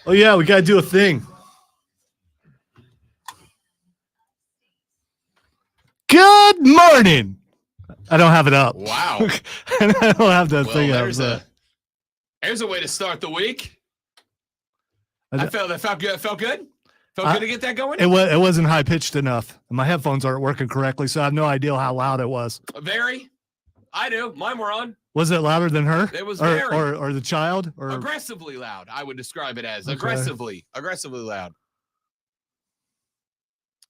Oh, yeah, we got to do a thing. Good morning. I don't have it up. Wow. I don't have that thing up. There's a way to start the week. That felt good. Felt good to get that going? It wasn't high-pitched enough. My headphones aren't working correctly, so I have no idea how loud it was. Very. I do. Mine were on. Was it louder than her? It was or the child? Or aggressively loud, I would describe it as. Okay. Aggressively loud.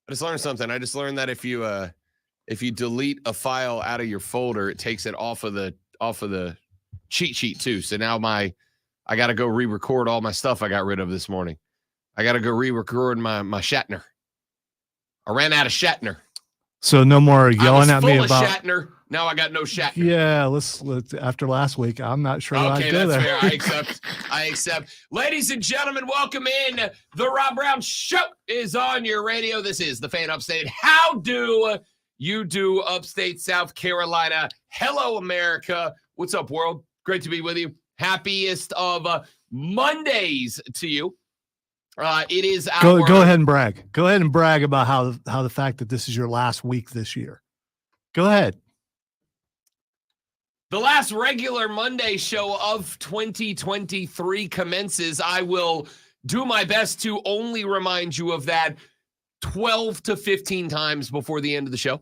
I just learned something. I just learned that if you delete a file out of your folder, it takes it off of the cheat sheet too. So now I got to go re-record all my stuff I got rid of this morning. I got to go re-record my Shatner. I ran out of Shatner. So no more yelling at me about Shatner. Now I got no Shatner. Yeah, let's after last week, I'm not sure. Okay, that's fair. I accept. Ladies and gentlemen, welcome in. The Rob Brown Show is on your radio. This is the Fan Upstate. How do you do, Upstate South Carolina? Hello, America. What's up, world? Great to be with you. Happiest of Mondays to you. It is our... Go ahead and brag. Go ahead and brag about how the fact that this is your last week this year. Go ahead. The last regular Monday show of 2023 commences. I will do my best to only remind you of that 12 to 15 times before the end of the show.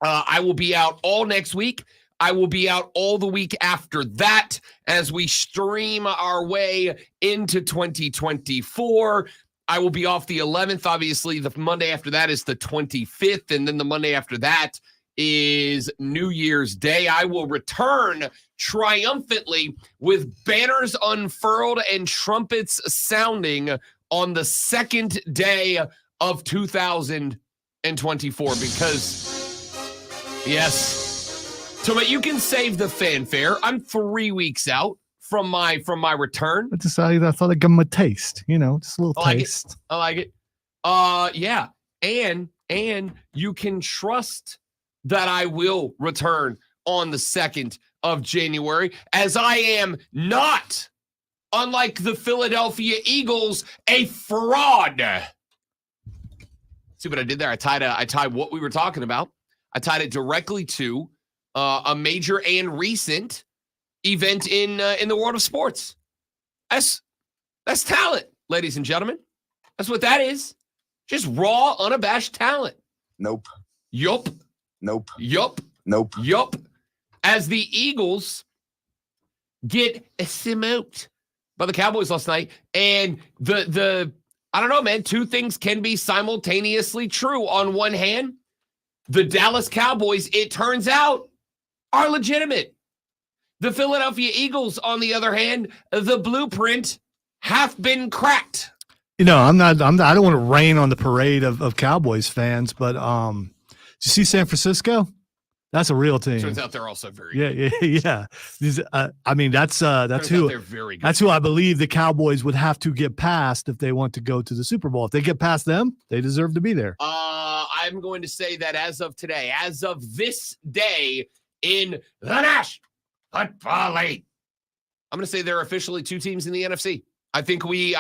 I will be out all next week. I will be out all the week after that as we stream our way into 2024. I will be off the 11th. Obviously, the Monday after that is the 25th, and then the Monday after that is New Year's Day. I will return triumphantly with banners unfurled and trumpets sounding on the second day of 2024 because, yes, so you can save the fanfare. I'm 3 weeks out from my return. I thought I'd give them a taste, just a little taste. I like it. Yeah, and you can trust that I will return on the 2nd of January, as I am not, unlike the Philadelphia Eagles, a fraud. See what I did there? I tied what we were talking about. I tied it directly to a major and recent event in the world of sports. That's talent, ladies and gentlemen. That's what that is. Just raw, unabashed talent. Nope. Yup. Nope. Yup. Nope. Yup. As the Eagles get smoked by the Cowboys last night, and the I don't know, man, two things can be simultaneously true. On one hand, the Dallas Cowboys, it turns out, are legitimate. The Philadelphia Eagles, on the other hand, the blueprint hath been cracked. I don't want to rain on the parade of Cowboys fans, but did you see San Francisco? That's a real team. Turns out they're also very good. Yeah. That's who they're very good. That's who I believe the Cowboys would have to get past if they want to go to the Super Bowl. If they get past them, they deserve to be there. I'm going to say that as of today, as of this day in the National Football League, I'm going to say there are officially two teams in the NFC. I think we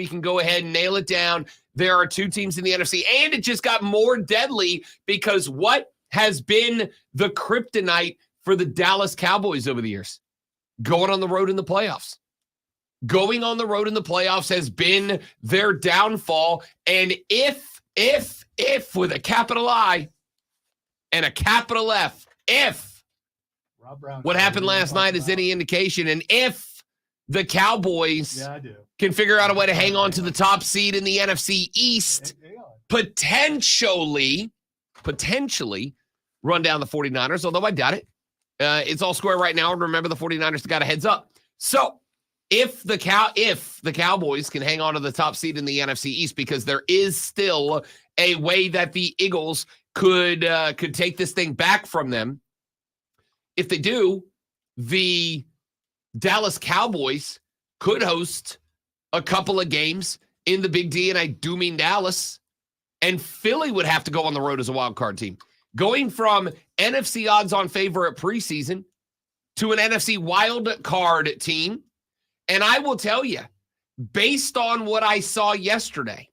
can go ahead and nail it down. There are two teams in the NFC, and it just got more deadly because what has been the kryptonite for the Dallas Cowboys over the years? Going on the road in the playoffs. Going on the road in the playoffs has been their downfall. And if with a capital I and a capital F, if what happened last night is any indication, and if the Cowboys can figure out a way to hang on to the top seed in the NFC East, potentially run down the 49ers, although I doubt it. It's all square right now. And remember, the 49ers got a heads up. So if the Cowboys can hang on to the top seed in the NFC East, because there is still a way that the Eagles could take this thing back from them. If they do, the Dallas Cowboys could host a couple of games in the Big D, and I do mean Dallas. And Philly would have to go on the road as a wild card team. Going from NFC odds-on favorite preseason to an NFC wild card team. And I will tell you, based on what I saw yesterday,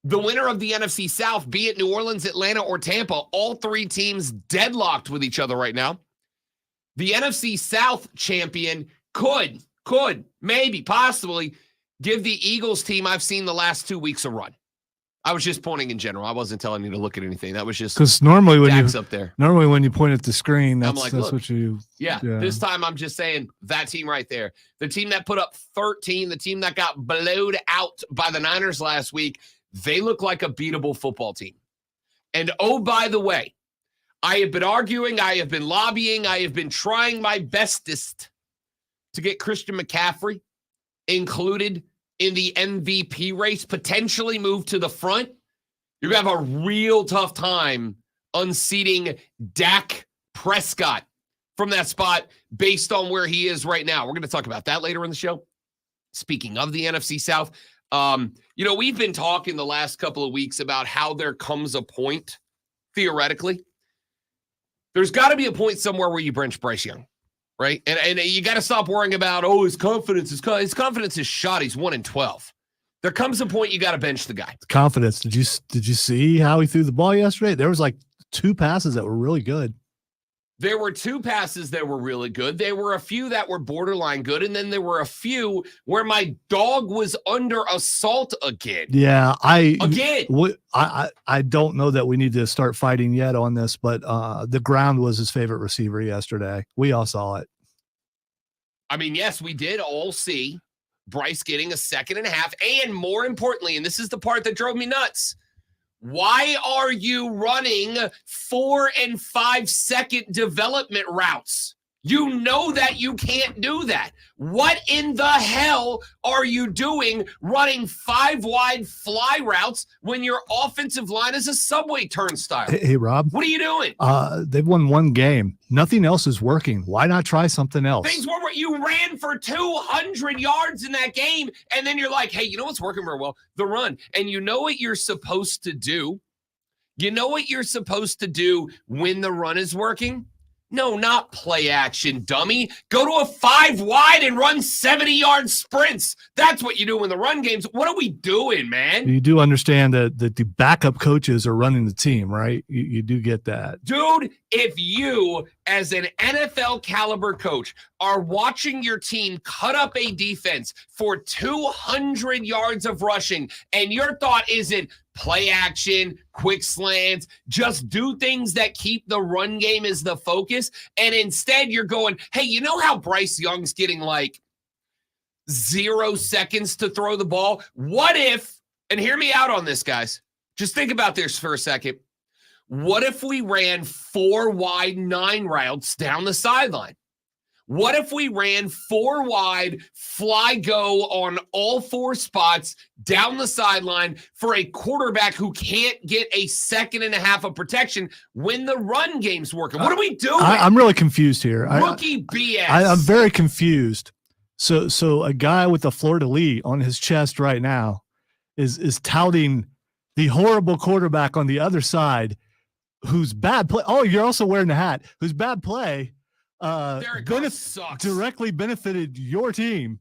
the winner of the NFC South, be it New Orleans, Atlanta, or Tampa, all three teams deadlocked with each other right now. The NFC South champion could, maybe, possibly give the Eagles team I've seen the last 2 weeks a run. I was just pointing in general. I wasn't telling you to look at anything. That was just because normally when Dax you up there. Normally when you point at the screen, that's like, that's what you. Yeah. This time I'm just saying that team right there, the team that put up 13, the team that got blowed out by the Niners last week, they look like a beatable football team. And oh, by the way, I have been arguing, I have been lobbying, I have been trying my bestest to get Christian McCaffrey included in the MVP race, potentially move to the front. You're going to have a real tough time unseating Dak Prescott from that spot based on where he is right now. We're going to talk about that later in the show. Speaking of the NFC South, we've been talking the last couple of weeks about how there comes a point, theoretically, there's got to be a point somewhere where you bench Bryce Young. Right. And you got to stop worrying about, his confidence is shot. He's 1-12. There comes a point you got to bench the guy. Confidence. Did you see how he threw the ball yesterday? There was like 2 passes that were really good. There were 2 passes that were really good. There were a few that were borderline good. And then there were a few where my dog was under assault again. Yeah. I don't know that we need to start fighting yet on this, but the ground was his favorite receiver yesterday. We all saw it. I mean, yes, we did all see Bryce getting a 2.5. And more importantly, and this is the part that drove me nuts, why are you running 4 and 5 second development routes? You know that you can't do that. What in the hell are you doing running 5 wide fly routes when your offensive line is a subway turnstile? Hey, Rob. What are you doing? They've won 1 game. Nothing else is working. Why not try something else? Things were you ran for 200 yards in that game, and then you're like, hey, you know what's working very well? The run. And you know what you're supposed to do? You know what you're supposed to do when the run is working? No, not play action, dummy. Go to a 5 wide and run 70-yard sprints. That's what you do in the run games. What are we doing, man? You do understand that the backup coaches are running the team, right? You do get that. Dude, if you, as an NFL caliber coach, are watching your team cut up a defense for 200 yards of rushing, and your thought isn't play action, quick slants, just do things that keep the run game as the focus, and instead you're going, hey, you know how Bryce Young's getting like 0 seconds to throw the ball? What if, and hear me out on this, guys, just think about this for a second. What if we ran 4 wide 9 routes down the sideline? What if we ran 4 wide, fly go on all 4 spots down the sideline for a quarterback who can't get a 2.5 of protection when the run game's working? What are we doing? I'm really confused here. Rookie BS. I'm very confused. So a guy with a fleur-de-lis on his chest right now is touting the horrible quarterback on the other side whose bad play. Oh, you're also wearing the hat. Whose bad play directly benefited your team.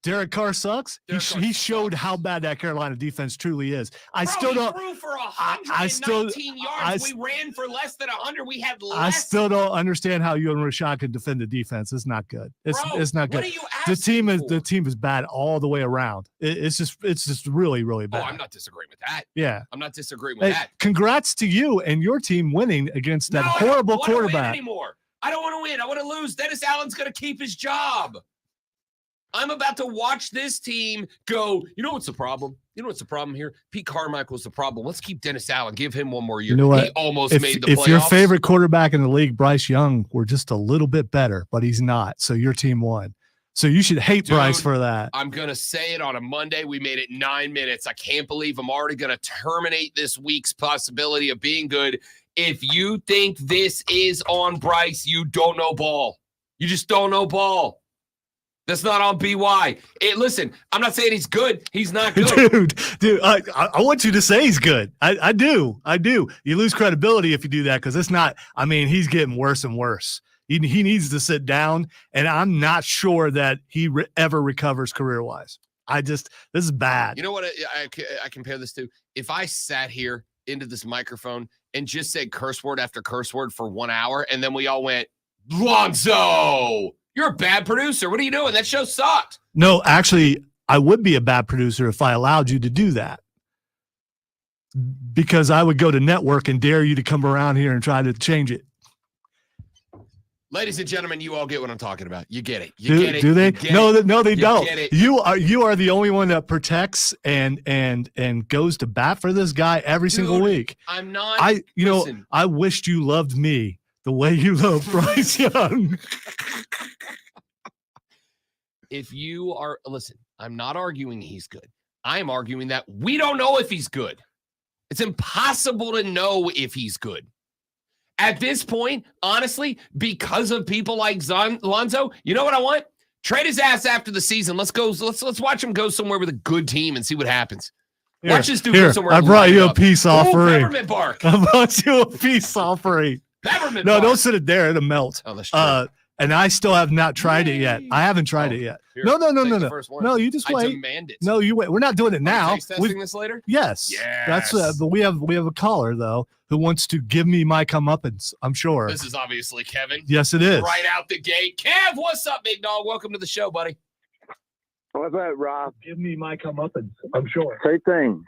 Derek Carr sucks. He showed how bad that Carolina defense truly is. He threw for 119 yards. We ran for less than 100. We had less. I still don't understand how you and Rashad can defend the defense. It's not good. It's not good. What are you asking the team is bad all the way around. It's just really, really bad. Oh, I'm not disagreeing with that. Yeah, I'm not disagreeing with that. Congrats to you and your team winning against that horrible quarterback. Anymore. I don't want to win. I want to lose. Dennis Allen's going to keep his job. I'm about to watch this team go, you know what's the problem? You know what's the problem here? Pete Carmichael's the problem. Let's keep Dennis Allen. Give him 1 more year. You know what? He almost made the playoffs. If your favorite quarterback in the league, Bryce Young, were just a little bit better, but he's not. So your team won. So you should hate Bryce for that. I'm going to say it on a Monday. We made it 9 minutes. I can't believe I'm already going to terminate this week's possibility of being good. If you think this is on Bryce, you don't know ball. You just don't know ball. That's not on BY. Listen, I'm not saying he's good. He's not good. Dude, I want you to say he's good. I do. You lose credibility if you do that because it's not. I mean, he's getting worse and worse. He needs to sit down, and I'm not sure that he ever recovers career-wise. This is bad. You know what I compare this to? If I sat here into this microphone and just said curse word after curse word for 1 hour, and then we all went, Lonzo, you're a bad producer. What are you doing? That show sucked. No, actually, I would be a bad producer if I allowed you to do that. Because I would go to network and dare you to come around here and try to change it. Ladies and gentlemen, you all get what I'm talking about. You get it. Get it. Do they? No, they don't. Get it. You are the only one that protects and goes to bat for this guy every single week. I'm not. I wished you loved me the way you love Bryce Young. Listen, I'm not arguing he's good. I am arguing that we don't know if he's good. It's impossible to know if he's good. At this point, honestly, because of people like Lonzo, you know what I want? Trade his ass after the season. Let's watch him go somewhere with a good team and see what happens. Watch this dude go somewhere. I brought you a peace offering. Peppermint bark. I brought you a peace offering. Peppermint bark. Don't sit it there. It'll melt. Oh, that's true. And I still have not tried it yet. I haven't tried it yet. Here, No. No, you just wait. I demand it. No, you wait. We're not doing it now. Taste testing this later? Yes. That's but we have a caller though who wants to give me my comeuppance. I'm sure. This is obviously Kevin. Yes, it is. Right out the gate. Kev, what's up, big dog? Welcome to the show, buddy. What's up, Rob? Give me my comeuppance. I'm sure. Two things.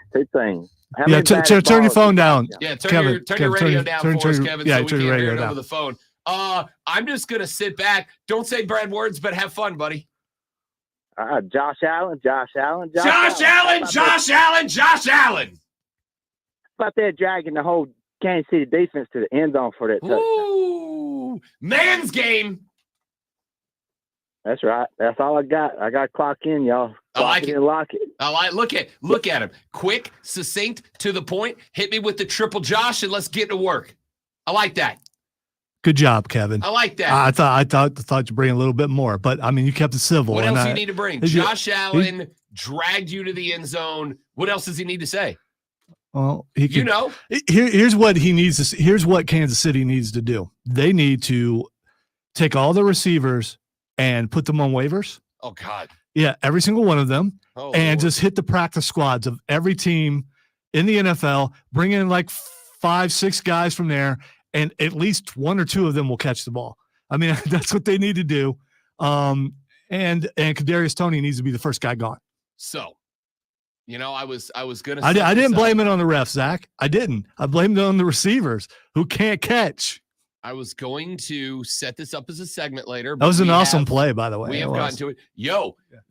Yeah, turn your phone down. Yeah, turn your radio down for us, Kevin, so we can hear it over the phone. I'm just going to sit back. Don't say bad words, but have fun, buddy. Josh Allen. Josh Allen. About that dragging the whole Kansas City defense to the end zone for that touchdown. Ooh, man's game. That's right. That's all I got. I got to clock in, y'all. I like it. And lock it. Look at him. Quick, succinct, to the point. Hit me with the triple Josh and let's get to work. I like that. Good job, Kevin. I like that. I thought you'd bring a little bit more, but I mean, you kept it civil. What else do you need to bring? Josh Allen dragged you to the end zone. What else does he need to say? Well, here's what he needs to. Here's what Kansas City needs to do. They need to take all the receivers and put them on waivers. Oh God. Yeah, every single one of them, and Lord. Just hit the practice squads of every team in the NFL. Bring in like 5-6 guys from there. And at least one or two of them will catch the ball. I mean, that's what they need to do. And Kadarius Toney needs to be the first guy gone. So, I was gonna. I didn't blame it on the refs, Zach. I didn't. I blamed it on the receivers who can't catch. I was going to set this up as a segment later. That was an awesome play, by the way. We have gotten to it.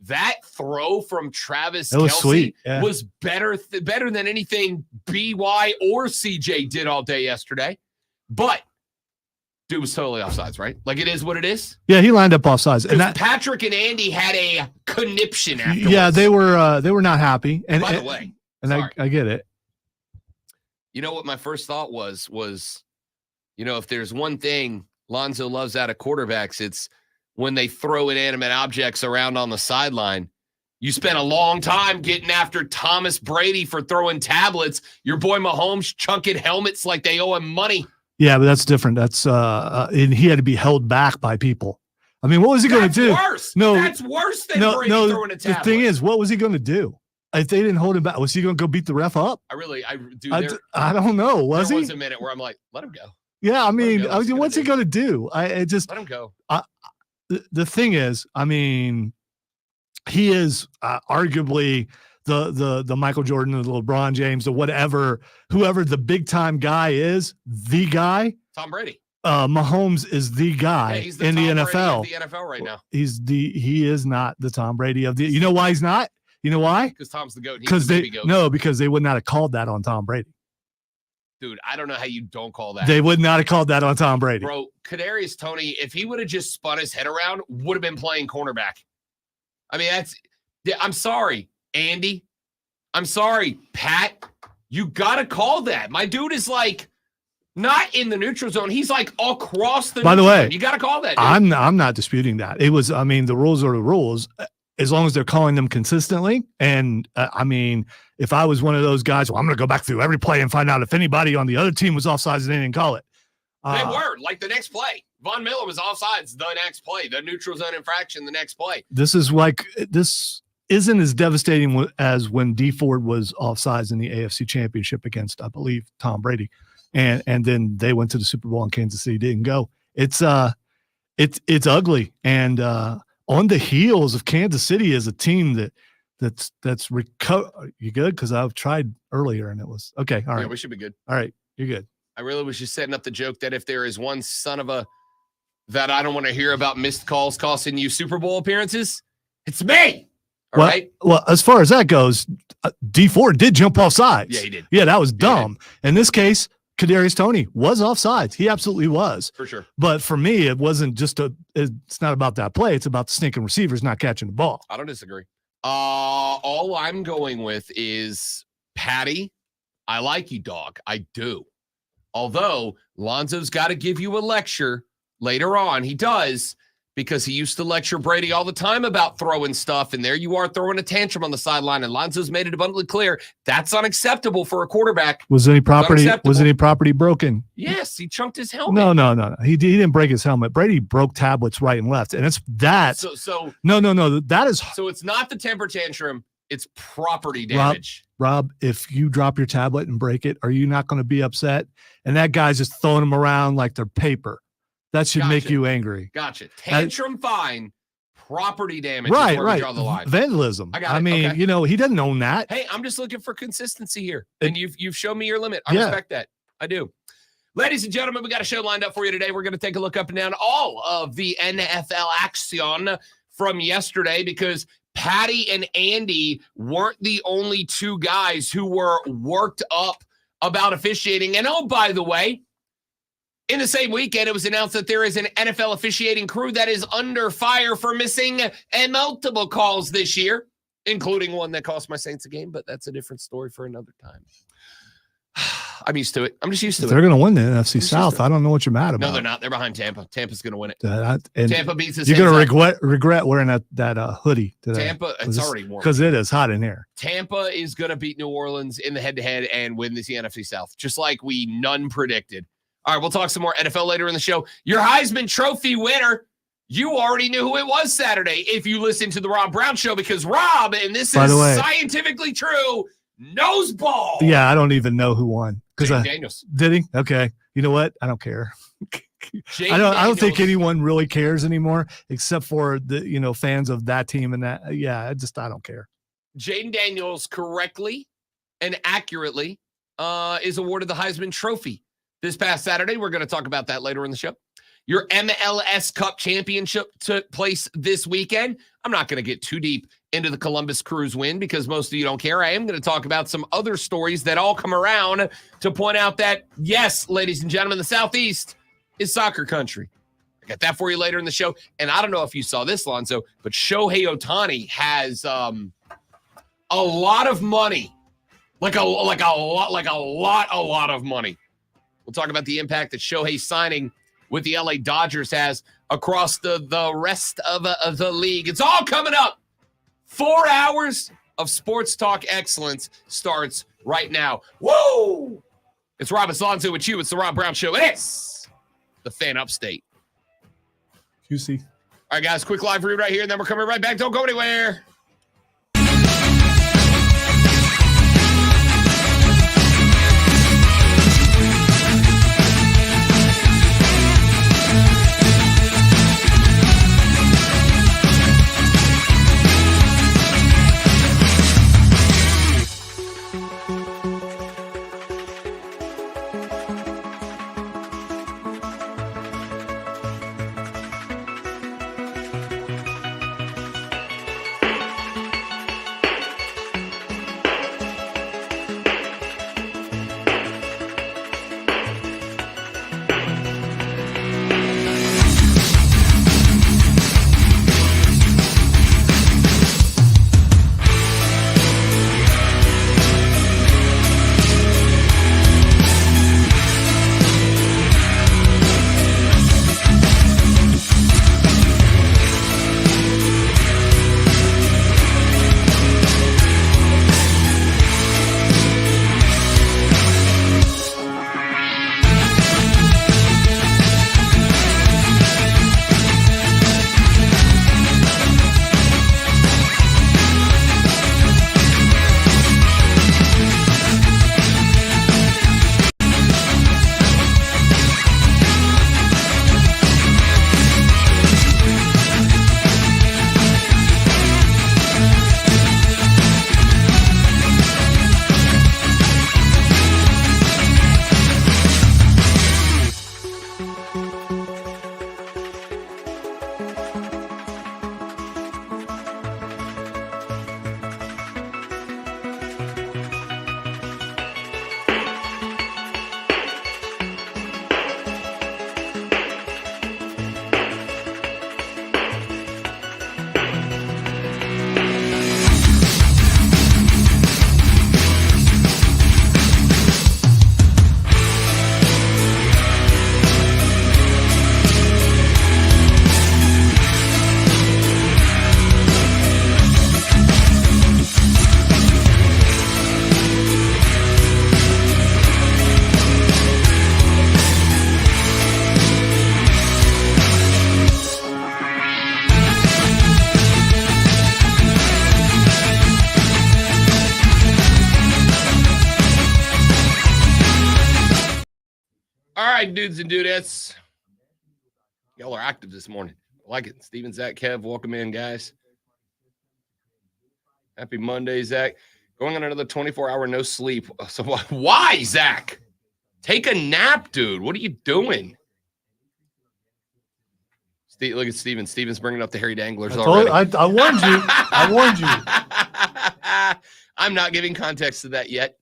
That throw from Travis Kelce sweet. Was better than anything BY or CJ did all day yesterday. But dude was totally offsides, right? Like it is what it is. Yeah, he lined up offsides. And Patrick and Andy had a conniption afterwards. Yeah, they were not happy. And by the way, I get it. You know what my first thought was, if there's one thing Lonzo loves out of quarterbacks, it's when they throw inanimate objects around on the sideline. You spent a long time getting after Thomas Brady for throwing tablets. Your boy Mahomes chunking helmets like they owe him money. Yeah, but that's different. That's and he had to be held back by people. I mean, what was he going to do? Worse. No, that's worse than Brady throwing a tablet. The thing is, what was he going to do? If they didn't hold him back, was he going to go beat the ref up? I don't know. Was he? There was a minute where I'm like, let him go. Yeah, I mean, what's he going to do? Let him go. The thing is, I mean, he is arguably the Michael Jordan, the LeBron James, or whoever the big time guy is, the guy. Tom Brady. Mahomes is the guy in the NFL. Brady of the NFL right now. He is not the Tom Brady of the. You know why he's not? You know why? Because Tom's the GOAT. Because because they would not have called that on Tom Brady. Dude, I don't know how you don't call that. They would not have called that on Tom Brady. Bro, Kadarius Toney, if he would have just spun his head around, would have been playing cornerback. I mean, I'm sorry, Andy. I'm sorry, Pat. You got to call that. My dude is like Not in the neutral zone. He's like across the By the neutral way, zone. You got to call that. Dude. I'm not disputing that. It was, I mean, the rules are the rules as long as they're calling them consistently. And I mean, if I was one of those guys, well, I'm going to go back through every play and find out if anybody on the other team was offsides and they didn't call it. They were like the next play. Von Miller was offsides the next play. The neutral zone infraction the next play. This isn't as devastating as when D Ford was offsides in the AFC Championship against, I believe, Tom Brady. And then they went to the Super Bowl and Kansas City didn't go. It's ugly. And on the heels of Kansas City as a team that's recover. You good? Because I've tried earlier and it was okay. All right. Yeah, we should be good. All right, you're good. I really was just setting up the joke that if there is one son of a that I don't want to hear about missed calls costing you Super Bowl appearances, it's me. All right. Well, as far as that goes, D Ford did jump off sides. Yeah, he did. Yeah, that was dumb. In this case, Kadarius Toney was offsides. He absolutely was. For sure. But for me, it wasn't just it's not about that play. It's about the stinking receivers not catching the ball. I don't disagree. All I'm going with is Patty. I like you, dog. I do. Although Lonzo's got to give you a lecture later on. He does, because he used to lecture Brady all the time about throwing stuff, and there you are throwing a tantrum on the sideline, and Lonzo's made it abundantly clear that's unacceptable for a quarterback. Was any property broken? Yes, he chunked his helmet. No. He didn't break his helmet. Brady broke tablets right and left, and it's that. So no. That is so it's not the temper tantrum. It's property damage. Rob, if you drop your tablet and break it, are you not going to be upset? And that guy's just throwing them around like they're paper. That should make you angry. Gotcha. Tantrum fine. Property damage. Right. Is where we draw the line. Vandalism. I mean, okay. He doesn't own that. Hey, I'm just looking for consistency here. And you've shown me your limit. I respect that. I do. Ladies and gentlemen, we got a show lined up for you today. We're going to take a look up and down all of the NFL action from yesterday, because Patty and Andy weren't the only two guys who were worked up about officiating. And oh, by the way, in the same weekend, it was announced that there is an NFL officiating crew that is under fire for missing multiple calls this year, including one that cost my Saints a game, but that's a different story for another time. I'm used to it. I'm just used to it. They're going to win the NFC South. I don't know what you're mad about. No, they're not. They're behind Tampa. Tampa's going to win it. And Tampa beats us. You're going to regret wearing that hoodie today. Tampa, it's already warm. Because it is hot in here. Tampa is going to beat New Orleans in the head-to-head and win this NFC South, just like we none predicted. All right, we'll talk some more NFL later in the show. Your Heisman Trophy winner, you already knew who it was Saturday if you listened to the Rob Brown Show, because Rob, and this is scientifically true, knows ball. Yeah, I don't even know who won. Jayden Daniels. Did he? Okay. You know what? I don't care. I don't think anyone really cares anymore, except for the fans of that team and that. Yeah, I don't care. Jayden Daniels correctly and accurately is awarded the Heisman Trophy this past Saturday. We're going to talk about that later in the show. Your MLS Cup Championship took place this weekend. I'm not going to get too deep into the Columbus Crews win because most of you don't care. I am going to talk about some other stories that all come around to point out that, yes, ladies and gentlemen, the Southeast is soccer country. I got that for you later in the show. And I don't know if you saw this, Lonzo, but Shohei Ohtani has a lot of money, like a lot of money. We'll talk about the impact that Shohei signing with the LA Dodgers has across the rest of the league. It's all coming up. 4 hours of sports talk excellence starts right now. Whoa! It's Rob Alonso with you. It's the Rob Brown Show. It is the Fan Upstate. QC. All right, guys, quick live read right here, and then we're coming right back. Don't go anywhere. right, dudes and dudettes. Y'all are active this morning. I like it. Steven, Zach, Kev, welcome in, guys. Happy Monday, Zach. Going on another 24-hour no sleep. So why, Zach? Take a nap, dude. What are you doing? Steve, look at Steven. Steven's bringing up the hairy danglers already. I warned you. I warned you. I'm not giving context to that yet.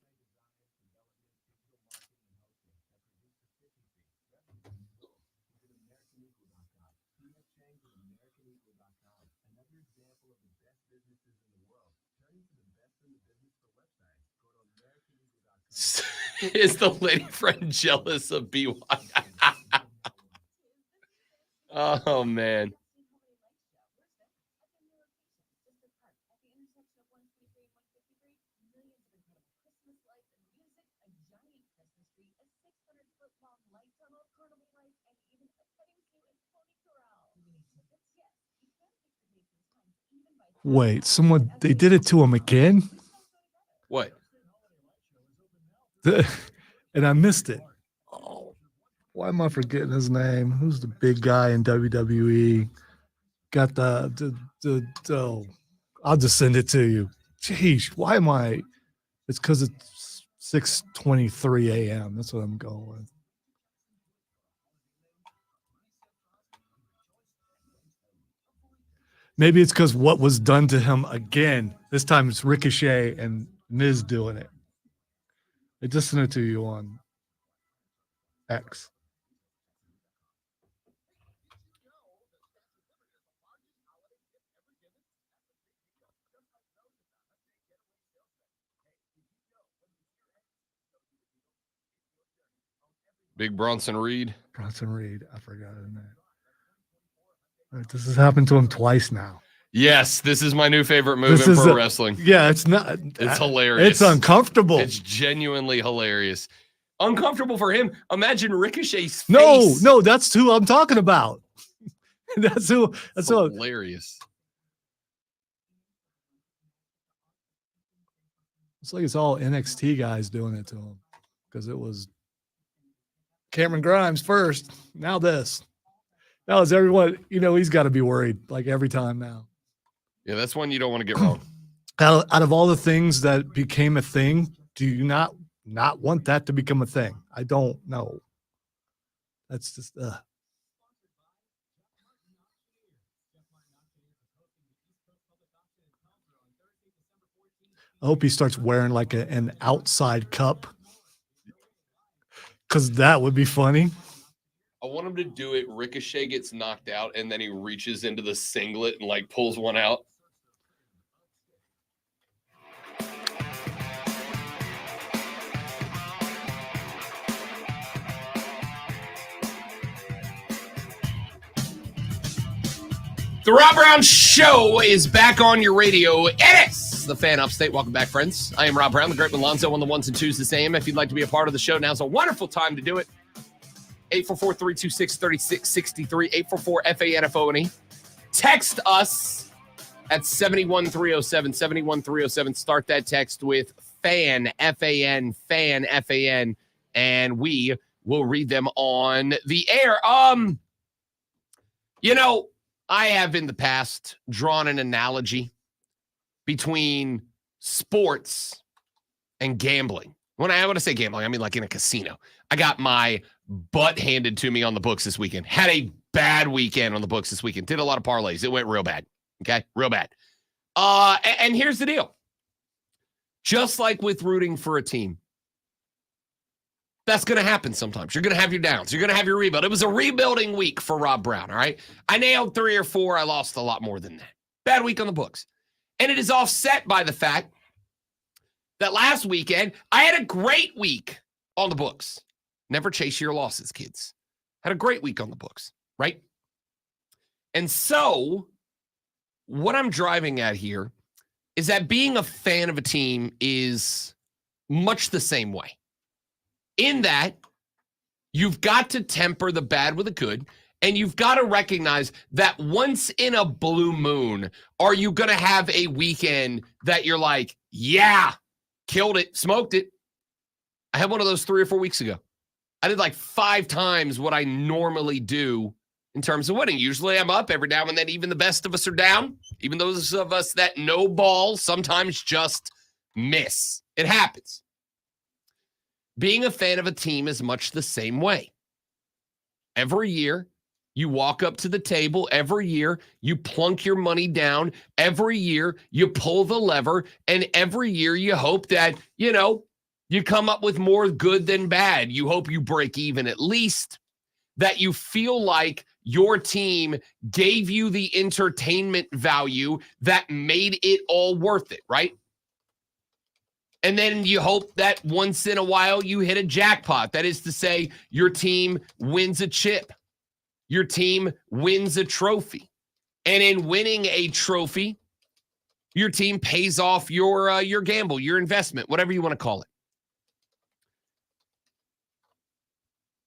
Is the lady friend jealous of BY? Oh, man. Wait, they did it to him again? What? And I missed it. Oh, why am I forgetting his name? Who's the big guy in WWE? Got oh, I'll just send it to you. Jeez, why am I? It's because it's 6:23 a.m. That's what I'm going with. Maybe it's because what was done to him again. This time it's Ricochet and Miz doing it. I just sent it to you on X. Big Bronson Reed. Bronson Reed. I forgot his name. All right, this has happened to him twice now. Yes, this is my new favorite move in pro wrestling. Yeah, it's not. It's hilarious. It's uncomfortable. It's genuinely hilarious. Uncomfortable for him. Imagine Ricochet's face. No, that's who I'm talking about. That's hilarious. It's like it's all NXT guys doing it to him because it was Cameron Grimes first. Now this. Now is everyone, he's got to be worried like every time now. Yeah, that's one you don't want to get wrong. Out of all the things that became a thing, do you not want that to become a thing? I don't know. That's just I hope he starts wearing like an outside cup because that would be funny. I want him to do it. Ricochet gets knocked out, and then he reaches into the singlet and like pulls one out. The Rob Brown Show is back on your radio. It is the Fan Upstate. Welcome back, friends. I am Rob Brown, the great Malonzo on the ones and twos this AM. If you'd like to be a part of the show, now's a wonderful time to do it. 844-326-3663, 844-FANFONE. Text us at 71307, 71307. Start that text with FAN, F-A-N, FAN, F-A-N, and we will read them on the air. I have in the past drawn an analogy between sports and gambling. When I want to say gambling, I mean like in a casino. I got my butt handed to me on the books this weekend. Had a bad weekend on the books this weekend. Did a lot of parlays. It went real bad. Okay? Real bad. And here's the deal. Just like with rooting for a team, that's going to happen sometimes. You're going to have your downs. You're going to have your rebuild. It was a rebuilding week for Rob Brown, all right? I nailed 3 or 4. I lost a lot more than that. Bad week on the books. And it is offset by the fact that last weekend, I had a great week on the books. Never chase your losses, kids. Had a great week on the books, right? And so what I'm driving at here is that being a fan of a team is much the same way. In that, you've got to temper the bad with the good, and you've got to recognize that once in a blue moon, are you going to have a weekend that you're like, yeah, killed it, smoked it. I had one of those 3 or 4 weeks ago. I did like 5 times what I normally do in terms of winning. Usually I'm up. Every now and then even the best of us are down. Even those of us that know ball sometimes just miss. It happens. Being a fan of a team is much the same way. Every year, you walk up to the table. Every year, you plunk your money down. Every year, you pull the lever. And every year, you hope that, you come up with more good than bad. You hope you break even at least, that you feel like your team gave you the entertainment value that made it all worth it, right? And then you hope that once in a while you hit a jackpot. That is to say, your team wins a chip. Your team wins a trophy. And in winning a trophy, your team pays off your gamble, your investment, whatever you want to call it.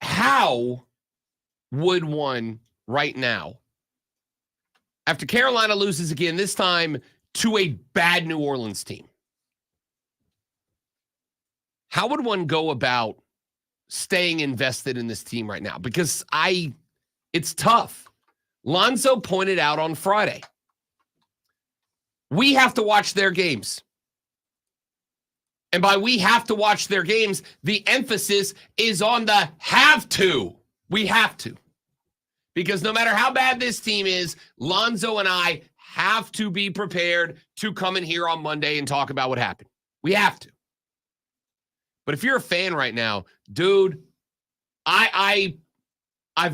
How would one right now, after Carolina loses again, this time to a bad New Orleans team, how would one go about staying invested in this team right now? Because it's tough. Lonzo pointed out on Friday, we have to watch their games. And by we have to watch their games, the emphasis is on the have to. We have to. Because no matter how bad this team is, Lonzo and I have to be prepared to come in here on Monday and talk about what happened. We have to. But if you're a fan right now, dude, I've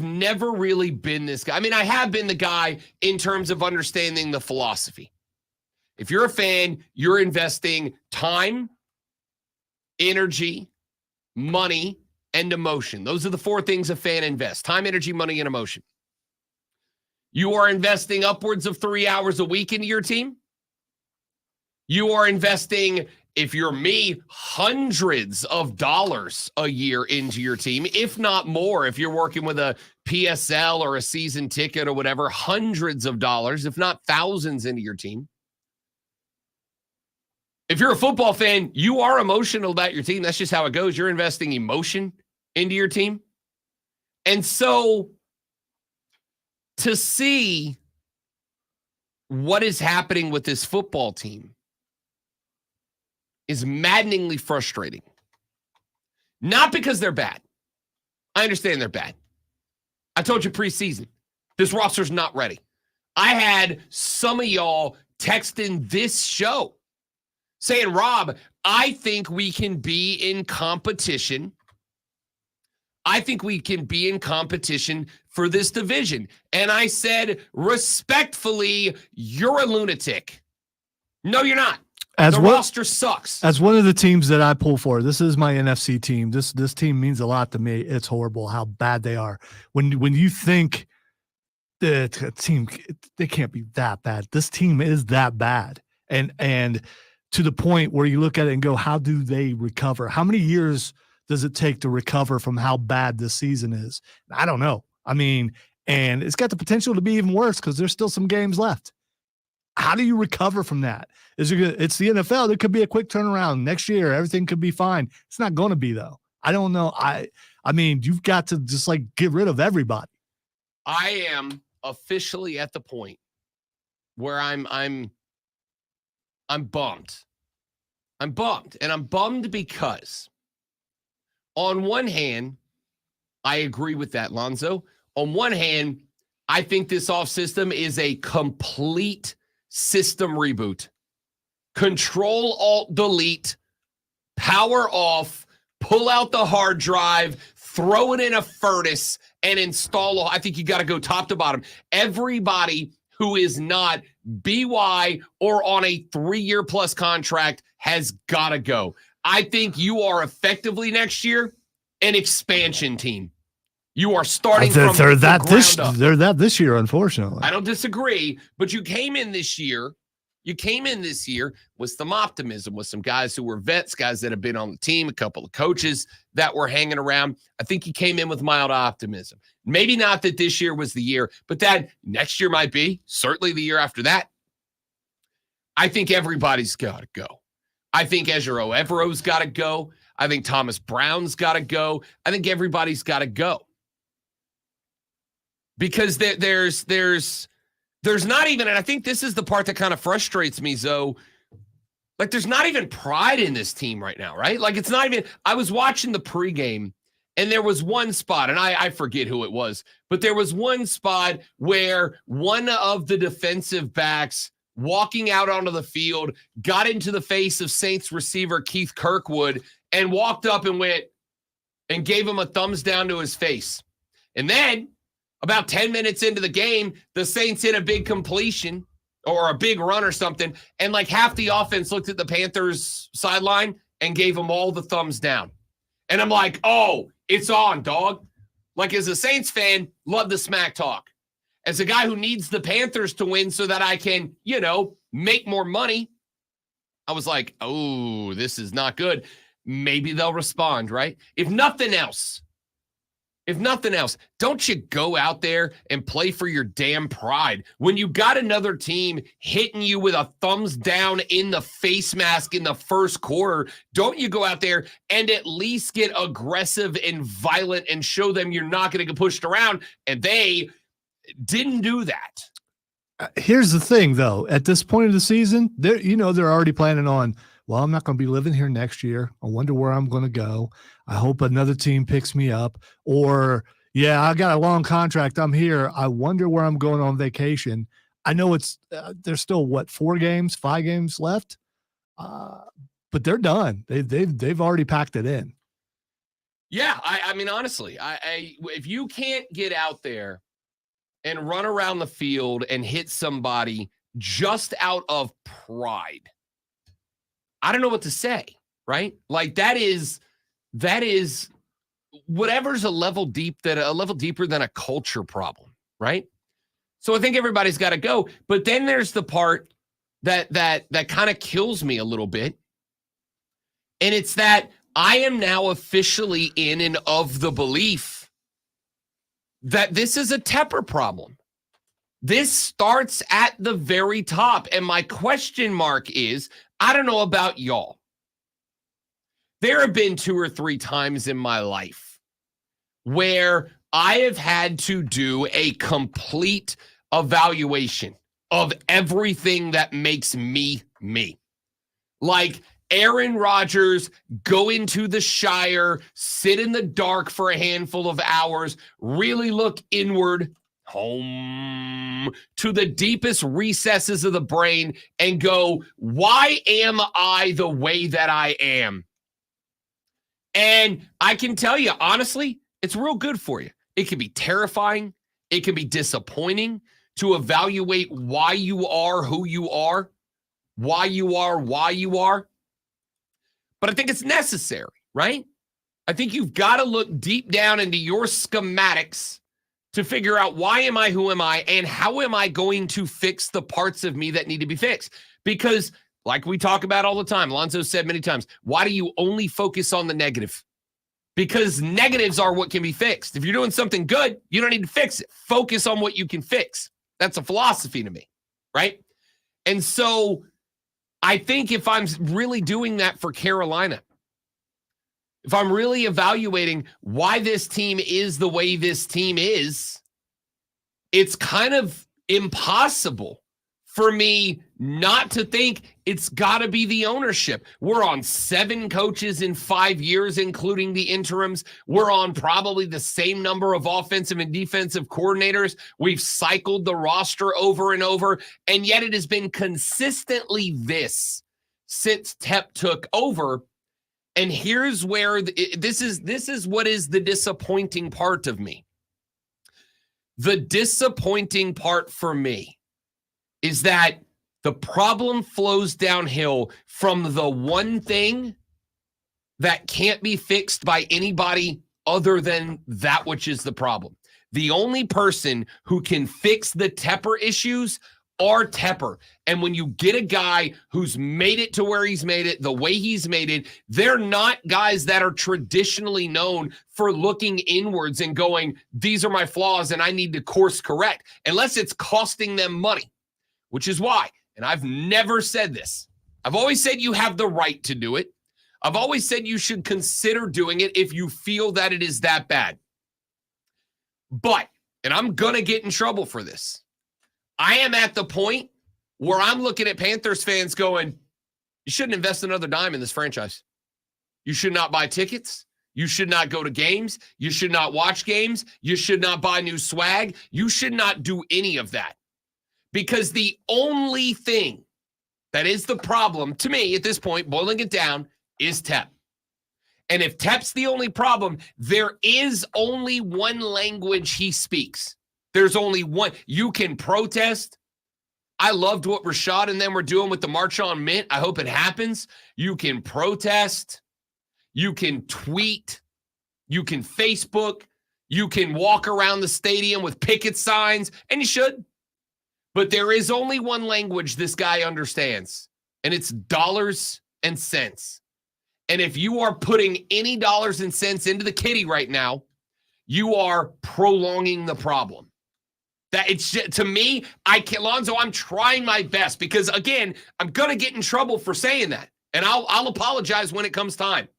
never really been this guy. I mean, I have been the guy in terms of understanding the philosophy. If you're a fan, you're investing time, energy, money, and emotion. Those are the 4 things a fan invests: time, energy, money, and emotion. You are investing upwards of 3 hours a week into your team. You are investing, if you're me, hundreds of dollars a year into your team, if not more. If you're working with a PSL or a season ticket or whatever, hundreds of dollars, if not thousands, into your team. If you're a football fan, you are emotional about your team. That's just how it goes. You're investing emotion into your team. And so to see what is happening with this football team is maddeningly frustrating. Not because they're bad. I understand they're bad. I told you preseason, this roster's not ready. I had some of y'all texting this show saying, Rob, I think we can be in competition. I think we can be in competition for this division. And I said, respectfully, you're a lunatic. No, you're not. The roster sucks. As one of the teams that I pull for, this is my NFC team. This team means a lot to me. It's horrible how bad they are. When you think the team, they can't be that bad. This team is that bad. And to the point where you look at it and go, how do they recover? How many years does it take to recover from how bad this season is? I don't know. I mean, and it's got the potential to be even worse because there's still some games left. How do you recover from that? It's the NFL. There could be a quick turnaround next year. Everything could be fine. It's not going to be, though. I don't know. I mean, you've got to just get rid of everybody. I am officially at the point where I'm bummed. I'm bummed. And I'm bummed because on one hand, I agree with that, Lonzo. On one hand, I think this off system is a complete system reboot. Control, Alt, Delete, power off, pull out the hard drive, throw it in a furnace, and install. I think you got to go top to bottom. Everybody who is not BY or on a 3-year plus contract has got to go. I think you are effectively next year an expansion team. You are starting from the ground up. They're that this year, unfortunately. I don't disagree, but you came in this year with some optimism, with some guys who were vets, guys that have been on the team, a couple of coaches that were hanging around. I think you came in with mild optimism. Maybe not that this year was the year, but that next year might be, certainly the year after that. I think everybody's got to go. I think Ejiro Evero's got to go. I think Thomas Brown's got to go. I think everybody's got to go. Because there's not even, and I think this is the part that kind of frustrates me, Zoe. Like, there's not even pride in this team right now, right? Like, it's not even, I was watching the pregame, and there was one spot, and I forget who it was, but there was one spot where one of the defensive backs walking out onto the field got into the face of Saints receiver Keith Kirkwood and walked up and went and gave him a thumbs down to his face. And then about 10 minutes into the game, the Saints hit a big completion or a big run or something, and like half the offense looked at the Panthers sideline and gave them all the thumbs down. And I'm like, oh, it's on, dog. Like, as a Saints fan, love the smack talk. As a guy who needs the Panthers to win so that I can, make more money, I was like, oh, this is not good. Maybe they'll respond, right? If nothing else, don't you go out there and play for your damn pride. When you got another team hitting you with a thumbs down in the face mask in the first quarter, don't you go out there and at least get aggressive and violent and show them you're not going to get pushed around? And they didn't do that. Here's the thing, though. At this point of the season, they're already planning on, well, I'm not going to be living here next year. I wonder where I'm going to go. I hope another team picks me up. Or, yeah, I got a long contract. I'm here. I wonder where I'm going on vacation. I know it's there's still, 5 games left? But they're done. They've already packed it in. Yeah, I mean, honestly, if you can't get out there and run around the field and hit somebody just out of pride, I don't know what to say, right? Like, that is whatever's a level deeper than a culture problem, right? So I think everybody's got to go. But then there's the part that kind of kills me a little bit. And it's that I am now officially in and of the belief that this is a Tepper problem. This starts at the very top. And my question mark is, I don't know about y'all. There have been 2 or 3 times in my life where I have had to do a complete evaluation of everything that makes me me. Like Aaron Rodgers go into the Shire, sit in the dark for a handful of hours, really look inward, home to the deepest recesses of the brain and go, why am I the way that I am? And I can tell you, honestly, it's real good for you. It can be terrifying. It can be disappointing to evaluate why you are who you are, why you are. But I think it's necessary, right? I think you've got to look deep down into your schematics to figure out why am I, who am I, and how am I going to fix the parts of me that need to be fixed? Because like we talk about all the time, Alonzo said many times, why do you only focus on the negative? Because negatives are what can be fixed. If you're doing something good, you don't need to fix it. Focus on what you can fix. That's a philosophy to me, right? And so I think if I'm really doing that for Carolina, if I'm really evaluating why this team is the way this team is, it's kind of impossible for me not to think it's got to be the ownership. We're on 7 coaches in 5 years, including the interims. We're on probably the same number of offensive and defensive coordinators. We've cycled the roster over and over, and yet it has been consistently this since Tep took over. And here's where this is what is the disappointing part of me. The disappointing part for me is that the problem flows downhill from the one thing that can't be fixed by anybody other than that which is the problem. The only person who can fix the Tepper issues are Tepper. And when you get a guy who's made it to where he's made it, the way he's made it, they're not guys that are traditionally known for looking inwards and going, these are my flaws and I need to course correct, unless it's costing them money, which is why, and I've never said this, I've always said you have the right to do it. I've always said you should consider doing it if you feel that it is that bad. But, and I'm going to get in trouble for this, I am at the point where I'm looking at Panthers fans going, you shouldn't invest another dime in this franchise. You should not buy tickets. You should not go to games. You should not watch games. You should not buy new swag. You should not do any of that. Because the only thing that is the problem, to me at this point, boiling it down, is Tep. And if Tep's the only problem, there is only one language he speaks. There's only one. You can protest. I loved what Rashad and them were doing with the March on Mint. I hope it happens. You can protest. You can tweet. You can Facebook. You can walk around the stadium with picket signs, and you should. But there is only one language this guy understands, and it's dollars and cents. And if you are putting any dollars and cents into the kitty right now, you are prolonging the problem. That it's just, to me, Lonzo, I'm trying my best because, again, I'm going to get in trouble for saying that. And I'll apologize when it comes time.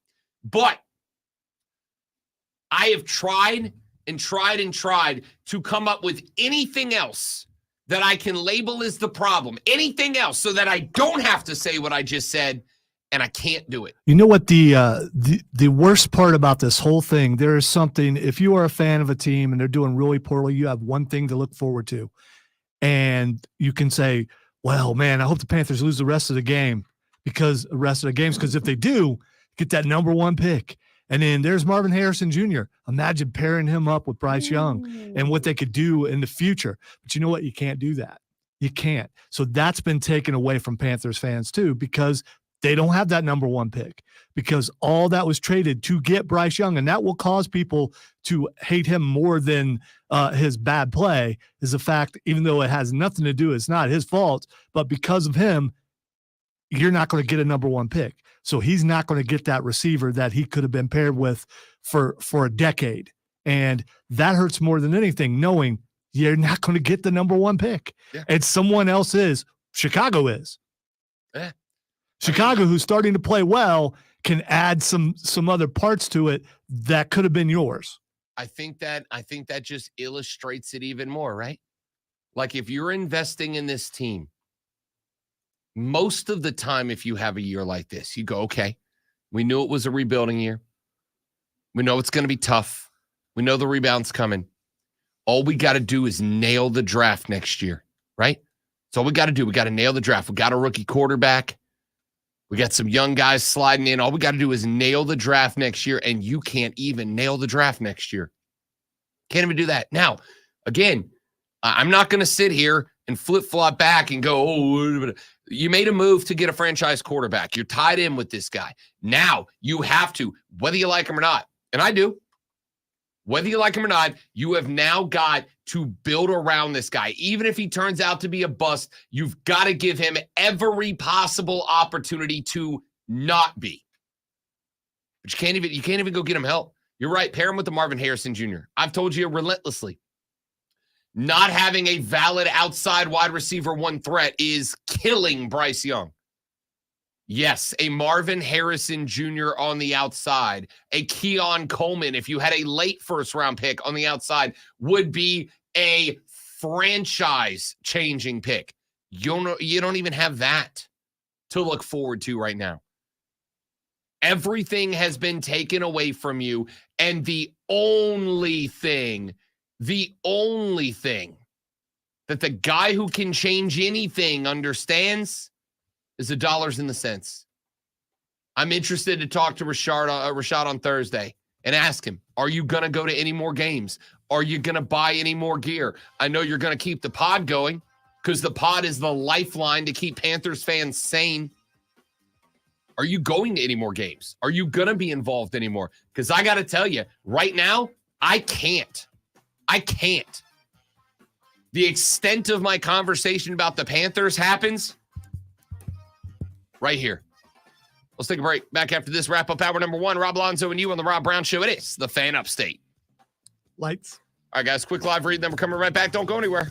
But I have tried and tried and tried to come up with anything else that I can label as the problem. Anything else so that I don't have to say what I just said, and I can't do it. You know what the worst part about this whole thing, there is something, if you are a fan of a team and they're doing really poorly, you have one thing to look forward to. And you can say, well, man, I hope the Panthers lose the rest of the game because if they do, get that number one pick. And then there's Marvin Harrison Jr. Imagine pairing him up with Bryce Young and what they could do in the future. But you know what? You can't do that. You can't. So that's been taken away from Panthers fans too, because they don't have that number one pick, because all that was traded to get Bryce Young, and that will cause people to hate him more than his bad play, is the fact, even though it has nothing to do, it's not his fault, but because of him, you're not going to get a number one pick. So he's not going to get that receiver that he could have been paired with for a decade. And that hurts more than anything, knowing you're not going to get the number one pick. Yeah. And someone else is. Chicago is. Yeah. Chicago, who's starting to play well, can add some other parts to it that could have been yours. I think that just illustrates it even more, right? Like if you're investing in this team, most of the time, if you have a year like this, you go, okay, we knew it was a rebuilding year. We know it's going to be tough. We know the rebound's coming. All we got to do is nail the draft next year, right? That's all we got to do. We got to nail the draft. We got a rookie quarterback. We got some young guys sliding in. All we got to do is nail the draft next year, and you can't even nail the draft next year. Can't even do that. Now, again, I'm not going to sit here and flip-flop back and go, oh, you made a move to get a franchise quarterback. You're tied in with this guy. Now, you have to, whether you like him or not, and I do, whether you like him or not, you have now got to build around this guy. Even if he turns out to be a bust, you've got to give him every possible opportunity to not be. But you can't even go get him help. You're right. Pair him with the Marvin Harrison Jr. I've told you relentlessly. Not having a valid outside wide receiver one threat is killing Bryce Young. Yes, a Marvin Harrison Jr. on the outside, a Keon Coleman, if you had a late first-round pick on the outside, would be a franchise-changing pick. You don't even have that to look forward to right now. Everything has been taken away from you, and the only thing that the guy who can change anything understands is the dollars and the cents. I'm interested to talk to Rashad on Thursday and ask him, are you going to go to any more games? Are you going to buy any more gear? I know you're going to keep the pod going because the pod is the lifeline to keep Panthers fans sane. Are you going to any more games? Are you going to be involved anymore? Because I got to tell you, right now, I can't. The extent of my conversation about the Panthers happens right here. Let's take a break. Back after this, wrap up hour number 1. Rob Alonzo and you on the Rob Brown Show. It is the Fan Upstate. Lights. All right, guys, quick live read, then we're coming right back. Don't go anywhere.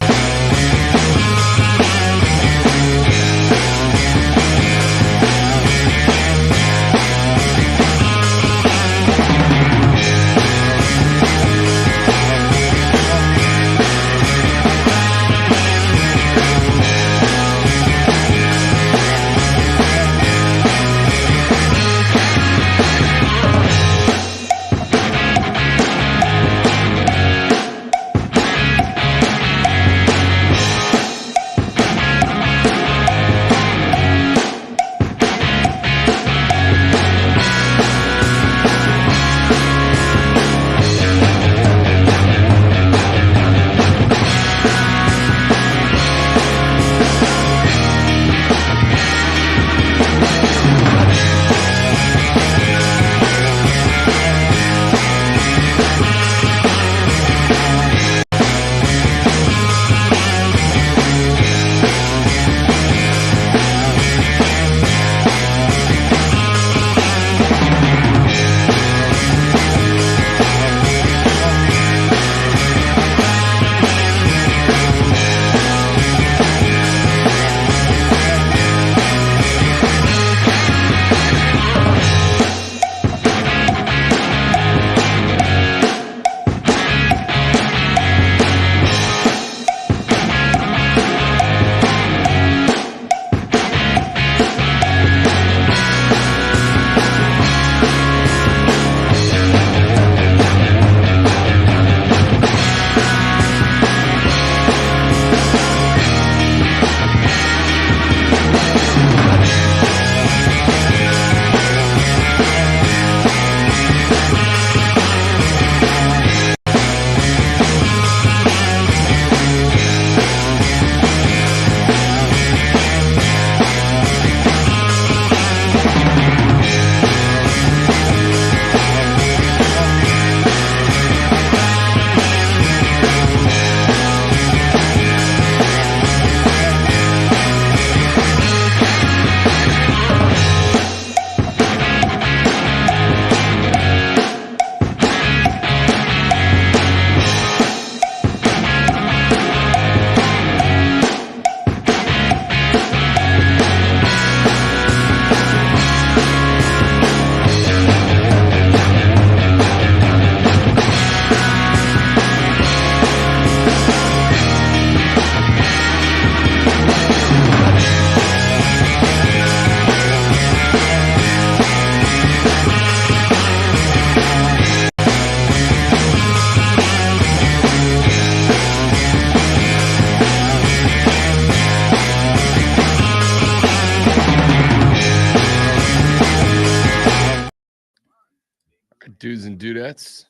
and dudettes.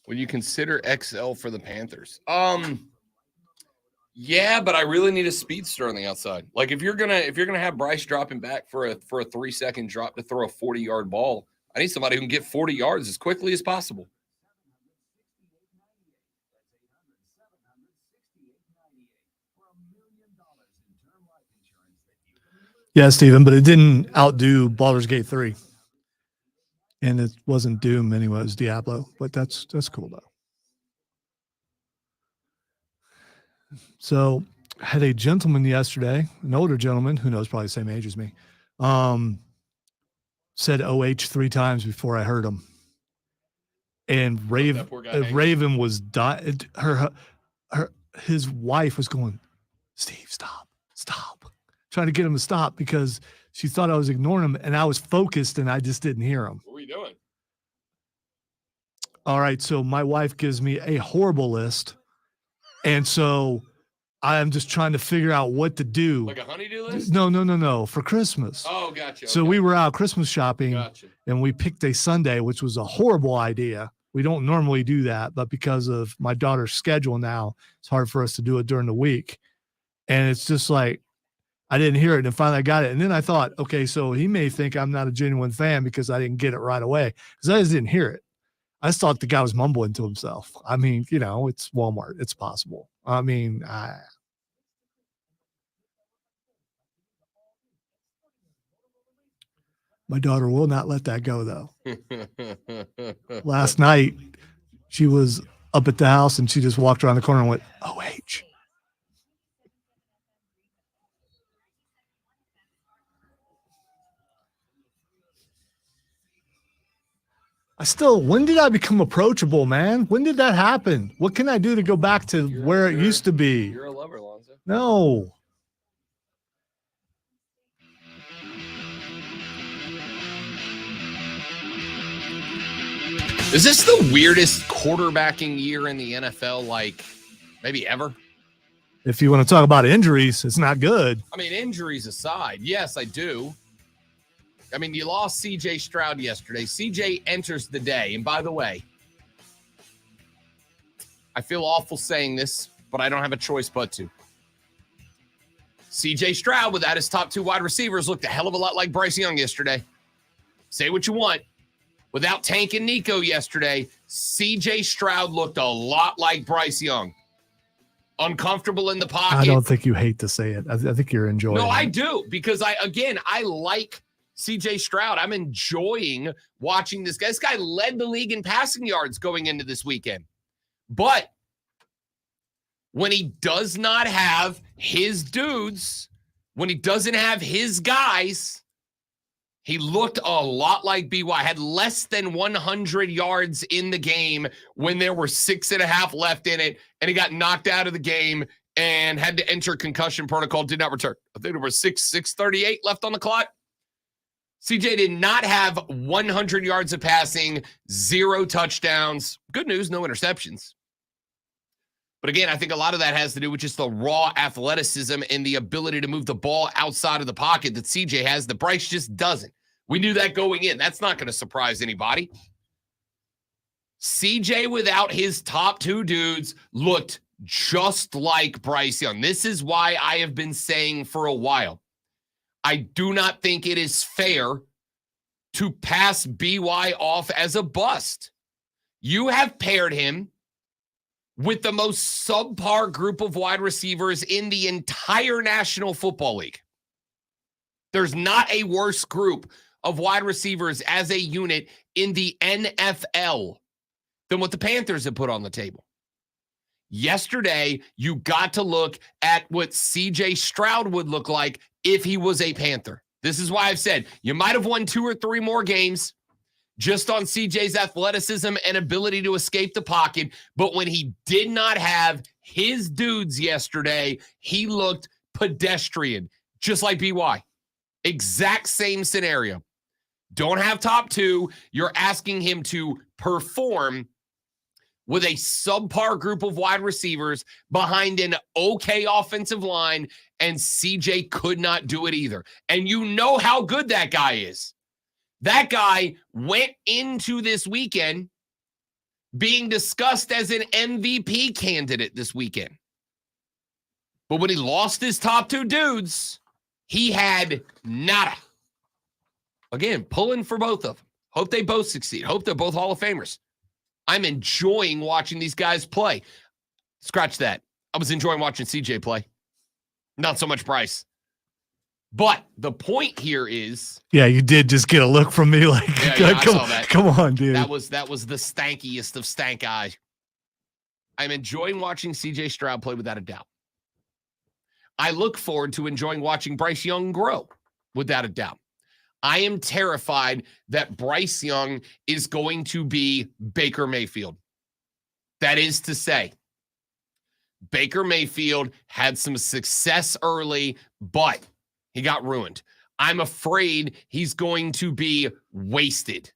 Would you consider XL for the Panthers? Yeah, but I really need a speedster on the outside. Like if you're gonna have Bryce dropping back for a 3-second drop to throw a 40-yard ball, I need somebody who can get 40 yards as quickly as possible. Yeah, Steven, but it didn't outdo Baldur's Gate 3. And it wasn't Doom anyway, it was Diablo. But that's cool though. So I had a gentleman yesterday, an older gentleman, who knows, probably the same age as me, said OH 3 times before I heard him. And Raven was dying. His wife was going, Steve, stop. Trying to get him to stop because she thought I was ignoring him and I was focused and I just didn't hear him. What were you doing? All right. So my wife gives me a horrible list. And so I'm just trying to figure out what to do. Like a honey-do list? No. For Christmas. Oh, gotcha. So we were out Christmas shopping and we picked a Sunday, which was a horrible idea. We don't normally do that, but because of my daughter's schedule now, it's hard for us to do it during the week. And it's just like, I didn't hear it, and finally I got it. And then I thought, okay, so he may think I'm not a genuine fan because I didn't get it right away because I just didn't hear it. I just thought the guy was mumbling to himself. I mean, it's Walmart. It's possible. I mean, my daughter will not let that go, though. Last night, she was up at the house, and she just walked around the corner and went, OH. When did I become approachable, man? When did that happen? What can I do to go back to where it used to be? You're a lover, Lonzo. No. Is this the weirdest quarterbacking year in the NFL, like maybe ever? If you want to talk about injuries, it's not good. I mean, injuries aside, yes, I do. I mean, you lost C.J. Stroud yesterday. C.J. enters the day. And by the way, I feel awful saying this, but I don't have a choice but to. C.J. Stroud, without his top 2 wide receivers, looked a hell of a lot like Bryce Young yesterday. Say what you want. Without Tank and Nico yesterday, C.J. Stroud looked a lot like Bryce Young. Uncomfortable in the pocket. I don't think you hate to say it. I think you're enjoying it. No, I do, because I like C.J. Stroud. I'm enjoying watching this guy. This guy led the league in passing yards going into this weekend. But when he does not have his dudes, when he doesn't have his guys, he looked a lot like BY. Had less than 100 yards in the game when there were 6.5 left in it, and he got knocked out of the game and had to enter concussion protocol, did not return. I think there was 6:38 left on the clock. CJ did not have 100 yards of passing, 0 touchdowns. Good news, no interceptions. But again, I think a lot of that has to do with just the raw athleticism and the ability to move the ball outside of the pocket that CJ has that Bryce just doesn't. We knew that going in. That's not going to surprise anybody. CJ, without his top 2 dudes, looked just like Bryce Young. This is why I have been saying for a while, I do not think it is fair to pass BY off as a bust. You have paired him with the most subpar group of wide receivers in the entire National Football League. There's not a worse group of wide receivers as a unit in the NFL than what the Panthers have put on the table. Yesterday, you got to look at what C.J. Stroud would look like if he was a Panther. This is why I've said you might have won 2 or 3 more games just on CJ's athleticism and ability to escape the pocket. But when he did not have his dudes yesterday, he looked pedestrian, just like BY. Exact same scenario. Don't have top 2. You're asking him to perform with a subpar group of wide receivers behind an okay offensive line, and CJ could not do it either. And you know how good that guy is. That guy went into this weekend being discussed as an MVP candidate this weekend. But when he lost his top two dudes, he had nada. Again, pulling for both of them. Hope they both succeed. Hope they're both Hall of Famers. I'm enjoying watching these guys play. Scratch that. I was enjoying watching CJ play. Not so much Bryce. But the point here is... Yeah, you did just get a look from me like, I saw that. Come on, dude. That was the stankiest of stank eyes. I'm enjoying watching CJ Stroud play without a doubt. I look forward to enjoying watching Bryce Young grow without a doubt. I am terrified that Bryce Young is going to be Baker Mayfield. That is to say, Baker Mayfield had some success early, but he got ruined. I'm afraid he's going to be wasted.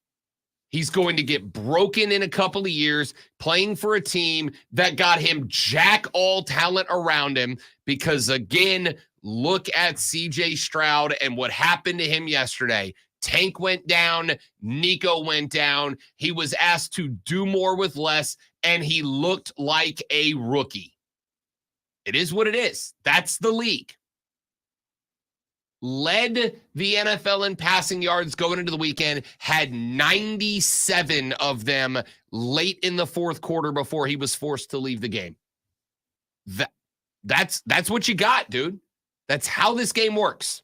He's going to get broken in a couple of years playing for a team that got him jack all talent around him because, again, look at CJ Stroud and what happened to him yesterday. Tank went down. Nico went down. He was asked to do more with less, and he looked like a rookie. It is what it is. That's the league. Led the NFL in passing yards going into the weekend, had 97 of them late in the fourth quarter before he was forced to leave the game. That's what you got, dude. That's how this game works.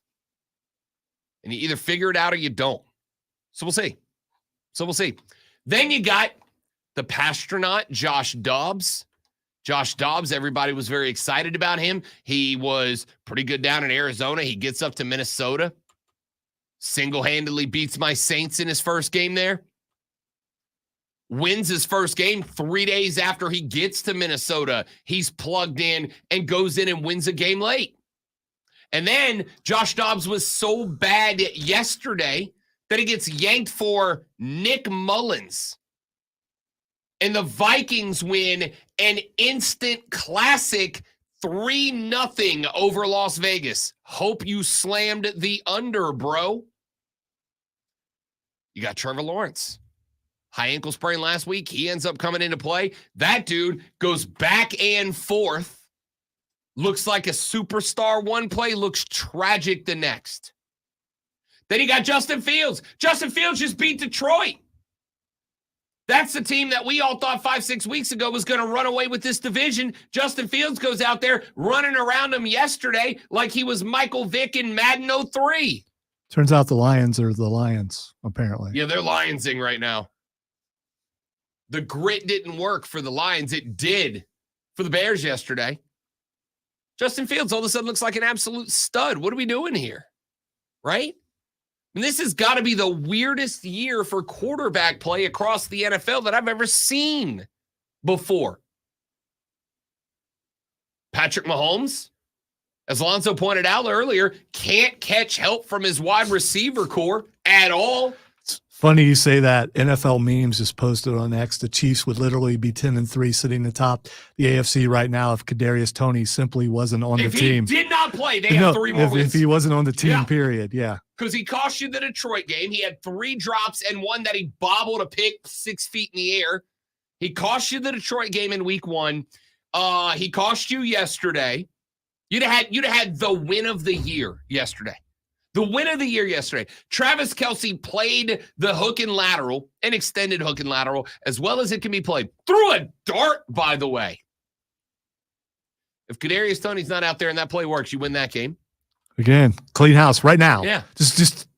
And you either figure it out or you don't. So we'll see. Then you got the Pastronaut, Josh Dobbs. Josh Dobbs, everybody was very excited about him. He was pretty good down in Arizona. He gets up to Minnesota. Single-handedly beats my Saints in his first game there. Wins his first game 3 days after he gets to Minnesota. He's plugged in and goes in and wins a game late. And then Josh Dobbs was so bad yesterday that he gets yanked for Nick Mullins. And the Vikings win an instant classic 3-0 over Las Vegas. Hope you slammed the under, bro. You got Trevor Lawrence. High ankle sprain last week. He ends up coming into play. That dude goes back and forth. Looks like a superstar one play, looks tragic the next. Then you got Justin Fields. Justin Fields just beat Detroit. That's the team that we all thought 5-6 weeks ago was going to run away with this division. Justin Fields goes out there running around them yesterday like he was Michael Vick in Madden 03. Turns out the Lions are the Lions, apparently. Yeah, they're Lionsing right now. The grit didn't work for the Lions. It did for the Bears yesterday. Justin Fields all of a sudden looks like an absolute stud. What are we doing here? Right? And this has got to be the weirdest year for quarterback play across the NFL that I've ever seen before. Patrick Mahomes, as Alonso pointed out earlier, can't catch help from his wide receiver core at all. It's funny you say that. NFL memes just posted on X. The Chiefs would literally be 10-3 sitting atop the AFC right now if Kadarius Toney simply wasn't on the team. If he did not play, they have 3 more wins. If he wasn't on the team, period, yeah. Because he cost you the Detroit game. He had 3 drops and one that he bobbled a pick 6 feet in the air. He cost you the Detroit game in week 1. He cost you yesterday. You'd have had the win of the year yesterday. The win of the year yesterday. Travis Kelce played the hook and lateral, an extended hook and lateral, as well as it can be played. Threw a dart, by the way. If Kadarius Toney's not out there and that play works, you win that game. Again, clean house right now. Yeah. Just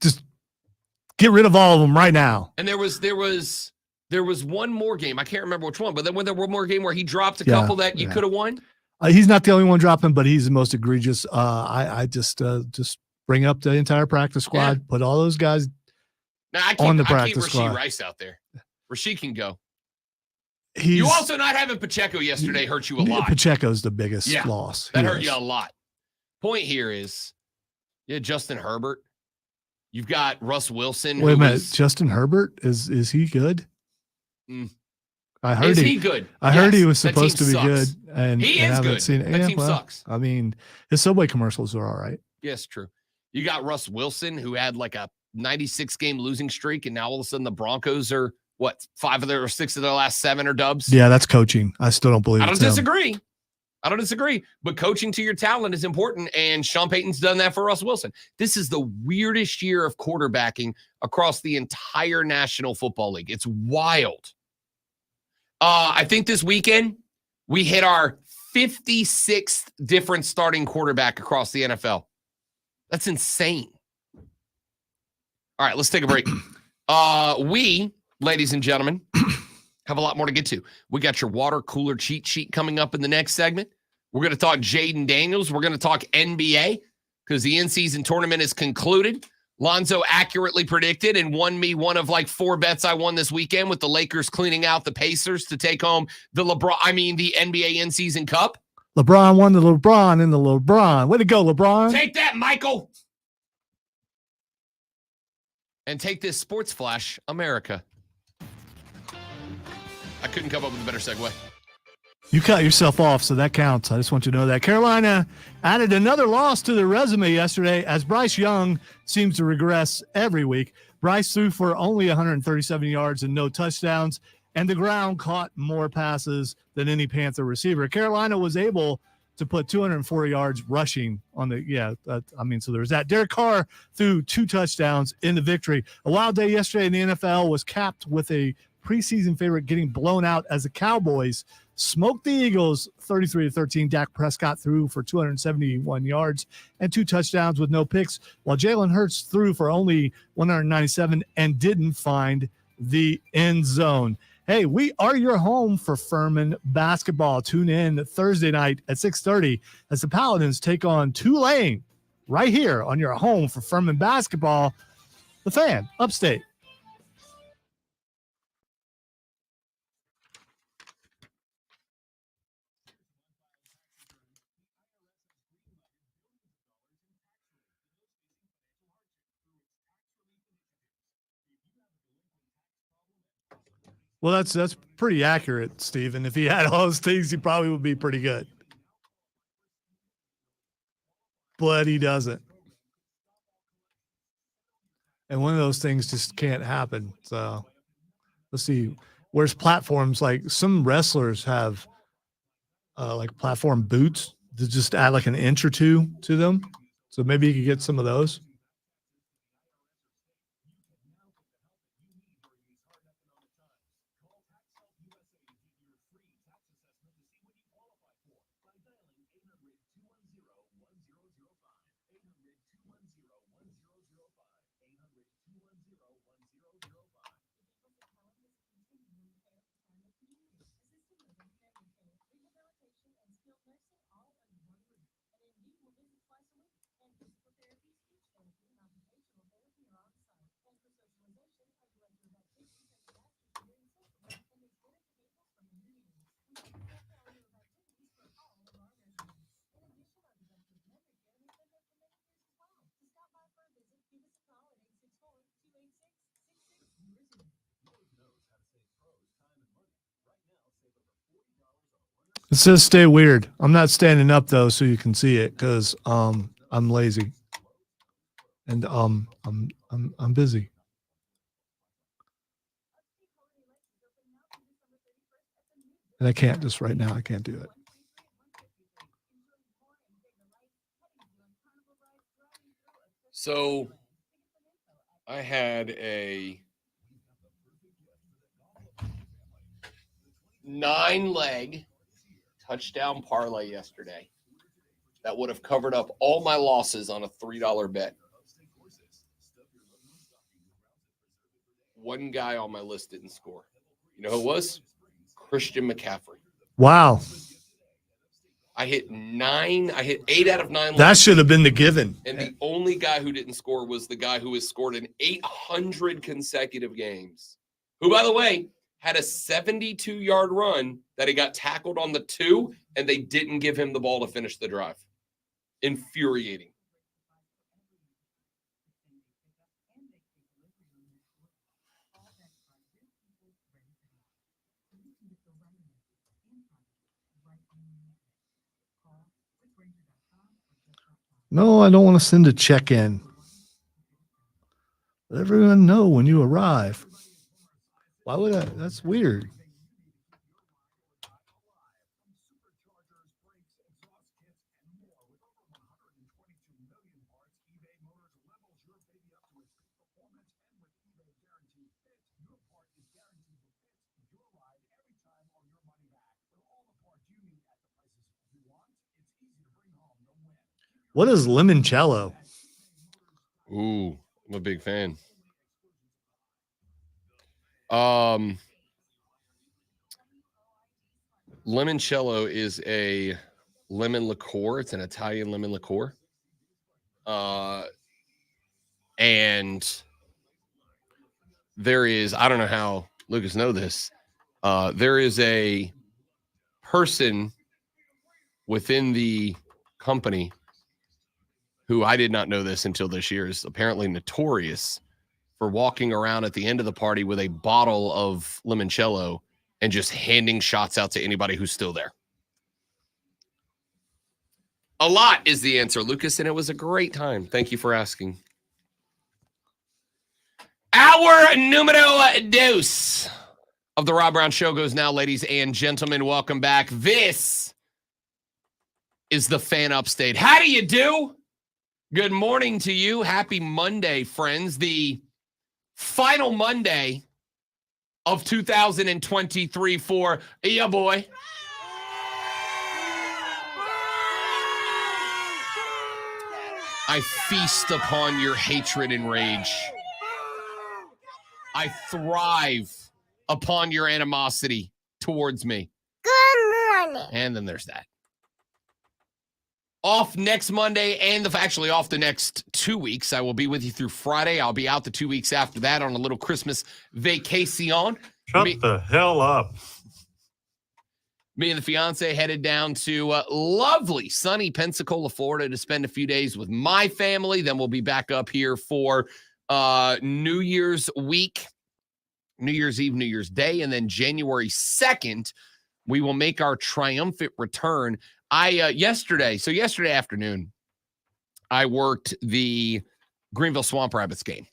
get rid of all of them right now. And there was one more game. I can't remember which one, but then when there was one more game where he dropped a couple that you could have won. He's not the only one dropping, but he's the most egregious. I just bring up the entire practice squad, put all those guys on the practice squad. Rasheed Rice out there. Rasheed can go. He's, you also not having Pacheco yesterday hurt you a lot. Pacheco's the biggest loss. That hurt you a lot. Point here is, Justin Herbert. You've got Russ Wilson. Wait a minute, Justin Herbert is he good? I heard he good? I heard he was supposed to be sucks. good, and he is good. Seen it. That team sucks. I mean, his Subway commercials are all right. Yes, true. You got Russ Wilson, who had like a 96 game losing streak, and now all of a sudden the Broncos are what, 5 of their or 6 of their last 7 are dubs? Yeah, that's coaching. I still don't believe I don't it's him. disagree. I don't disagree, but coaching to your talent is important, and Sean Payton's done that for Russell Wilson. This is the weirdest year of quarterbacking across the entire National Football League. It's wild. I think this weekend we hit our 56th different starting quarterback across the NFL. That's insane. All right, let's take a break. We, ladies and gentlemen, have a lot more to get to. We got your water cooler cheat sheet coming up in the next segment. We're going to talk Jayden Daniels. We're going to talk NBA because the in-season tournament is concluded. Lonzo accurately predicted and won me one of like 4 bets I won this weekend with the Lakers cleaning out the Pacers to take home the NBA in-season cup. LeBron won the LeBron in the LeBron. Way to go, LeBron. Take that, Michael. And take this Sports Flash, America. I couldn't come up with a better segue. You cut yourself off, so that counts. I just want you to know that. Carolina added another loss to their resume yesterday as Bryce Young seems to regress every week. Bryce threw for only 137 yards and no touchdowns, and the ground caught more passes than any Panther receiver. Carolina was able to put 204 yards rushing on the, so there was that. Derek Carr threw 2 touchdowns in the victory. A wild day yesterday in the NFL was capped with a preseason favorite getting blown out as the Cowboys smoked the Eagles 33-13. Dak Prescott threw for 271 yards and 2 touchdowns with no picks, while Jalen Hurts threw for only 197 and didn't find the end zone. Hey, we are your home for Furman basketball. Tune in Thursday night at 6:30 as the Paladins take on Tulane right here on your home for Furman basketball. The Fan, Upstate. Well, that's pretty accurate, Stephen. If he had all those things, he probably would be pretty good. But he doesn't. And one of those things just can't happen. So let's see. Where's platforms? Like some wrestlers have like platform boots to just add like an inch or 2 to them. So maybe you could get some of those. It says stay weird. I'm not standing up though, so you can see it because I'm lazy. And I'm busy. And I can't just right now. I can't do it. So I had a 9-leg touchdown parlay yesterday that would have covered up all my losses on a $3 bet. One guy on my list didn't score. You know who it was? Christian McCaffrey. Wow. I hit 8 out of 9. That should have been the given. And the only guy who didn't score was the guy who has scored in 800 consecutive games. Who, by the way, had a 72-yard run that he got tackled on the 2, and they didn't give him the ball to finish the drive. Infuriating. No, I don't want to send a check-in. Let everyone know when you arrive. Why would I? That's weird. What is limoncello? Ooh, I'm a big fan. Limoncello is a lemon liqueur. It's an Italian lemon liqueur. And there is, I don't know how Lucas know this. There is a person within the company who I did not know this until this year is apparently notorious for walking around at the end of the party with a bottle of limoncello and just handing shots out to anybody who's still there. A lot is the answer, Lucas, and it was a great time. Thank you for asking. Our numero dos of the Rob Brown Show goes now, ladies and gentlemen. Welcome back. This is the Fan Upstate. How do you do? Good morning to you. Happy Monday, friends. The final Monday of 2023 for ya boy. I feast upon your hatred and rage. I thrive upon your animosity towards me. Good morning. And then there's that. Off next Monday and actually off the next 2 weeks. I will be with you through Friday. I'll be out the 2 weeks after that on a little Christmas vacation. Shut the hell up. Me and the fiance headed down to lovely, sunny Pensacola, Florida to spend a few days with my family. Then we'll be back up here for New Year's week, New Year's Eve, New Year's Day, and then January 2nd, we will make our triumphant return. Yesterday afternoon, I worked the Greenville Swamp Rabbits game.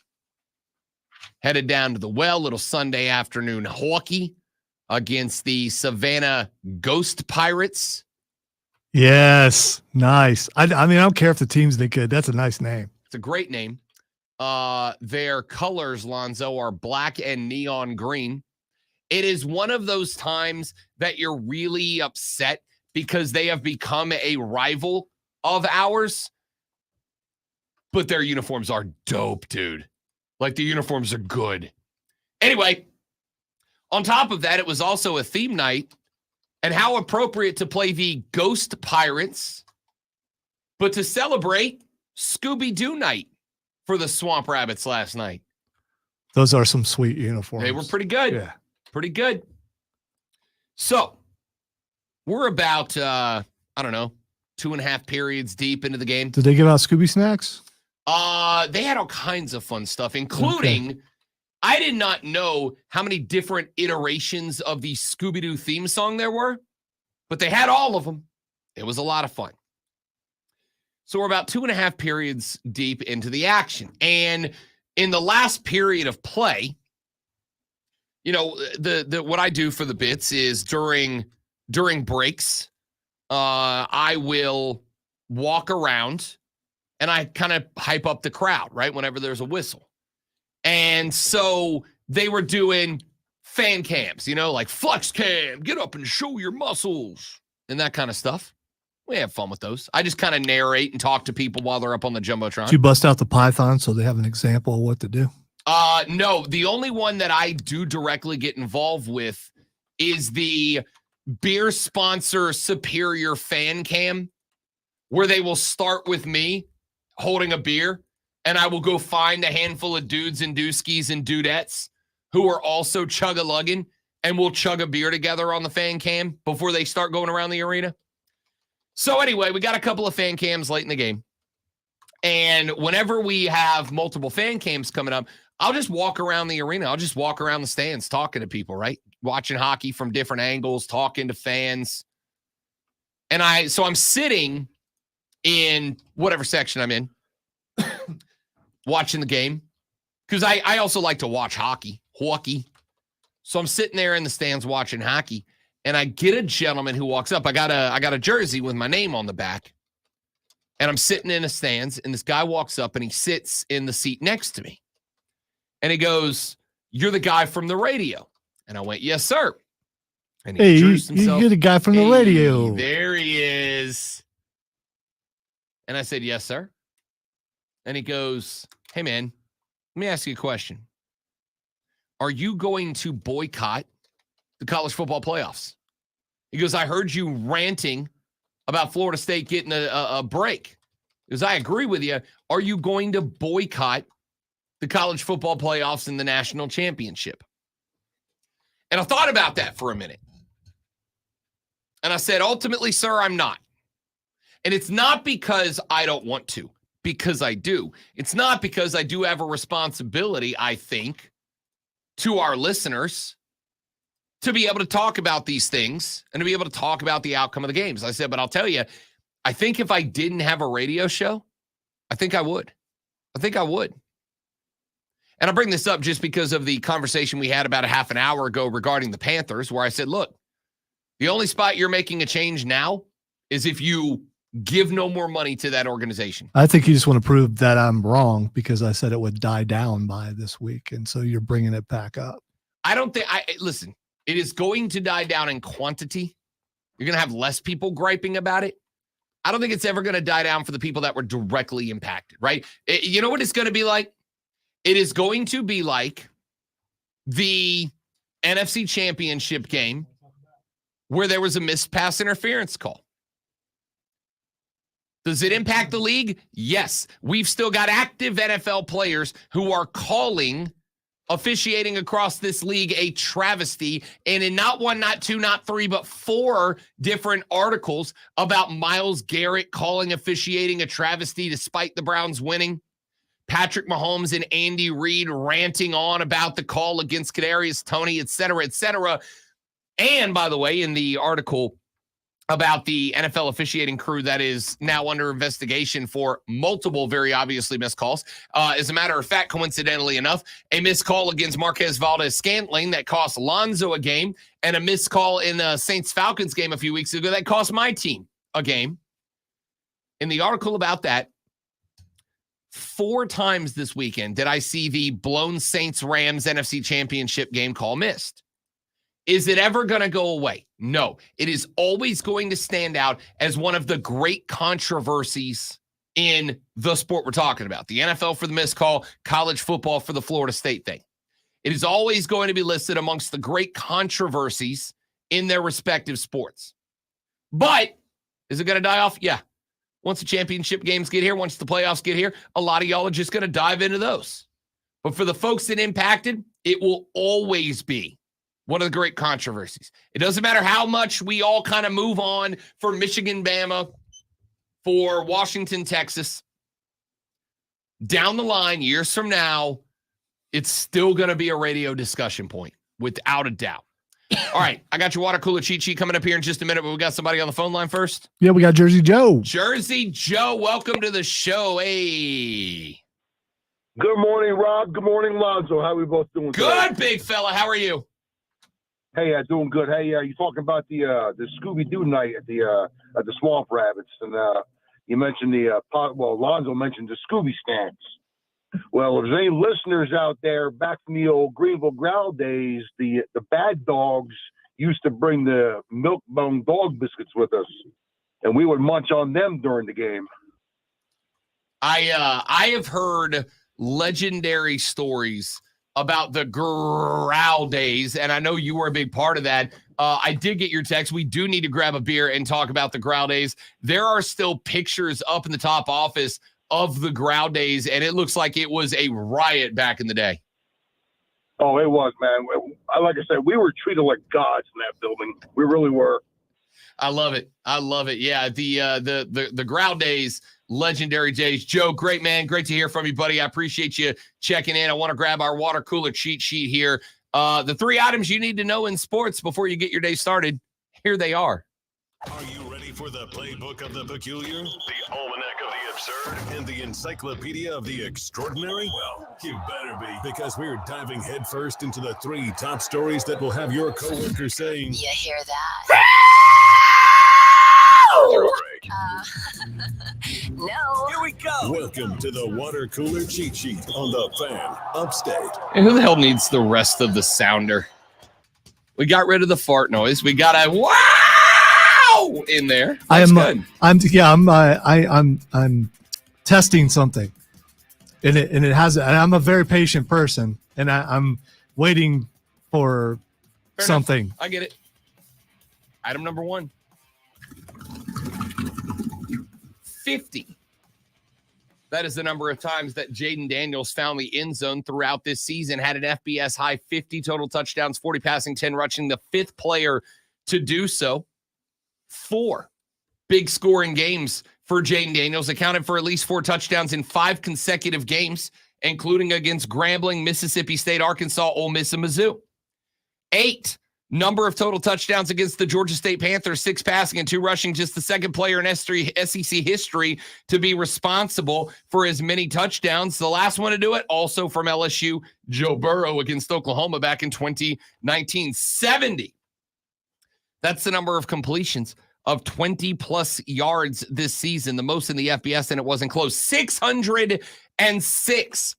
Headed down to the well, little Sunday afternoon hockey against the Savannah Ghost Pirates. Yes, nice. I mean, I don't care if the team's that good. That's a nice name. It's a great name. Their colors, Lonzo, are black and neon green. It is one of those times that you're really upset because they have become a rival of ours, but their uniforms are dope, dude. Like, the uniforms are good. Anyway, on top of that, it was also a theme night, and how appropriate to play the Ghost Pirates, but to celebrate Scooby-Doo night for the Swamp Rabbits last night. Those are some sweet uniforms. They were pretty good. Yeah. Pretty good. So, we're about, 2.5 periods deep into the game. Did they give out Scooby snacks? They had all kinds of fun stuff, including, I did not know how many different iterations of the Scooby-Doo theme song there were, but they had all of them. It was a lot of fun. So we're about 2.5 periods deep into the action. And in the last period of play, you know, the what I do for the bits is during breaks, I will walk around and I kind of hype up the crowd, right? Whenever there's a whistle. And so they were doing fan cams, you know, like flex cam, get up and show your muscles and that kind of stuff. We have fun with those. I just kind of narrate and talk to people while they're up on the Jumbotron. Did you bust out the Python so they have an example of what to do? No, the only one that I do directly get involved with is the beer sponsor Superior fan cam, where they will start with me holding a beer, and I will go find a handful of dudes and dooskies and dudettes who are also chug-a-lugging, and we'll chug a beer together on the fan cam before they start going around the arena. So anyway, we got a couple of fan cams late in the game. And whenever we have multiple fan cams coming up, I'll just walk around the arena. I'll just walk around the stands talking to people, right? Watching hockey from different angles, talking to fans. And so I'm sitting in whatever section I'm in, watching the game. Because I also like to watch hockey. So I'm sitting there in the stands watching hockey, and I get a gentleman who walks up. I got a jersey with my name on the back, and I'm sitting in the stands, and this guy walks up, and he sits in the seat next to me. And he goes, "You're the guy from the radio." And I went, "Yes, sir." And he introduced himself. You're the guy from the radio. There he is. And I said, "Yes, sir." And he goes, "Hey, man, let me ask you a question. Are you going to boycott the college football playoffs?" He goes, "I heard you ranting about Florida State getting a break." He goes, "I agree with you. Are you going to boycott the college football playoffs and the national championship?" And I thought about that for a minute. And I said, "Ultimately, sir, I'm not." And it's not because I don't want to, because I do. It's not because I do have a responsibility, I think, to our listeners to be able to talk about these things and to be able to talk about the outcome of the games. I said, but I'll tell you, I think if I didn't have a radio show, I think I would. And I bring this up just because of the conversation we had about a half an hour ago regarding the Panthers, where I said, look, the only spot you're making a change now is if you give no more money to that organization. I think you just want to prove that I'm wrong because I said it would die down by this week. And so you're bringing it back up. I don't think listen, it is going to die down in quantity. You're going to have less people griping about it. I don't think it's ever going to die down for the people that were directly impacted, right? You know what it's going to be like? It is going to be like the NFC Championship game where there was a missed pass interference call. Does it impact the league? Yes. We've still got active NFL players who are calling officiating across this league a travesty. And in not one, not two, not three, but 4 different articles about Myles Garrett calling officiating a travesty despite the Browns winning. Patrick Mahomes and Andy Reid ranting on about the call against Kadarius Toney, et cetera, et cetera. And by the way, in the article about the NFL officiating crew that is now under investigation for multiple very obviously missed calls. As a matter of fact, coincidentally enough, a missed call against Marquez Valdez-Scantling that cost Lonzo a game, and a missed call in the Saints-Falcons game a few weeks ago that cost my team a game. In the article about that, 4 times this weekend did I see the blown Saints-Rams NFC Championship game call missed. Is it ever going to go away? No. It is always going to stand out as one of the great controversies in the sport we're talking about. The NFL for the missed call, college football for the Florida State thing. It is always going to be listed amongst the great controversies in their respective sports. But is it going to die off? Yeah. Once the championship games get here, once the playoffs get here, a lot of y'all are just going to dive into those. But for the folks that impacted, it will always be one of the great controversies. It doesn't matter how much we all kind of move on for Michigan, Bama, for Washington, Texas. Down the line, years from now, it's still going to be a radio discussion point, without a doubt. All right, I got your water cooler cheat sheet coming up here in just a minute, but we got somebody on the phone line first. Yeah, we got Jersey Joe. Jersey Joe, welcome to the show. Hey. Good morning, Rob. Good morning, Lonzo. How are we both doing Good, today? big fella. How are you? Hey, doing good. Hey, you talking about the Scooby-Doo night at the Swamp Rabbits, and you mentioned Lonzo mentioned the Scooby stands. Well, if there's any listeners out there back from the old Greenville Growl days, the bad dogs used to bring the milk bone dog biscuits with us, and we would munch on them during the game. I have heard legendary stories about the Growl days, and I know you were a big part of that. I did get your text. We do need to grab a beer and talk about the Growl days. There are still pictures up in the top office of the Growl days, and it looks like it was a riot back in the day. Oh, it was, man. Like I said, we were treated like gods in that building. We really were. I love it. Yeah, the Growl days, legendary days. Joe, great man. Great to hear from you, buddy. I appreciate you checking in. I want to grab our water cooler cheat sheet here. The 3 items you need to know in sports before you get your day started. Here they are. Are you ready for the playbook of the peculiar? The Almanac of the Absurd and the encyclopedia of the extraordinary? Well, you better be, because we're diving headfirst into the 3 top stories that will have your coworkers saying, You hear that? No. Here we go. Welcome to the water cooler cheat sheet on the Fan Upstate. And who the hell needs the rest of the sounder? We got rid of the fart noise. We got a wow in there. That's good. I'm testing something, and it has. And I'm a very patient person, and I'm waiting for Fair something. enough. I get it. Item number 1. 50. That is the number of times that Jayden Daniels found the end zone throughout this season. Had an FBS high 50 total touchdowns, 40 passing, 10 rushing. The 5th player to do so. 4 big scoring games for Jayden Daniels. Accounted for at least 4 touchdowns in 5 consecutive games, including against Grambling, Mississippi State, Arkansas, Ole Miss, and Mizzou. 8 number of total touchdowns against the Georgia State Panthers, 6 passing and 2 rushing, just the 2nd player in SEC history to be responsible for as many touchdowns. The last one to do it, also from LSU, Joe Burrow against Oklahoma back in 2019. 70. That's the number of completions of 20-plus yards this season, the most in the FBS, and it wasn't close. 606.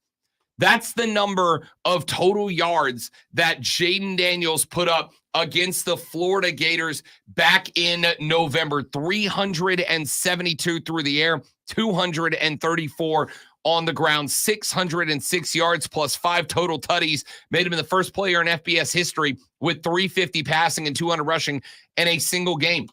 That's the number of total yards that Jayden Daniels put up against the Florida Gators back in November. 372 through the air, 234 on the ground, 606 yards plus 5 total tutties, made him the first player in FBS history with 350 passing and 200 rushing in a single game.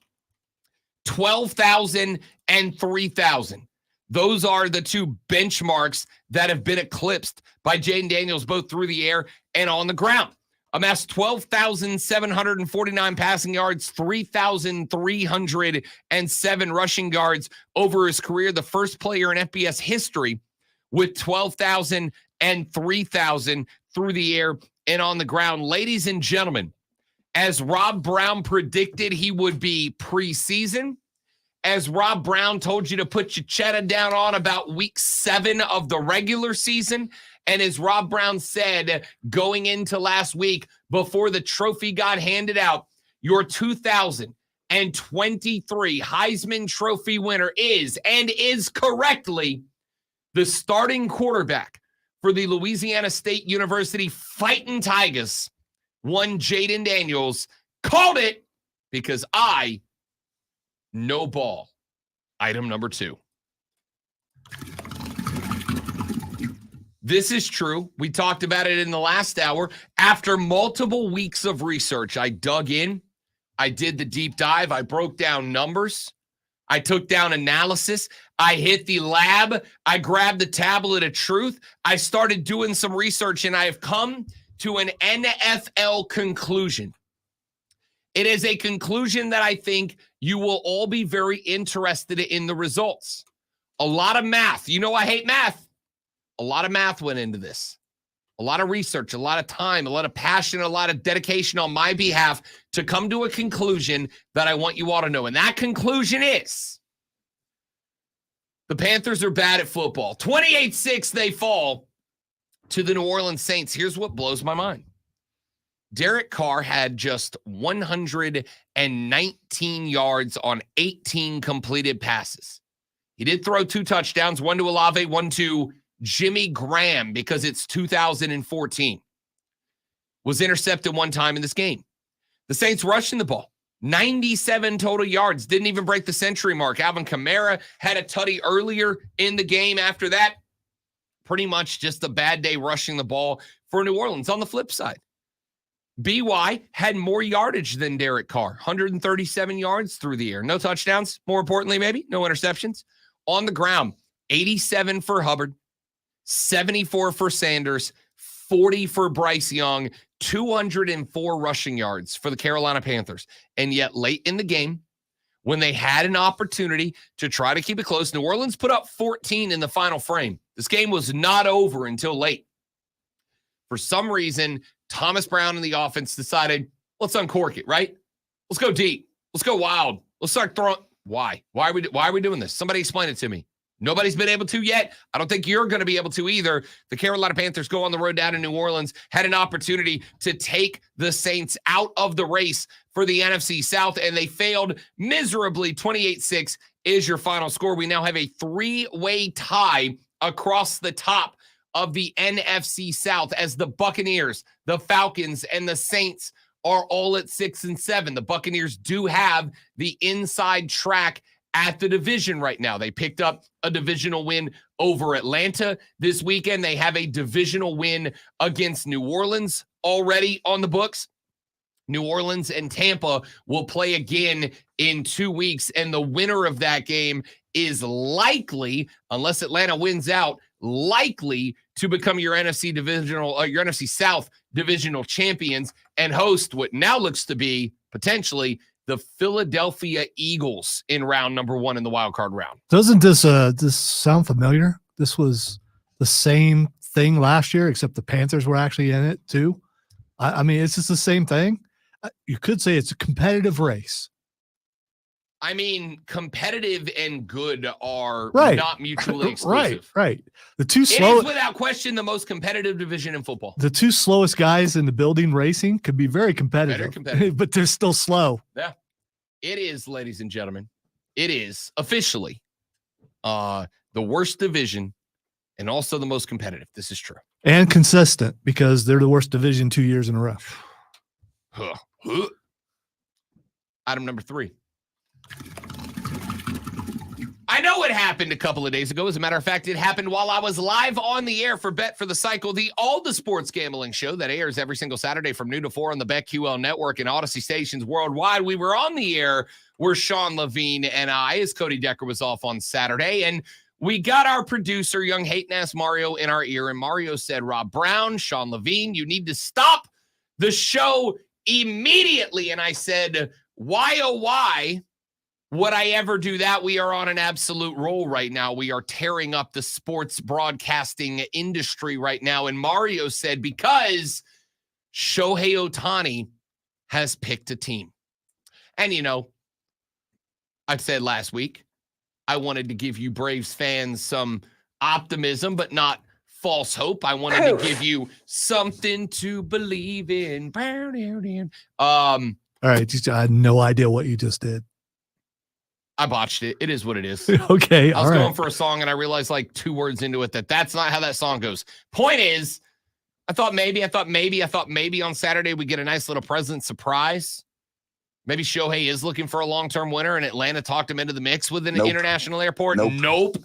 12,000 and 3,000. Those are the 2 benchmarks that have been eclipsed by Jayden Daniels, both through the air and on the ground. Amassed 12,749 passing yards, 3,307 rushing yards over his career. The first player in FBS history with 12,000 and 3,000 through the air and on the ground. Ladies and gentlemen, as Rob Brown predicted he would be preseason, as Rob Brown told you to put your cheddar down on about week 7 of the regular season, and as Rob Brown said going into last week before the trophy got handed out, your 2023 Heisman Trophy winner is correctly the starting quarterback for the Louisiana State University Fighting Tigers. One Jayden Daniels. Called it because I know ball. Item number 2. This is true. We talked about it in the last hour. After multiple weeks of research, I dug in. I did the deep dive. I broke down numbers. I took down analysis. I hit the lab. I grabbed the tablet of truth. I started doing some research, and I have come to an NFL conclusion. It is a conclusion that I think you will all be very interested in the results. A lot of math. You know I hate math. A lot of math went into this. A lot of research, a lot of time, a lot of passion, a lot of dedication on my behalf to come to a conclusion that I want you all to know. And that conclusion is the Panthers are bad at football. 28-6, they fall to the New Orleans Saints. Here's what blows my mind. Derek Carr had just 119 yards on 18 completed passes. He did throw 2 touchdowns, one to Olave, one to Jimmy Graham, because it's 2014. Was intercepted 1 time in this game. The Saints rushing the ball. 97 total yards. Didn't even break the century mark. Alvin Kamara had a tutty earlier in the game. After that, pretty much just a bad day rushing the ball for New Orleans. On the flip side, BY had more yardage than Derek Carr. 137 yards through the air. No touchdowns. More importantly, maybe no interceptions. On the ground, 87 for Hubbard, 74 for Sanders, 40 for Bryce Young, 204 rushing yards for the Carolina Panthers. And yet late in the game, when they had an opportunity to try to keep it close, New Orleans put up 14 in the final frame. This game was not over until late. For some reason, Thomas Brown and the offense decided, let's uncork it, right? Let's go deep. Let's go wild. Let's start throwing. Why? Why are we doing this? Somebody explain it to me. Nobody's been able to yet. I don't think you're going to be able to either. The Carolina Panthers go on the road down to New Orleans, had an opportunity to take the Saints out of the race for the NFC South, and they failed miserably. 28-6 is your final score. We now have a 3-way tie across the top of the NFC South as the Buccaneers, the Falcons, and the Saints are all at 6 and 7. The Buccaneers do have the inside track at the division right now. They picked up a divisional win over Atlanta this weekend. They have a divisional win against New Orleans already on the books. New Orleans and Tampa will play again in 2 weeks, and the winner of that game is likely, unless Atlanta wins out, likely to become your NFC South divisional champions and host what now looks to be potentially the Philadelphia Eagles in round number 1 in the wild card round. Doesn't this sound familiar? This was the same thing last year, except the Panthers were actually in it too. I mean, it's just the same thing. You could say it's a competitive race. I mean, competitive and good are Right. not mutually exclusive. Right. The two It slow, is without question the most competitive division in football. the two slowest guys in the building racing could be very competitive, Very competitive. but they're still slow. Yeah. It is, ladies and gentlemen. It is officially the worst division and also the most competitive. This is true. And consistent because they're the worst division 2 years in a row. Item number 3. I know it happened a couple of days ago. As a matter of fact, it happened while I was live on the air for Bet for the Cycle, all the sports gambling show that airs every single Saturday from noon to 4 on the BetQL network and Odyssey stations worldwide. We were on the air where Sean Levine and I, as Cody Decker was off on Saturday, and we got our producer, young hating-ass Mario, in our ear, and Mario said, Rob Brown, Sean Levine, you need to stop the show immediately. And I said, why, oh, why would I ever do that? We are on an absolute roll right now. We are tearing up the sports broadcasting industry right now. And Mario said, because Shohei Ohtani has picked a team. And, you know, I said last week, I wanted to give you Braves fans some optimism, but not false hope. I wanted to give you something to believe in. All right. I had no idea what you just did. I botched it. It is what it is. Okay. I was going for a song and I realized like 2 words into it that's not how that song goes. Point is, I thought maybe on Saturday we get a nice little present surprise. Maybe Shohei is looking for a long-term winner and Atlanta talked him into the mix with an international airport. Nope.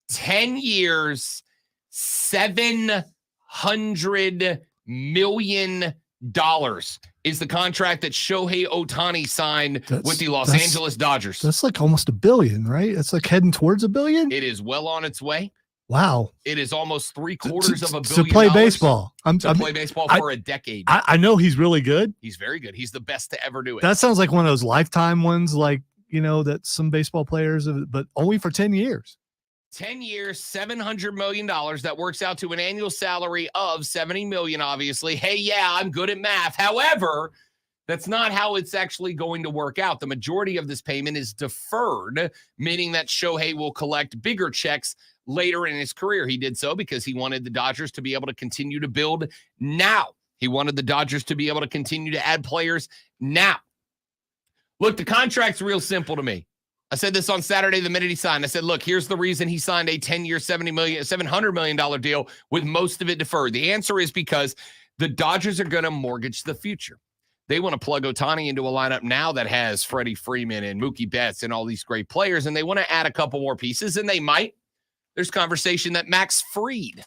10 years, $700 million is the contract that Shohei Ohtani signed with the Los Angeles Dodgers. That's like almost $1 billion, right? It's like heading towards $1 billion. It is well on its way. Wow. It is almost $750 million to play baseball. Play baseball for a decade. I know he's really good. He's very good. He's the best to ever do it. That sounds like one of those lifetime ones, like, you know, that some baseball players have, but only for 10 years. 10 years, $700 million. That works out to an annual salary of $70 million, obviously. Hey, yeah, I'm good at math. However, that's not how it's actually going to work out. The majority of this payment is deferred, meaning that Shohei will collect bigger checks later in his career. He did so because he wanted the Dodgers to be able to continue to build now. He wanted the Dodgers to be able to continue to add players now. Look, the contract's real simple to me. I said this on Saturday the minute he signed. I said, look, here's the reason he signed a 10-year, $700 million deal with most of it deferred. The answer is because the Dodgers are going to mortgage the future. They want to plug Ohtani into a lineup now that has Freddie Freeman and Mookie Betts and all these great players, and they want to add a couple more pieces, and they might. There's conversation that Max Fried,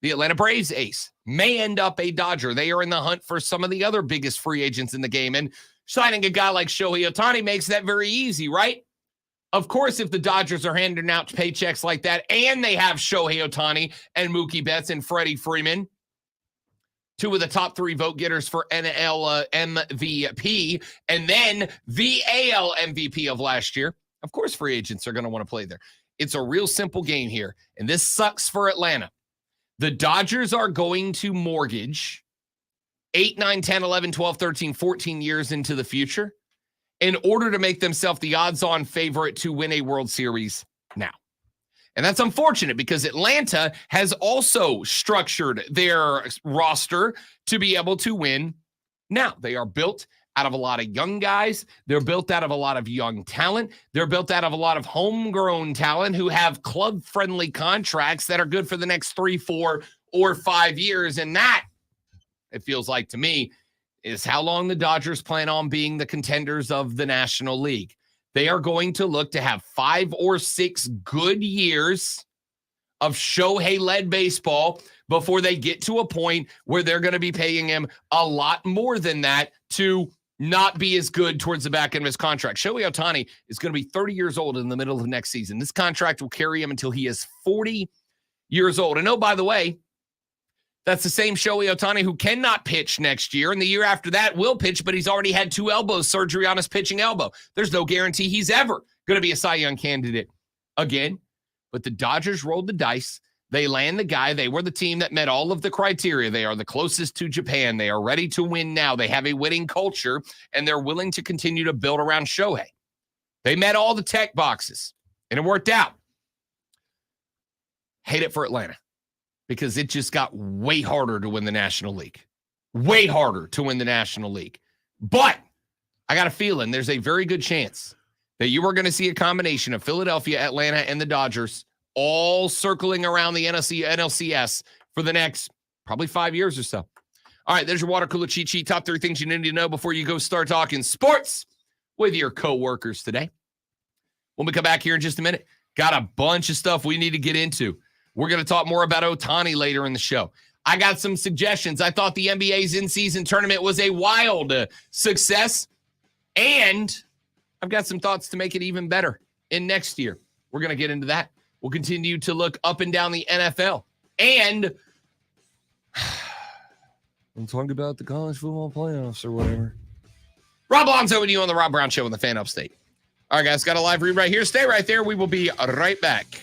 the Atlanta Braves ace, may end up a Dodger. They are in the hunt for some of the other biggest free agents in the game, and signing a guy like Shohei Ohtani makes that very easy, right? Of course, if the Dodgers are handing out paychecks like that and they have Shohei Ohtani and Mookie Betts and Freddie Freeman, 2 of the top 3 vote getters for NL MVP, and then the AL MVP of last year, of course free agents are going to want to play there. It's a real simple game here, and this sucks for Atlanta. The Dodgers are going to mortgage 8, 9, 10, 11, 12, 13, 14 years into the future in order to make themselves the odds-on favorite to win a World Series now. And that's unfortunate because Atlanta has also structured their roster to be able to win. Now, they are built out of a lot of young guys. They're built out of a lot of young talent. They're built out of a lot of homegrown talent who have club-friendly contracts that are good for the next 3, 4, or 5 years. And that, it feels like to me, is how long the Dodgers plan on being the contenders of the National League. They are going to look to have 5 or 6 good years of Shohei-led baseball before they get to a point where they're going to be paying him a lot more than that to not be as good towards the back end of his contract. Shohei Ohtani is going to be 30 years old in the middle of next season. This contract will carry him until he is 40 years old. And oh, by the way, that's the same Shohei Ohtani who cannot pitch next year, and the year after that will pitch, but he's already had 2 elbow surgery on his pitching elbow. There's no guarantee he's ever going to be a Cy Young candidate again. But the Dodgers rolled the dice. They land the guy. They were the team that met all of the criteria. They are the closest to Japan. They are ready to win now. They have a winning culture, and they're willing to continue to build around Shohei. They met all the tech boxes, and it worked out. Hate it for Atlanta, because it just got way harder to win the National League. Way harder to win the National League. But I got a feeling there's a very good chance that you are going to see a combination of Philadelphia, Atlanta, and the Dodgers all circling around the NLCS for the next probably 5 years or so. All right, there's your water cooler cheat sheet. Top 3 things you need to know before you go start talking sports with your coworkers today. When we come back here in just a minute, got a bunch of stuff we need to get into. We're going to talk more about Ohtani later in the show. I got some suggestions. I thought the NBA's in-season tournament was a wild success, and I've got some thoughts to make it even better in next year. We're going to get into that. We'll continue to look up and down the NFL, and we'll talk about the college football playoffs or whatever. Rob Alonso with you on the Rob Brown Show in the Fan Upstate. All right, guys, got a live read right here. Stay right there. We will be right back.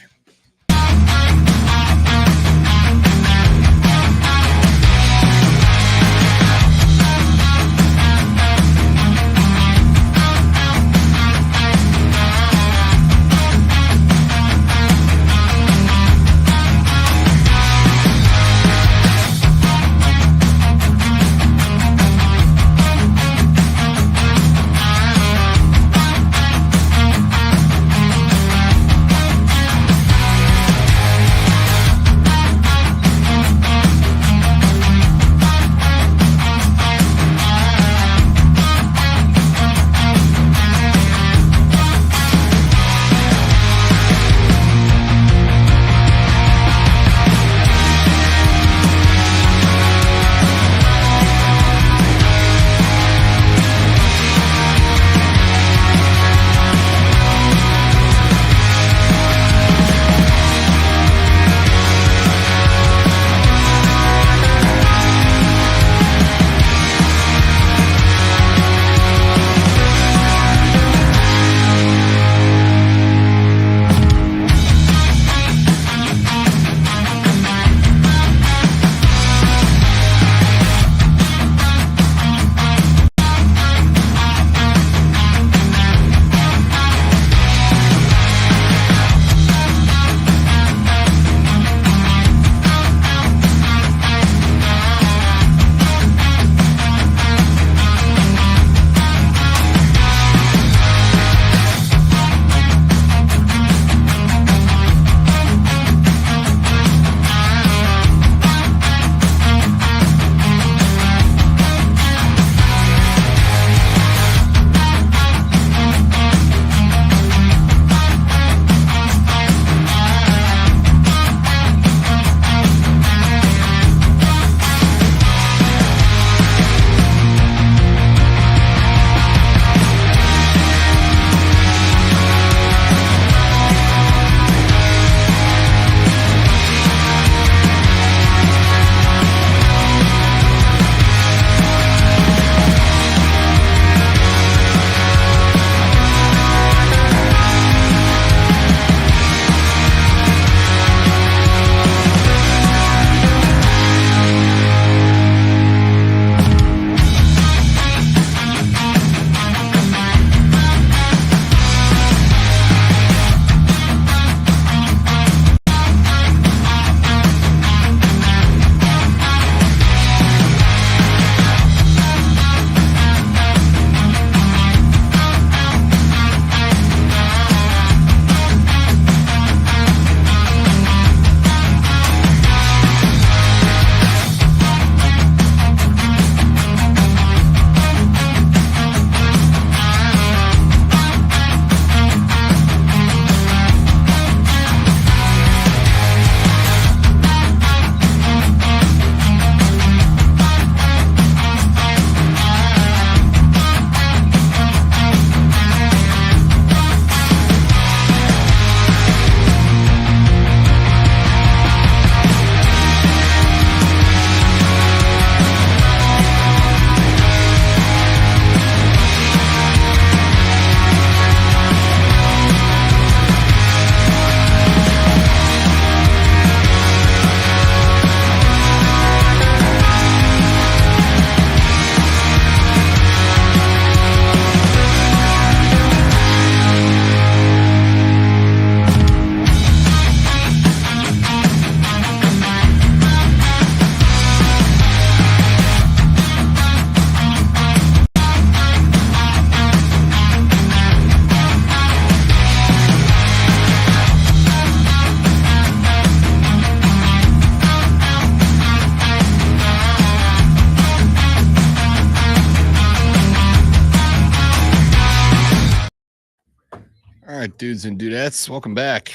All right, dudes and dudettes, welcome back.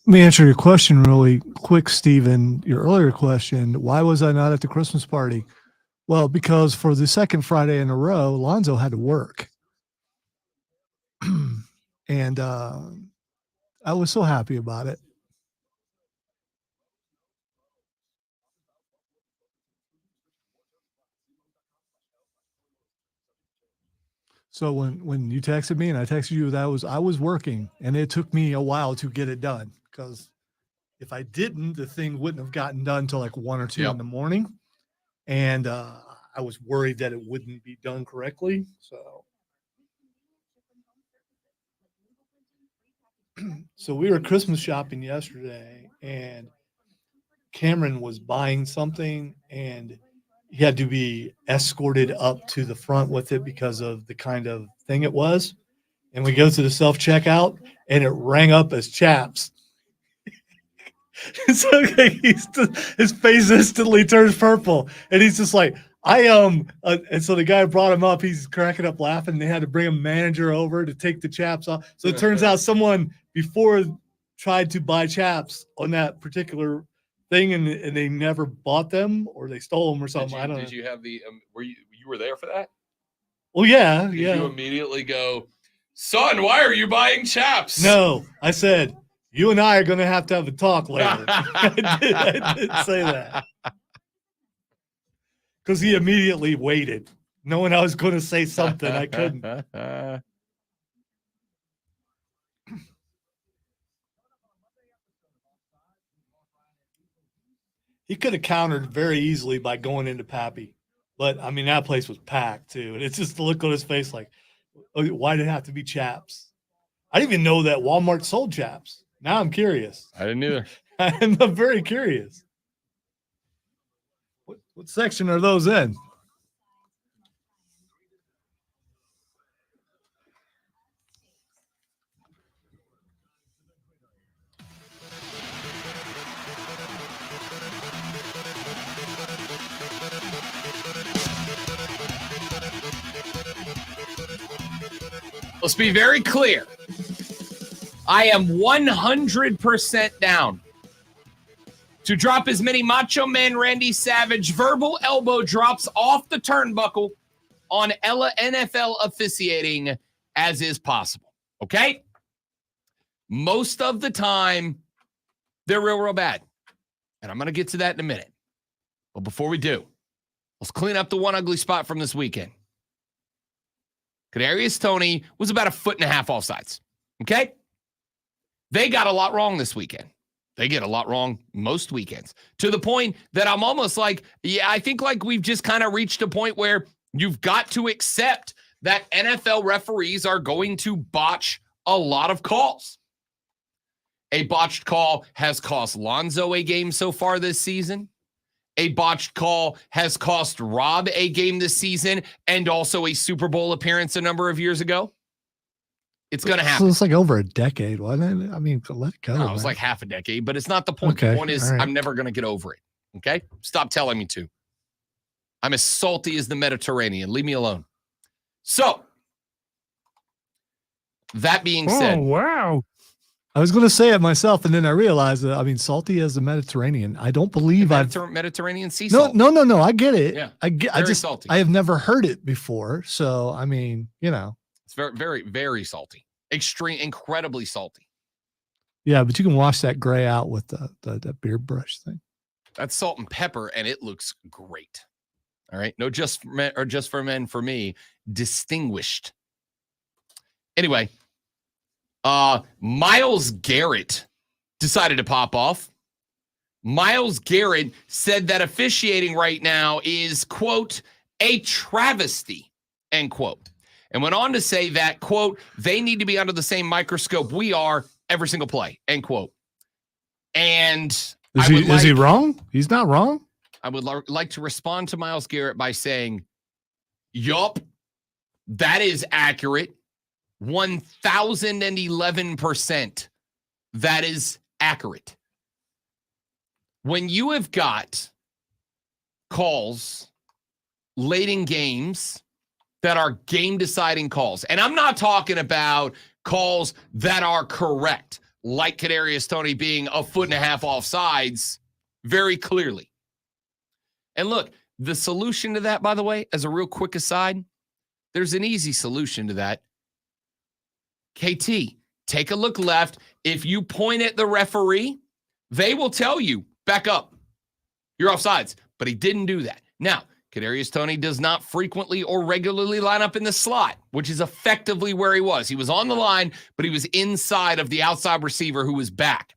Let me answer your question really quick, Stephen. Your earlier question, why was I not at the Christmas party? Well, because for the second Friday in a row, Lonzo had to work. And I was so happy about it. So when you texted me and I texted you, I was working, and it took me a while to get it done, because if I didn't, the thing wouldn't have gotten done until like 1 or 2 in the morning, and I was worried that it wouldn't be done correctly. So we were Christmas shopping yesterday, and Cameron was buying something, and he had to be escorted up to the front with it because of the kind of thing it was. And we go to the self-checkout, and it rang up as Chaps. So his face instantly turns purple, and he's just like, and so the guy brought him up. He's cracking up laughing. They had to bring a manager over to take the Chaps off. So it turns out someone before tried to buy Chaps on that particular thing, and they never bought them, or they stole them or something. I don't know. Did you have the were you were there for that? Well, yeah. Did you immediately go, son, why are you buying Chaps? No, I said, you and I are going to have a talk later. I did say that. Because he immediately waited, knowing I was going to say something. I couldn't. He could have countered very easily by going into Pappy. But, I mean, that place was packed, too. And it's just the look on his face like, oh, why did it have to be Chaps? I didn't even know that Walmart sold Chaps. Now I'm curious. I didn't either. I'm very curious. What section are those in? Let's be very clear. I am 100% down to drop as many Macho Man Randy Savage verbal elbow drops off the turnbuckle on NFL officiating as is possible. Okay? Most of the time, they're real bad. And I'm going to get to that in a minute. But before we do, let's clean up the one ugly spot from this weekend. Kadarius Toney was about 1.5 feet offsides. Okay? They got a lot wrong this weekend. They get a lot wrong most weekends, to the point that I'm almost like, yeah, I think like we've just kind of reached a point where you've got to accept that NFL referees are going to botch a lot of calls. A botched call has cost Lonzo a game so far this season. A botched call has cost Rob a game this season, and also a Super Bowl appearance a number of years ago. It's going to happen. So it's like over a decade, wasn't it? I mean, let it go. No, it was like half a decade, but it's not the point. Okay, The point is, all right. I'm never going to get over it. Okay? Stop telling me to. I'm as salty as the Mediterranean. Leave me alone. So, that being said. Wow. I was going to say it myself, and then I realized that, I mean, salty as the Mediterranean. I don't believe Mediterranean sea No, salt. no. I get it. Yeah. I just salty. I have never heard it before. So, I mean, It's very, very, very salty. Incredibly salty. Yeah, but you can wash that gray out with the beard brush thing. That's salt and pepper, and it looks great. All right. No, just for men, or just for men, for me, distinguished. Anyway, Myles Garrett decided to pop off. Myles Garrett said that officiating right now is, quote, a travesty, end quote. And went on to say that, quote, they need to be under the same microscope we are every single play, end quote. And is he wrong? He's not wrong. I would like to respond to Myles Garrett by saying, yup, that is accurate. 1,011%. That is accurate. When you have got calls late in games that are game-deciding calls, and I'm not talking about calls that are correct, like Kadarius Toney being a foot and a half offsides very clearly. And look, the solution to that, by the way, as a real quick aside, there's an easy solution to that. KT, take a look left. If you point at the referee, they will tell you, back up. You're offsides. But he didn't do that. Now, Kadarius Toney does not frequently or regularly line up in the slot, which is effectively where he was. He was on the line, but he was inside of the outside receiver who was back.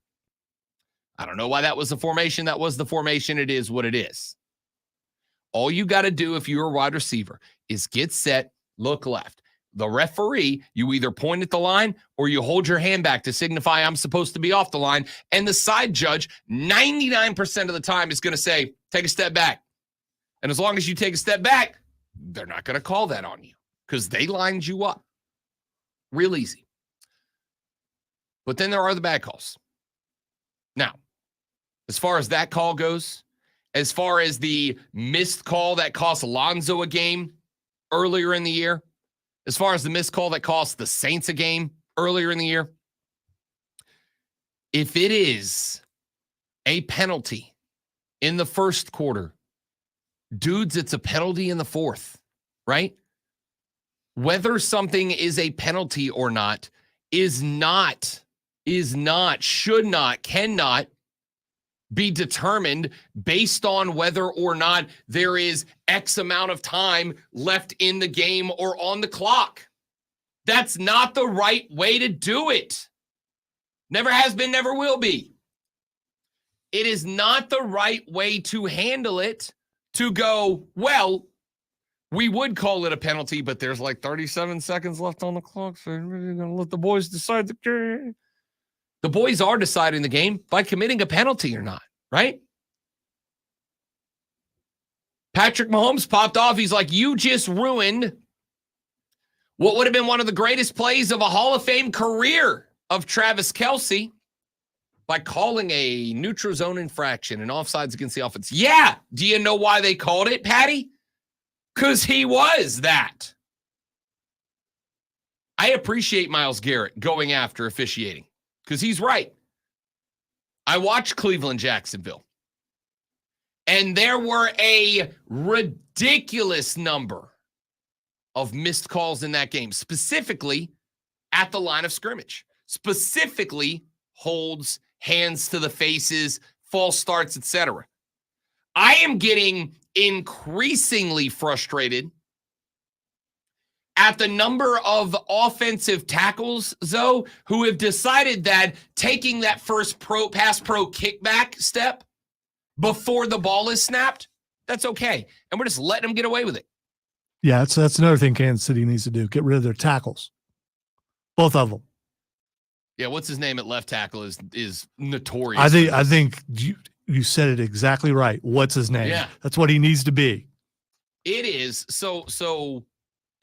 I don't know why that was the formation. That was the formation. It is what it is. All you got to do if you're a wide receiver is get set, look left. The referee, you either point at the line or you hold your hand back to signify I'm supposed to be off the line. And the side judge, 99% of the time, is going to say, take a step back. And as long as you take a step back, they're not going to call that on you because they lined you up. Real easy. But then there are the bad calls. Now, as far as that call goes, as far as the missed call that cost Alonzo a game earlier in the year, as far as the missed call that cost the Saints a game earlier in the year, if it is a penalty in the first quarter, dudes, it's a penalty in the fourth, right? Whether something is a penalty or not should not, cannot be determined based on whether or not there is X amount of time left in the game or on the clock. That's not the right way to do it. Never has been, never will be. It is not the right way to handle it, to go, well, we would call it a penalty, but there's like 37 seconds left on the clock, so we're going to let the boys decide the game. The boys are deciding the game by committing a penalty or not, right? Patrick Mahomes popped off. He's like, you just ruined what would have been one of the greatest plays of a Hall of Fame career of Travis Kelce by calling a neutral zone infraction and offsides against the offense. Yeah. Do you know why they called it, Patty? Because he was that. I appreciate Myles Garrett going after officiating because he's right. I watched Cleveland Jacksonville, and there were a ridiculous number of missed calls in that game, specifically at the line of scrimmage, specifically holds, hands to the faces, false starts, etc. I am getting increasingly frustrated at the number of offensive tackles, Zoe, who have decided that taking that first pass pro kickback step before the ball is snapped, that's okay. And we're just letting them get away with it. Yeah, that's another thing Kansas City needs to do. Get rid of their tackles. Both of them. Yeah, what's his name at left tackle is notorious. I think you said it exactly right. What's his name? Yeah. That's what he needs to be. It is. So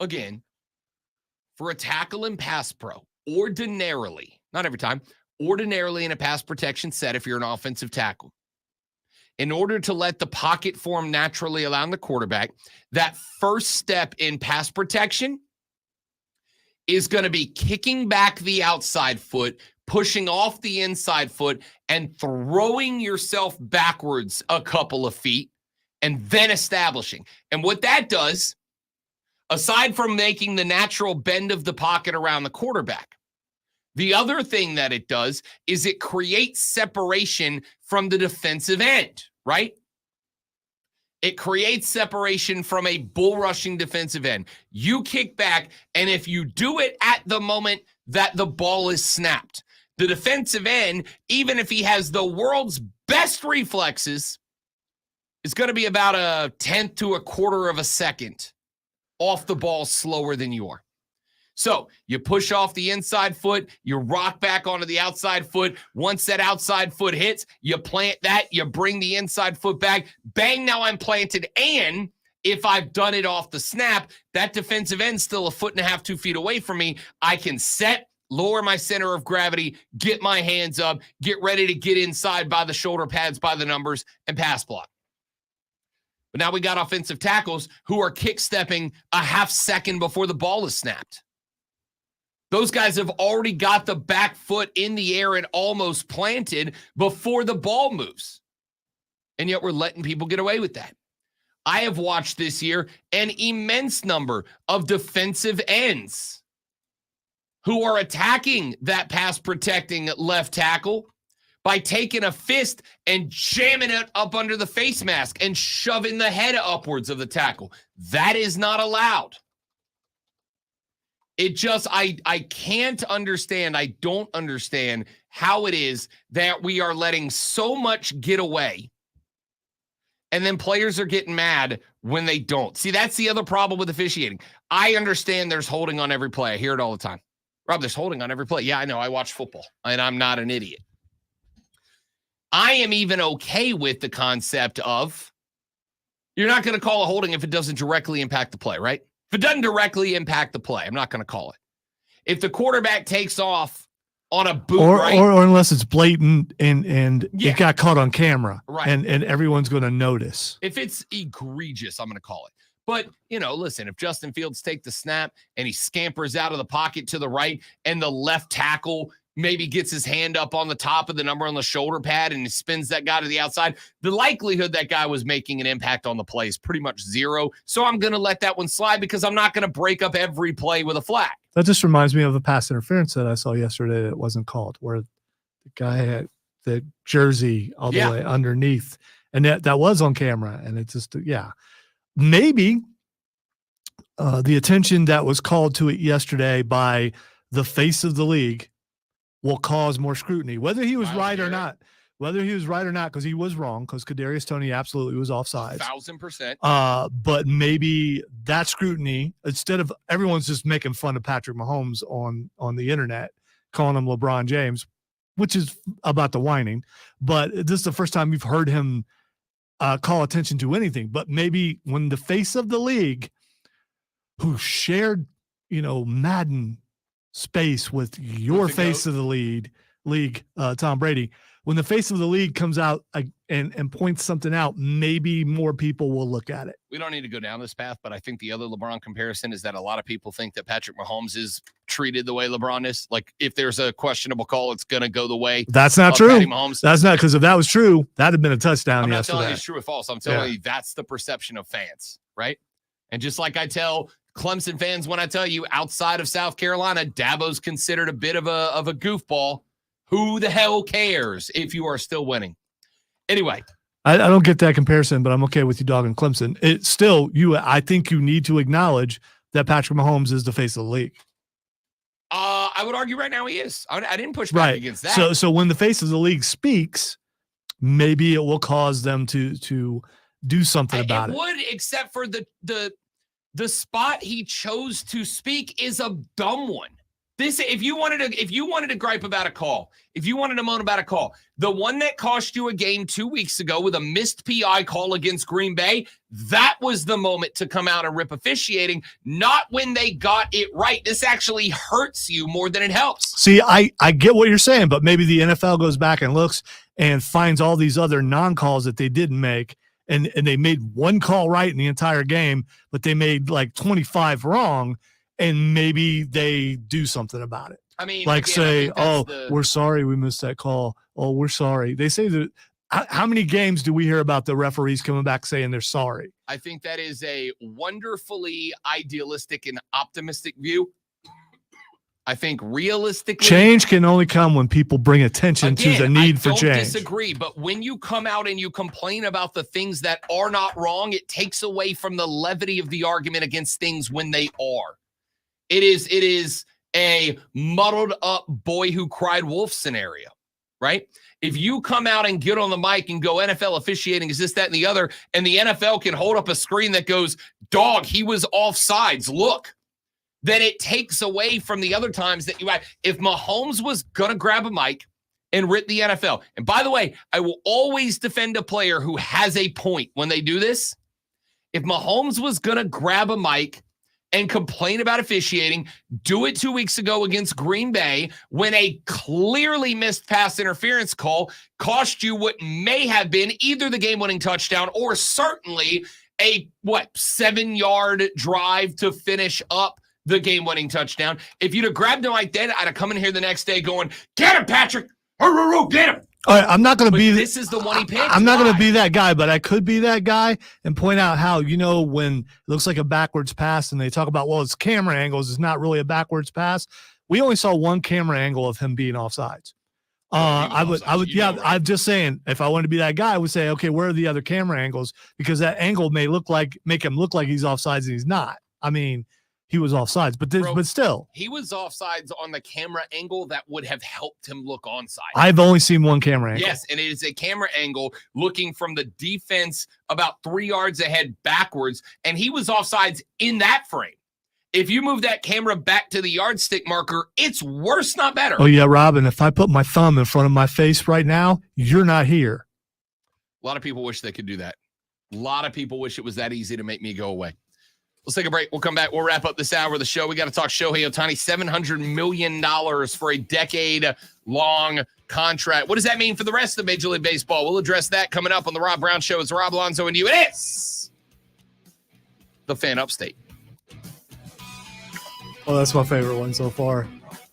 again, for a tackle in pass pro, ordinarily, not every time, ordinarily in a pass protection set, if you're an offensive tackle, in order to let the pocket form naturally around the quarterback, that first step in pass protection is going to be kicking back the outside foot, pushing off the inside foot, and throwing yourself backwards a couple of feet, and then establishing. And what that does, aside from making the natural bend of the pocket around the quarterback, the other thing that it does is it creates separation from the defensive end, right? It creates separation from a bull rushing defensive end. You kick back, and if you do it at the moment that the ball is snapped, the defensive end, even if he has the world's best reflexes, is going to be about a tenth to a quarter of a second off the ball slower than you are. So you push off the inside foot, you rock back onto the outside foot. Once that outside foot hits, you plant that, you bring the inside foot back. Bang, now I'm planted. And if I've done it off the snap, that defensive end's still a foot and a half, 2 feet away from me. I can set, lower my center of gravity, get my hands up, get ready to get inside by the shoulder pads, by the numbers, and pass block. But now we got offensive tackles who are kick stepping a half second before the ball is snapped. Those guys have already got the back foot in the air and almost planted before the ball moves. And yet we're letting people get away with that. I have watched this year an immense number of defensive ends who are attacking that pass protecting left tackle by taking a fist and jamming it up under the face mask and shoving the head upwards of the tackle. That is not allowed. It just, I can't understand. I don't understand how it is that we are letting so much get away. And then players are getting mad when they don't. See, that's the other problem with officiating. I understand there's holding on every play. I hear it all the time. Rob, there's holding on every play. Yeah, I know. I watch football, and I'm not an idiot. I am even okay with the concept of you're not going to call a holding if it doesn't directly impact the play, right? If it doesn't directly impact the play, I'm not going to call it. If the quarterback takes off on a boot, or right? or unless it's blatant and Yeah. it got caught on camera, Right. and everyone's going to notice. If it's egregious, I'm going to call it. But, listen, if Justin Fields take the snap and he scampers out of the pocket to the right and the left tackle maybe gets his hand up on the top of the number on the shoulder pad and he spins that guy to the outside, the likelihood that guy was making an impact on the play is pretty much zero. So I'm going to let that one slide because I'm not going to break up every play with a flag. That just reminds me of a pass interference that I saw yesterday that wasn't called, where the guy had the jersey all the way underneath, and that was on camera. And it's just, maybe the attention that was called to it yesterday by the face of the league will cause more scrutiny, whether he was right or not. Whether he was right or not, because he was wrong, because Kadarius Toney absolutely was offsides. 1,000%. But maybe that scrutiny, instead of everyone's just making fun of Patrick Mahomes on the internet, calling him LeBron James, which is about the whining. But this is the first time you've heard him call attention to anything. But maybe when the face of the league, who shared, Madden space with your face of the league, Tom Brady, when the face of the league comes out and points something out, maybe more people will look at it. We don't need to go down this path, but I think the other LeBron comparison is that a lot of people think that Patrick Mahomes is treated the way LeBron is. Like, if there's a questionable call, it's going to go the way. That's not of true. Patty Mahomes. That's not, because if that was true, that'd have been a touchdown I'm not yesterday. telling you it's true or false. I'm telling you that's the perception of fans, right? And just like I tell Clemson fans when I tell you outside of South Carolina, Dabo's considered a bit of a goofball. Who the hell cares if you are still winning? Anyway. I don't get that comparison, but I'm okay with you dogging Clemson. It's still, I think you need to acknowledge that Patrick Mahomes is the face of the league. I would argue right now he is. I didn't push back against that. So when the face of the league speaks, maybe it will cause them to do something about it. It would, except for the spot he chose to speak is a dumb one. If you wanted to gripe about a call, if you wanted to moan about a call, the one that cost you a game 2 weeks ago with a missed PI call against Green Bay, that was the moment to come out and rip officiating, not when they got it right. This actually hurts you more than it helps. See, I get what you're saying, but maybe the NFL goes back and looks and finds all these other non-calls that they didn't make, and they made one call right in the entire game, but they made like 25 wrong. And maybe they do something about it. I mean, like again, we're sorry we missed that call. Oh, we're sorry. They say that. How many games do we hear about the referees coming back saying they're sorry? I think that is a wonderfully idealistic and optimistic view. I think realistically, change can only come when people bring attention to the need for change. I don't disagree, but when you come out and you complain about the things that are not wrong, it takes away from the levity of the argument against things when they are. It is a muddled up boy who cried wolf scenario, right? If you come out and get on the mic and go, NFL officiating is this, that, and the other, and the NFL can hold up a screen that goes, dog, he was offsides, look, then it takes away from the other times that you had. If Mahomes was going to grab a mic and rip the NFL, and by the way, I will always defend a player who has a point when they do this. If Mahomes was going to grab a mic and complain about officiating, do it 2 weeks ago against Green Bay when a clearly missed pass interference call cost you what may have been either the game-winning touchdown or certainly a 7-yard drive to finish up the game-winning touchdown. If you'd have grabbed him like that, I'd have come in here the next day going, "Get him, Patrick! Get him!" All right, I'm not going to be. This is the one he picked. I'm not going to be that guy, but I could be that guy and point out how, when it looks like a backwards pass and they talk about, well, it's camera angles, it's not really a backwards pass. We only saw one camera angle of him being offsides. I'm just saying, if I wanted to be that guy, I would say, okay, where are the other camera angles? Because that angle may make him look like he's offsides and he's not. I mean, he was offsides, but still. He was offsides on the camera angle that would have helped him look onside. I've only seen one camera angle. Yes, and it is a camera angle looking from the defense about 3 yards ahead backwards, and he was offsides in that frame. If you move that camera back to the yardstick marker, it's worse, not better. Oh, yeah, Robin, if I put my thumb in front of my face right now, you're not here. A lot of people wish they could do that. A lot of people wish it was that easy to make me go away. Let's take a break. We'll come back. We'll wrap up this hour of the show. We got to talk Shohei Ohtani, $700 million for a decade-long contract. What does that mean for the rest of Major League Baseball? We'll address that coming up on the Rob Brown Show. It's Rob Alonzo and you. It is the Fan Upstate. Oh, that's my favorite one so far.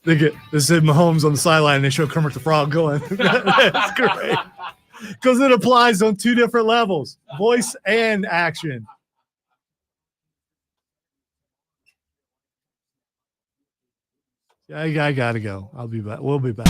This is Mahomes on the sideline, and they show Kermit the Frog going. That's great. Because it applies on 2 different levels, voice and action. I got to go. I'll be back. We'll be back.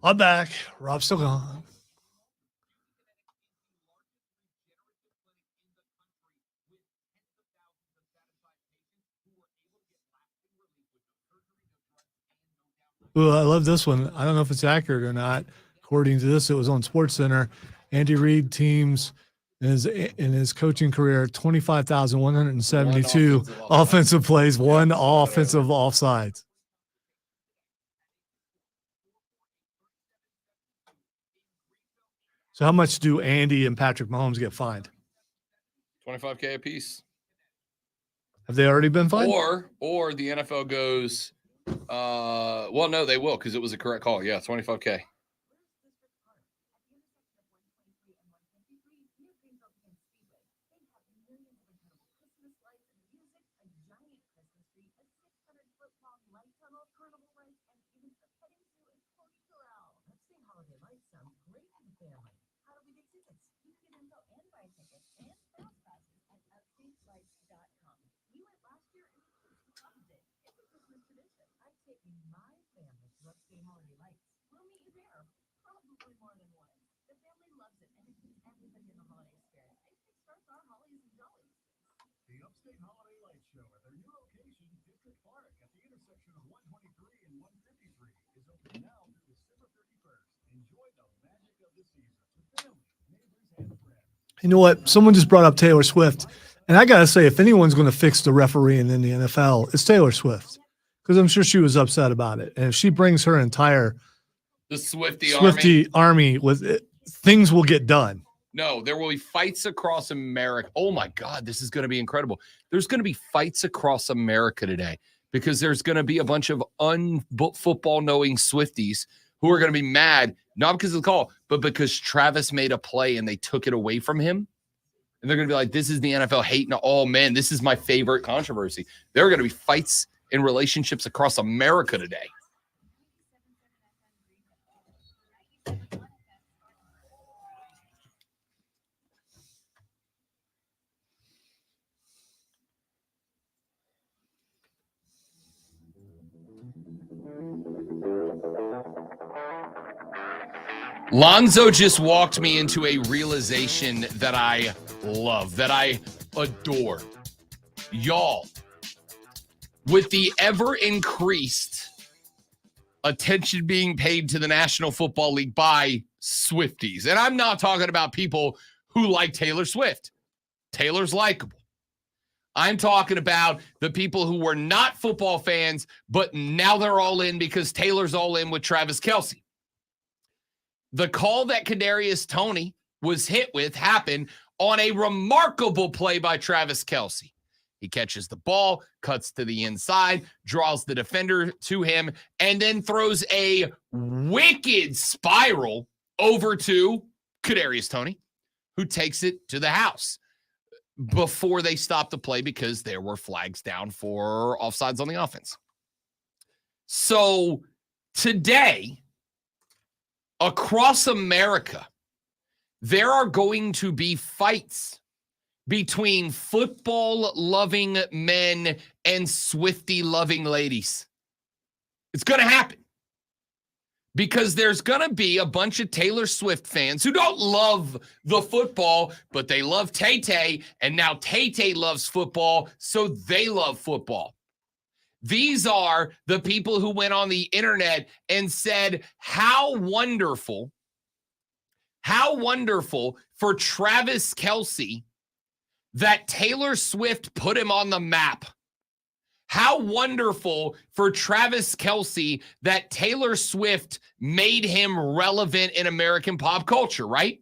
I'm back. Rob's still gone. Ooh, I love this one. I don't know if it's accurate or not. According to this, it was on SportsCenter. Andy Reid teams in his coaching career, 25,172 offensive plays, one offensive offsides. So how much do Andy and Patrick Mahomes get fined? $25K a piece. Have they already been fined? Or the NFL goes, well, no, they will because it was a correct call. Yeah, $25K. You know what? Someone just brought up Taylor Swift. And I got to say, if anyone's going to fix the refereeing in the NFL, it's Taylor Swift. Because I'm sure she was upset about it. And if she brings her entire The Swifty Army was things will get done. No, there will be fights across America. Oh my God, this is going to be incredible. There's going to be fights across America today because there's going to be a bunch of football knowing Swifties who are going to be mad, not because of the call, but because Travis made a play and they took it away from him. And they're going to be like, this is the NFL hating. Oh man, this is my favorite controversy. There are going to be fights in relationships across America today. Lonzo just walked me into a realization that I love, that I adore. Y'all, with the ever increased attention being paid to the National Football League by Swifties, and I'm not talking about people who like Taylor Swift. Taylor's likable. I'm talking about the people who were not football fans, but now they're all in because Taylor's all in with Travis Kelce. The call that Kadarius Toney was hit with happened on a remarkable play by Travis Kelce. He catches the ball, cuts to the inside, draws the defender to him, and then throws a wicked spiral over to Kadarius Toney, who takes it to the house before they stop the play because there were flags down for offsides on the offense. So today, across America, there are going to be fights between football-loving men and Swiftie-loving ladies. It's going to happen because there's going to be a bunch of Taylor Swift fans who don't love the football, but they love Tay-Tay, and now Tay-Tay loves football, so they love football. These are the people who went on the internet and said, how wonderful for Travis Kelce that Taylor Swift put him on the map. How wonderful for Travis Kelce that Taylor Swift made him relevant in American pop culture, right?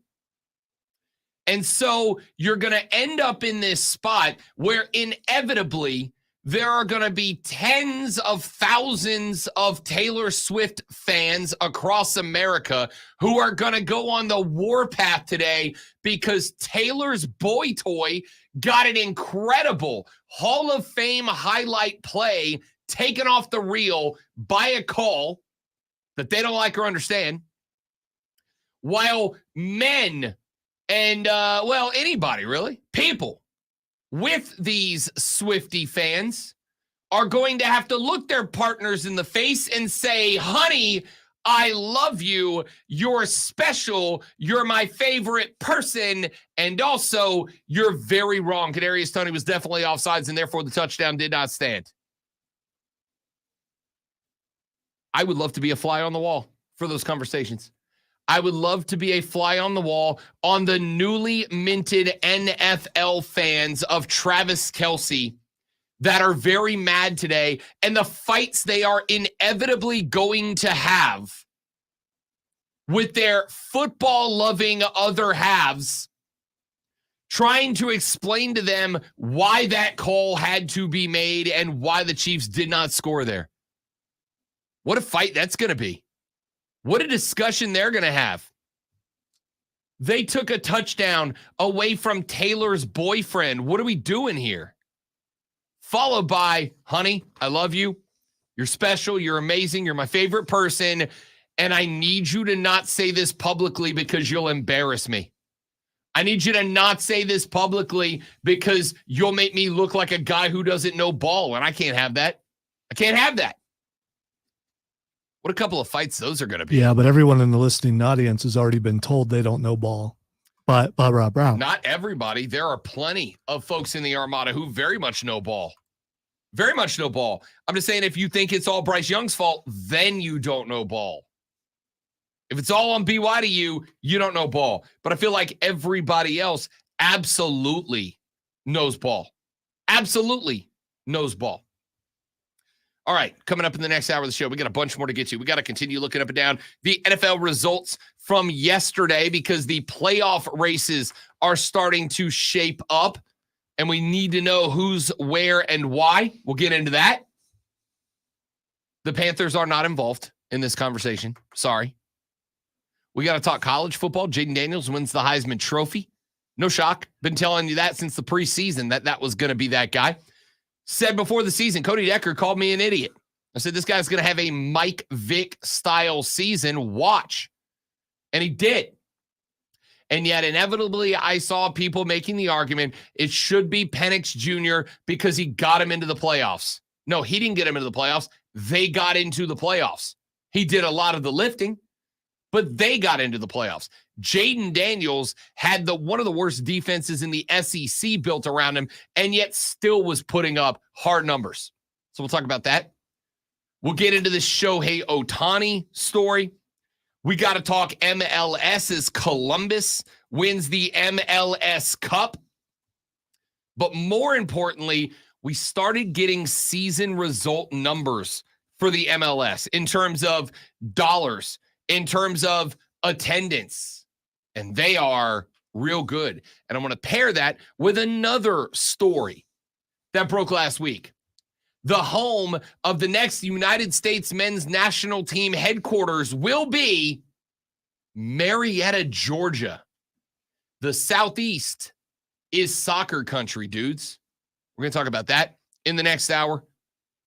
And so you're going to end up in this spot where inevitably there are going to be tens of thousands of Taylor Swift fans across America who are going to go on the warpath today because Taylor's boy toy got an incredible Hall of Fame highlight play taken off the reel by a call that they don't like or understand, while men and, anybody really, people with these Swiftie fans are going to have to look their partners in the face and say, honey, I love you. You're special. You're my favorite person. And also, you're very wrong. Kadarius Toney was definitely offsides, and therefore the touchdown did not stand. I would love to be a fly on the wall for those conversations. I would love to be a fly on the wall on the newly minted NFL fans of Travis Kelce that are very mad today and the fights they are inevitably going to have with their football-loving other halves, trying to explain to them why that call had to be made and why the Chiefs did not score there. What a fight that's going to be. What a discussion they're going to have. They took a touchdown away from Taylor's boyfriend. What are we doing here? Followed by, honey, I love you. You're special. You're amazing. You're my favorite person. And I need you to not say this publicly because you'll embarrass me. I need you to not say this publicly because you'll make me look like a guy who doesn't know ball. And I can't have that. I can't have that. What a couple of fights those are going to be. Yeah, but everyone in the listening audience has already been told they don't know ball. But Rob Brown. Not everybody. There are plenty of folks in the Armada who very much know ball. Very much know ball. I'm just saying if you think it's all Bryce Young's fault, then you don't know ball. If it's all on BYU, you don't know ball. But I feel like everybody else absolutely knows ball. Absolutely knows ball. All right, coming up in the next hour of the show, we got a bunch more to get to. We got to continue looking up and down the NFL results from yesterday because the playoff races are starting to shape up, and we need to know who's where and why. We'll get into that. The Panthers are not involved in this conversation. Sorry. We got to talk college football. Jayden Daniels wins the Heisman Trophy. No shock. Been telling you that since the preseason that was going to be that guy. Said before the season, Cody Decker called me an idiot. I said, this guy's going to have a Mike Vick style season. Watch. And he did. And yet, inevitably, I saw people making the argument it should be Penix Jr. because he got him into the playoffs. No, he didn't get him into the playoffs. They got into the playoffs. He did a lot of the lifting, but they got into the playoffs. Jayden Daniels had one of the worst defenses in the SEC built around him, and yet still was putting up hard numbers. So we'll talk about that. We'll get into the Shohei Ohtani story. We got to talk MLS's Columbus wins the MLS Cup. But more importantly, we started getting season result numbers for the MLS in terms of dollars, in terms of attendance. And they are real good. And I'm going to pair that with another story that broke last week. The home of the next United States men's national team headquarters will be Marietta, Georgia. The Southeast is soccer country, dudes. We're going to talk about that in the next hour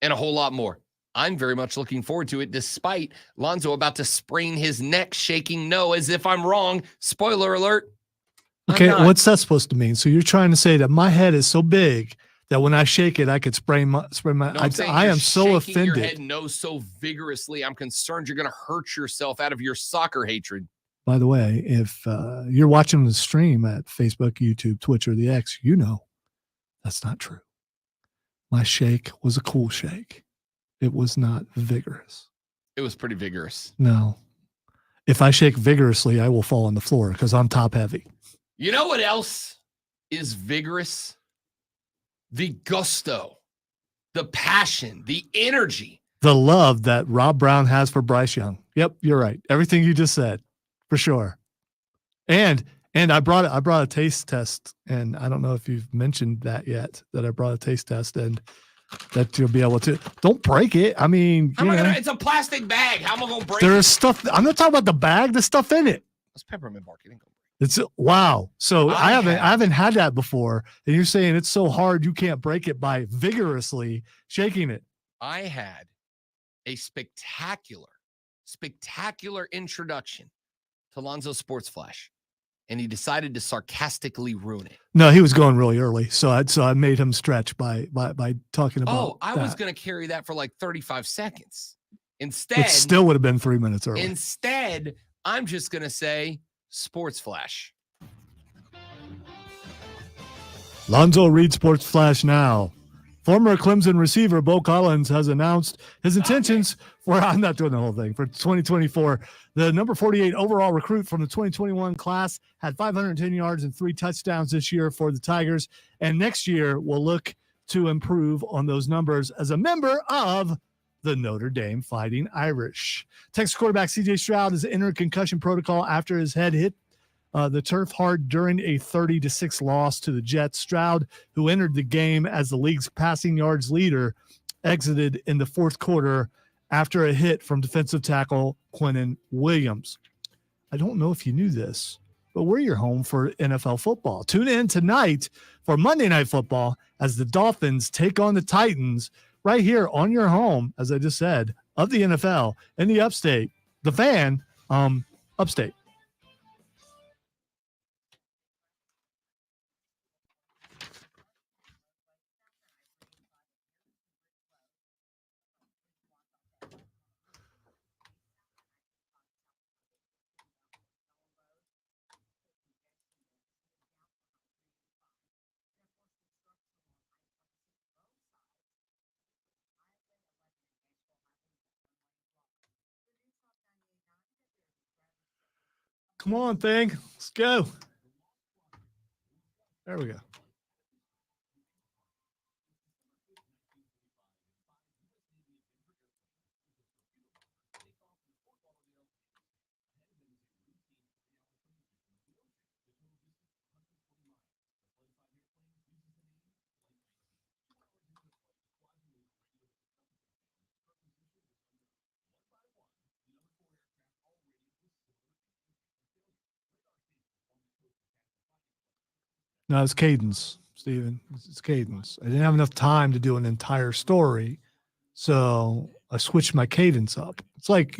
and a whole lot more. I'm very much looking forward to it, despite Lonzo about to sprain his neck, shaking no as if I'm wrong. Spoiler alert. Okay, what's that supposed to mean? So you're trying to say that my head is so big that when I shake it, I could sprain my. No, I am so offended. Your head no so vigorously. I'm concerned you're going to hurt yourself out of your soccer hatred. By the way, if you're watching the stream at Facebook, YouTube, Twitch, or the X, you know that's not true. My shake was a cool shake. It was not vigorous. It was pretty vigorous. No. If I shake vigorously, I will fall on the floor because I'm top heavy. You know what else is vigorous? The gusto, the passion, the energy. The love that Rob Brown has for Bryce Young. Yep, you're right. Everything you just said, for sure. And I brought a taste test, and I don't know if you've mentioned that yet, that I brought a taste test, and that you'll be able to. Don't break it. I mean, it's a plastic bag. How am I going to break it? There's stuff. I'm not talking about the bag. There's stuff in it. It's peppermint bark. It ain't gonna break. It's wow. So I haven't had that before, and you're saying it's so hard you can't break it by vigorously shaking it. I had a spectacular introduction to Lonzo Sports Flash, and he decided to sarcastically ruin it. No, he was going really early, so I made him stretch by talking about. Oh, I was going to carry that for like 35 seconds. Instead, it still would have been 3 minutes early. Instead, I'm just going to say Sports Flash. Lonzo reads Sports Flash now. Former Clemson receiver Bo Collins has announced his intentions for, I'm not doing the whole thing, for 2024. The number 48 overall recruit from the 2021 class had 510 yards and 3 touchdowns this year for the Tigers. And next year will look to improve on those numbers as a member of the Notre Dame Fighting Irish. Texas quarterback C.J. Stroud has entered concussion protocol after his head hit the turf hard during a 30-6 loss to the Jets. Stroud, who entered the game as the league's passing yards leader, exited in the fourth quarter after a hit from defensive tackle Quinnen Williams. I don't know if you knew this, but we're your home for NFL football. Tune in tonight for Monday Night Football as the Dolphins take on the Titans right here on your home, as I just said, of the NFL in the upstate. The Fan, upstate. Come on, thing. Let's go. There we go. No, it's cadence, Steven. It's cadence. I didn't have enough time to do an entire story, so I switched my cadence up. It's like,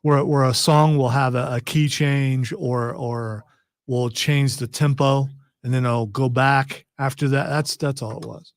where a song will have a key change or will change the tempo and then I'll go back after that. That's all it was.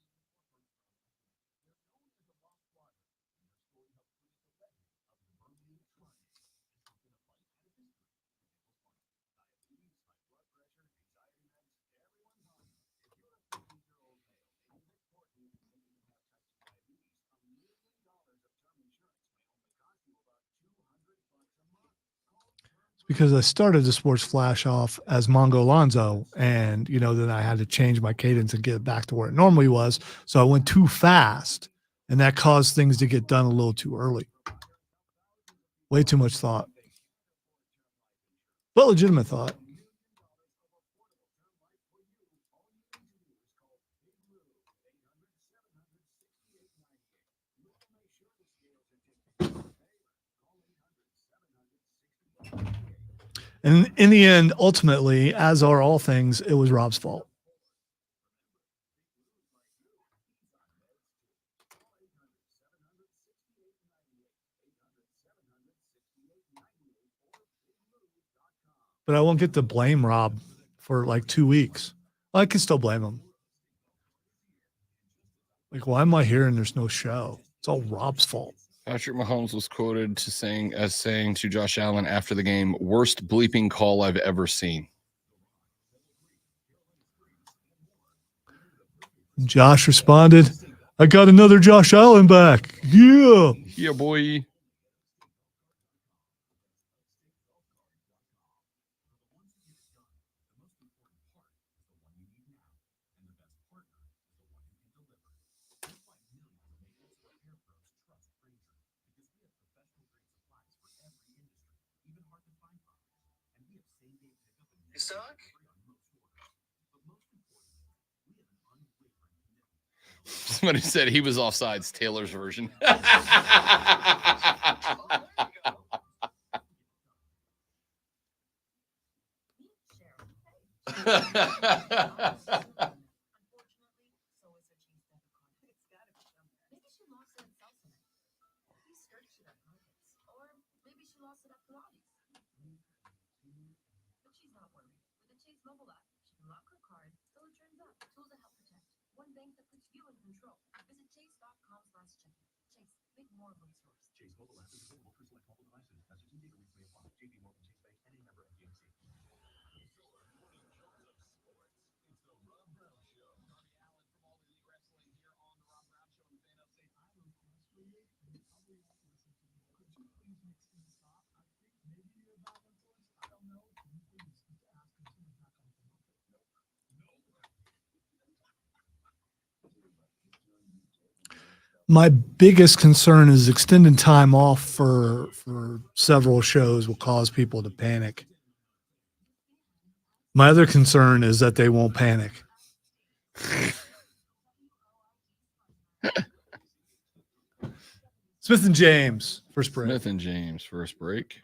Because I started the Sports Flash off as Mongo Alonzo, and then I had to change my cadence and get it back to where it normally was. So I went too fast, and that caused things to get done a little too early. Way too much thought, but legitimate thought. And in the end, ultimately, as are all things, it was Rob's fault. But I won't get to blame Rob for like 2 weeks. I can still blame him. Like, why am I here and there's no show? It's all Rob's fault. Patrick Mahomes was quoted as saying to Josh Allen after the game, "Worst bleeping call I've ever seen." Josh responded, "I got another Josh Allen back. Yeah." Yeah, boy. You suck? Somebody said he was offsides, Taylor's version. My biggest concern is extending time off for several shows will cause people to panic. My other concern is that they won't panic. Smith and James, first break. Smith and James, first break.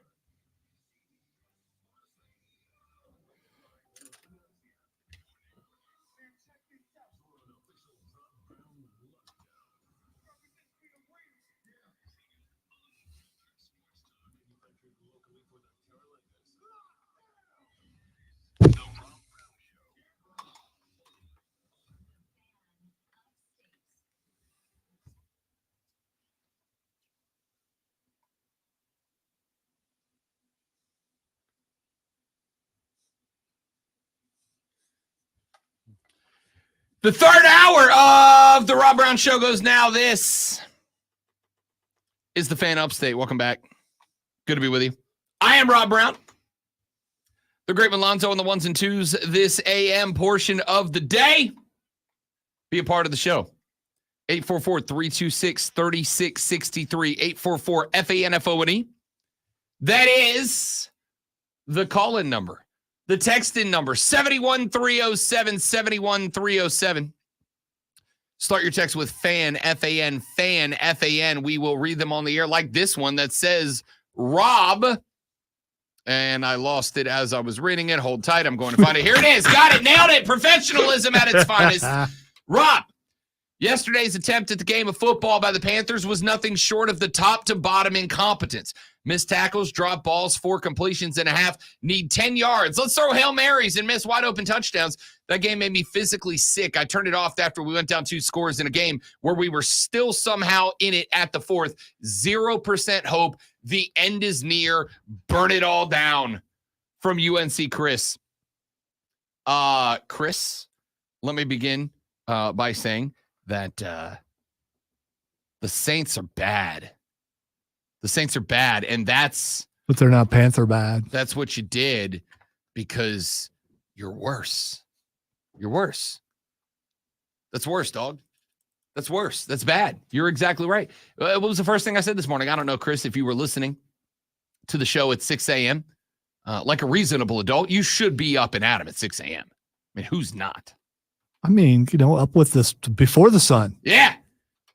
The third hour of the Rob Brown Show goes now. This is the Fan Upstate. Welcome back. Good to be with you. I am Rob Brown. The great Malonzo on the ones and twos this AM portion of the day. Be a part of the show. 844-326-3663. 844-FANFONE. That is the call-in number. The text-in number, 71307, 71307. Start your text with FAN, F-A-N, FAN, F-A-N. We will read them on the air like this one that says, Rob, and I lost it as I was reading it. Hold tight. I'm going to find it. Here it is. Got it. Nailed it. Professionalism at its finest. Rob, yesterday's attempt at the game of football by the Panthers was nothing short of the top to bottom incompetence. Missed tackles, drop balls, 4 completions and a half, need 10 yards. Let's throw Hail Marys and miss wide open touchdowns. That game made me physically sick. I turned it off after we went down 2 scores in a game where we were still somehow in it at the 4th. 0% hope. The end is near. Burn it all down. From UNC Chris. Chris, let me begin by saying that the Saints are bad. The Saints are bad, and that's... But they're not Panther bad. That's what you did because you're worse. You're worse. That's worse, dog. That's worse. That's bad. You're exactly right. What was the first thing I said this morning? I don't know, Chris, if you were listening to the show at 6 a.m. Like a reasonable adult, you should be up and at 'em at 6 a.m. I mean, who's not? I mean, up with this before the sun. Yeah.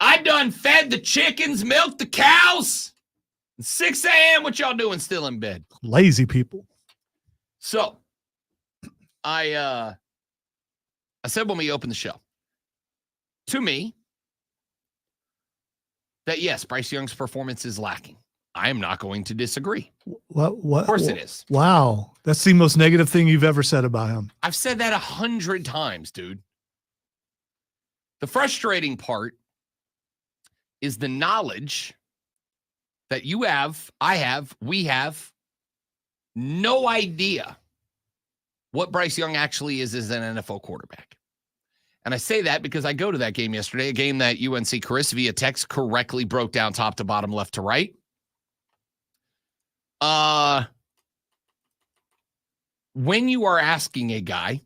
I done fed the chickens, milked the cows. 6 a.m. What y'all doing still in bed? Lazy people. So, I said when we opened the show, to me, that yes, Bryce Young's performance is lacking. I am not going to disagree. What? Of course it is. Wow. That's the most negative thing you've ever said about him. I've said that 100 times, dude. The frustrating part is the knowledge that you have, I have, we have no idea what Bryce Young actually is as an NFL quarterback. And I say that because I go to that game yesterday, a game that UNC Chris via text correctly broke down top to bottom, left to right. When you are asking a guy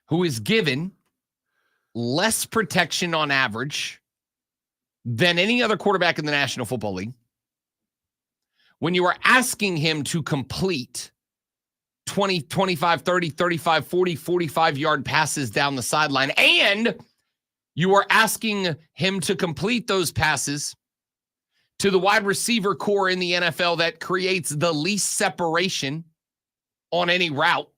who is given less protection on average than any other quarterback in the National Football League, when you are asking him to complete 20, 25, 30, 35, 40, 45-yard passes down the sideline, and you are asking him to complete those passes to the wide receiver core in the NFL that creates the least separation on any route,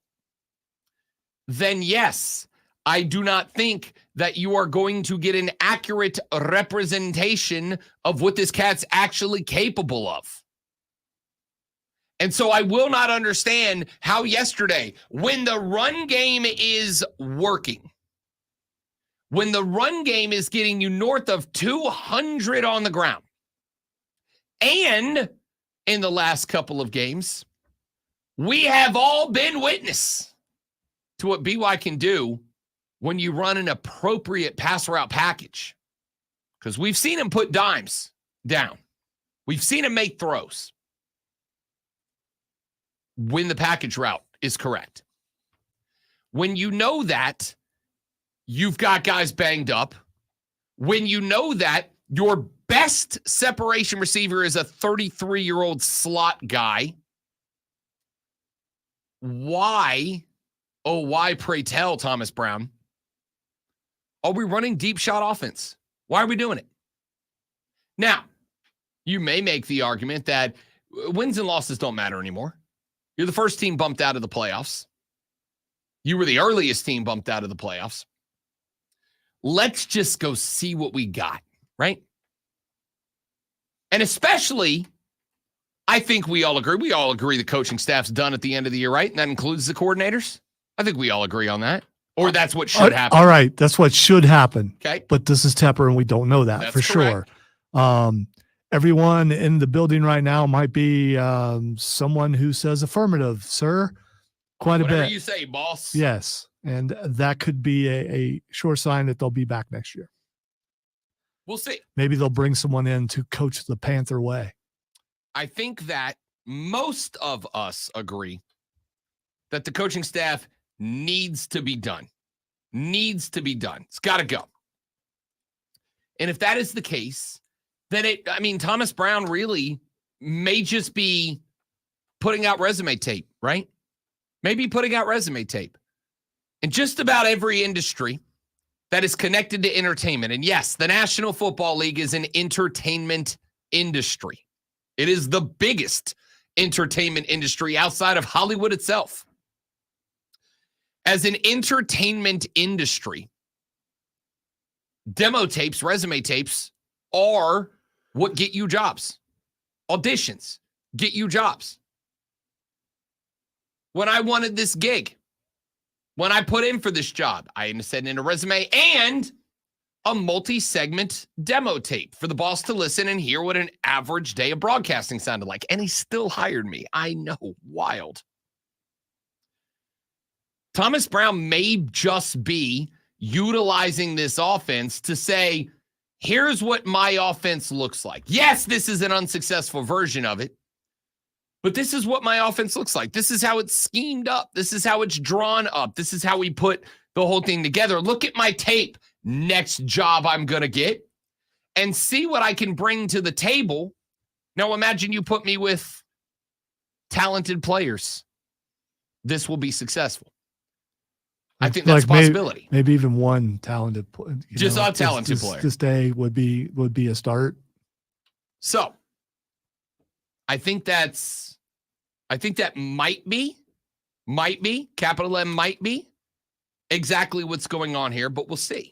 then yes, I do not think that you are going to get an accurate representation of what this cat's actually capable of. And so I will not understand how yesterday, when the run game is working, when the run game is getting you north of 200 on the ground, and in the last couple of games, we have all been witness to what BY can do when you run an appropriate pass route package. Because we've seen him put dimes down. We've seen him make throws when the package route is correct. When you know that you've got guys banged up, when you know that your best separation receiver is a 33-year-old slot guy, why, oh, why, pray tell, Thomas Brown, are we running deep shot offense? Why are we doing it? Now, you may make the argument that wins and losses don't matter anymore. You're the first team bumped out of the playoffs. You were the earliest team bumped out of the playoffs. Let's just go see what we got, right? And especially, I think we all agree. We all agree the coaching staff's done at the end of the year, right? And that includes the coordinators. I think we all agree on that. Or that's what should happen. All right. That's what should happen. Okay. But this is Tepper, and we don't know that That's for correct. sure. Everyone in the building right now might be someone who says affirmative, sir. Quite a Whatever bit. you say, boss. Yes. And that could be a sure sign that they'll be back next year. We'll see. Maybe they'll bring someone in to coach the Panther way. I think that most of us agree that the coaching staff needs to be done. Needs to be done. It's got to go. And if that is the case, then Thomas Brown really may just be putting out resume tape, right? Maybe putting out resume tape. In just about every industry that is connected to entertainment. And yes, the National Football League is an entertainment industry. It is the biggest entertainment industry outside of Hollywood itself. As an entertainment industry, demo tapes, resume tapes are what get you jobs. Auditions get you jobs. When I wanted this gig, when I put in for this job, I sent in a resume and a multi-segment demo tape for the boss to listen and hear what an average day of broadcasting sounded like. And he still hired me. I know, wild. Thomas Brown may just be utilizing this offense to say, here's what my offense looks like. Yes, this is an unsuccessful version of it, but this is what my offense looks like. This is how it's schemed up. This is how it's drawn up. This is how we put the whole thing together. Look at my tape. Next job I'm going to get and see what I can bring to the table. Now imagine you put me with talented players. This will be successful. I think that's a possibility. Maybe even one talented player. Just a talented player. This day would be a start. So I think that might be, capital M might be exactly what's going on here, but we'll see.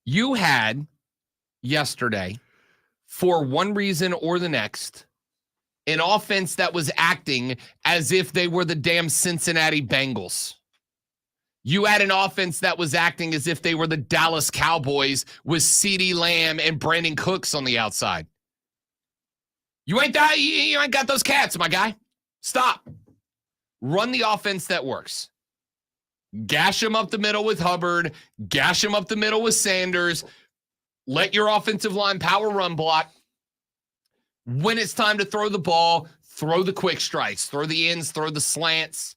You had yesterday, for one reason or the next, an offense that was acting as if they were the damn Cincinnati Bengals. You had an offense that was acting as if they were the Dallas Cowboys with CeeDee Lamb and Brandon Cooks on the outside. You ain't got those cats, my guy. Stop. Run the offense that works. Gash them up the middle with Hubbard. Gash them up the middle with Sanders. Let your offensive line power run block. When it's time to throw the ball, throw the quick strikes. Throw the ends, throw the slants,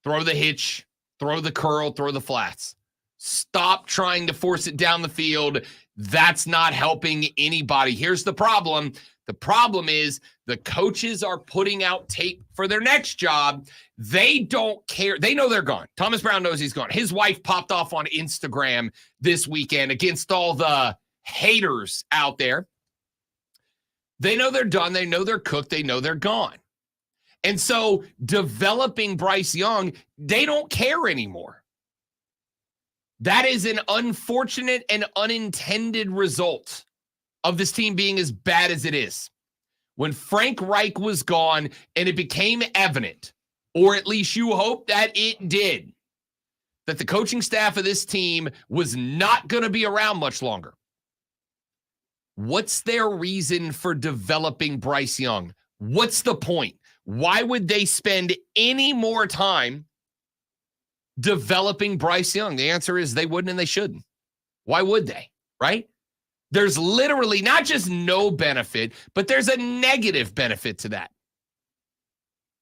throw the hitch, throw the curl, throw the flats. Stop trying to force it down the field. That's not helping anybody. Here's the problem. The problem is the coaches are putting out tape for their next job. They don't care. They know they're gone. Thomas Brown knows he's gone. His wife popped off on Instagram this weekend against all the haters out there. They know they're done. They know they're cooked. They know they're gone. And so developing Bryce Young, they don't care anymore. That is an unfortunate and unintended result of this team being as bad as it is. When Frank Reich was gone and it became evident, or at least you hope that it did, that the coaching staff of this team was not going to be around much longer. What's their reason for developing Bryce Young? What's the point? Why would they spend any more time developing Bryce Young? The answer is they wouldn't and they shouldn't. Why would they? Right? There's literally not just no benefit, but there's a negative benefit to that.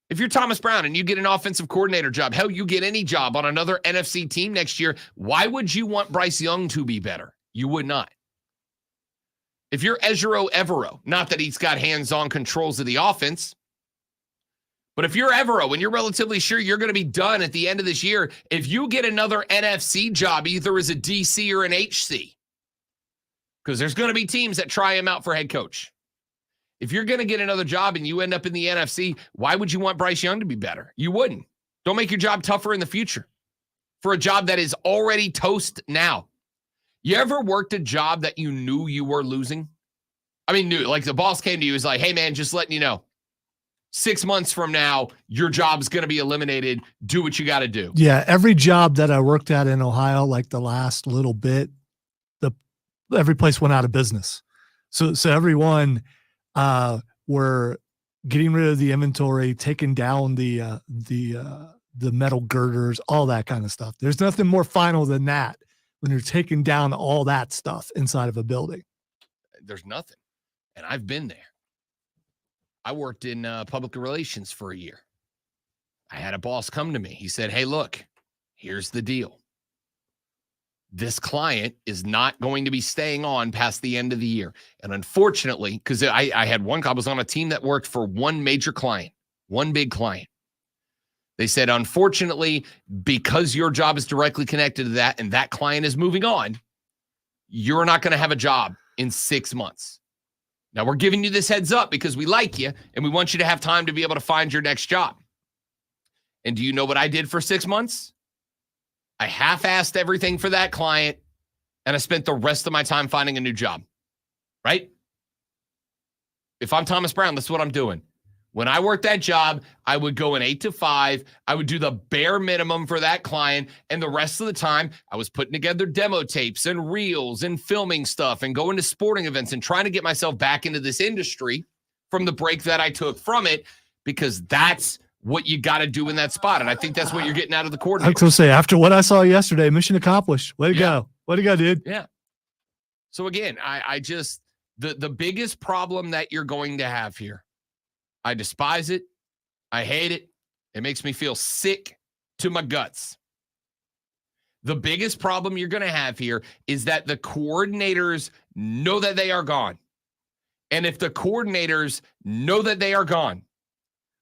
If you're Thomas Brown and you get an offensive coordinator job, hell, you get any job on another NFC team next year, why would you want Bryce Young to be better? You would not. If you're Ejiro Evero, not that he's got hands-on controls of the offense, but if you're Evero and you're relatively sure you're going to be done at the end of this year, if you get another NFC job, either as a DC or an HC, because there's going to be teams that try him out for head coach. If you're going to get another job and you end up in the NFC, why would you want Bryce Young to be better? You wouldn't. Don't make your job tougher in the future for a job that is already toast now. You ever worked a job that you knew you were losing? I mean, like the boss came to you, was like, hey man, just letting you know, 6 months from now, your job's going to be eliminated. Do what you got to do. Yeah. Every job that I worked at in Ohio, like the last little bit, every place went out of business. So everyone were getting rid of the inventory, taking down the metal girders, all that kind of stuff. There's nothing more final than that when you're taking down all that stuff inside of a building. There's nothing. And I've been there. I worked in public relations for a year. I had a boss come to me. He said, hey, look, here's the deal. This client is not going to be staying on past the end of the year. And unfortunately, because I had I was on a team that worked for one major client, one big client. They said, unfortunately, because your job is directly connected to that and that client is moving on, you're not going to have a job in 6 months. Now, we're giving you this heads up because we like you and we want you to have time to be able to find your next job. And do you know what I did for 6 months? I half-assed everything for that client, and I spent the rest of my time finding a new job, right? If I'm Thomas Brown, that's what I'm doing. When I worked that job, I would go in 8 to 5. I would do the bare minimum for that client. And the rest of the time, I was putting together demo tapes and reels and filming stuff and going to sporting events and trying to get myself back into this industry from the break that I took from it, because that's what you got to do in that spot. And I think that's what you're getting out of the I coordinator. was going to say, after what I saw yesterday, mission accomplished. Way to go. Way to go, dude. Yeah. So again, I just, the biggest problem that you're going to have here, I despise it. I hate it. It makes me feel sick to my guts. The biggest problem you're going to have here is that the coordinators know that they are gone. And if the coordinators know that they are gone,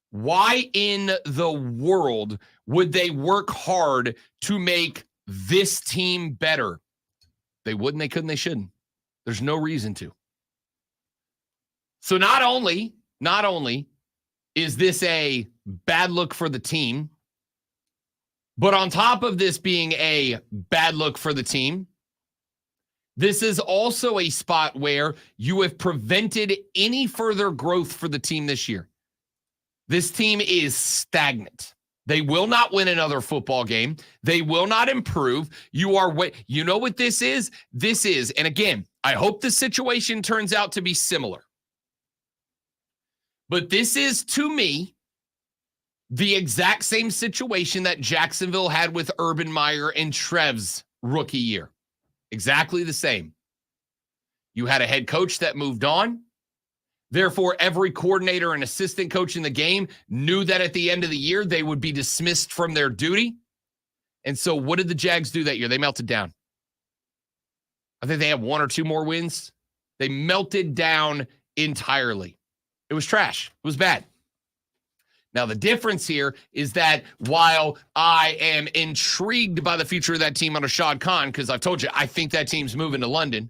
why in the world would they work hard to make this team better? They wouldn't, they couldn't, they shouldn't. There's no reason to. So not only is this a bad look for the team, but on top of this being a bad look for the team, this is also a spot where you have prevented any further growth for the team this year. This team is stagnant. They will not win another football game. They will not improve. You know what this is? This is, and again, I hope the situation turns out to be similar. But this is, to me, the exact same situation that Jacksonville had with Urban Meyer and Trev's rookie year. Exactly the same. You had a head coach that moved on. Therefore, every coordinator and assistant coach in the game knew that at the end of the year, they would be dismissed from their duty. And so what did the Jags do that year? They melted down. I think they had 1 or 2 more wins. They melted down entirely. It was trash. It was bad. Now, the difference here is that while I am intrigued by the future of that team under Shad Khan, because I've told you, I think that team's moving to London,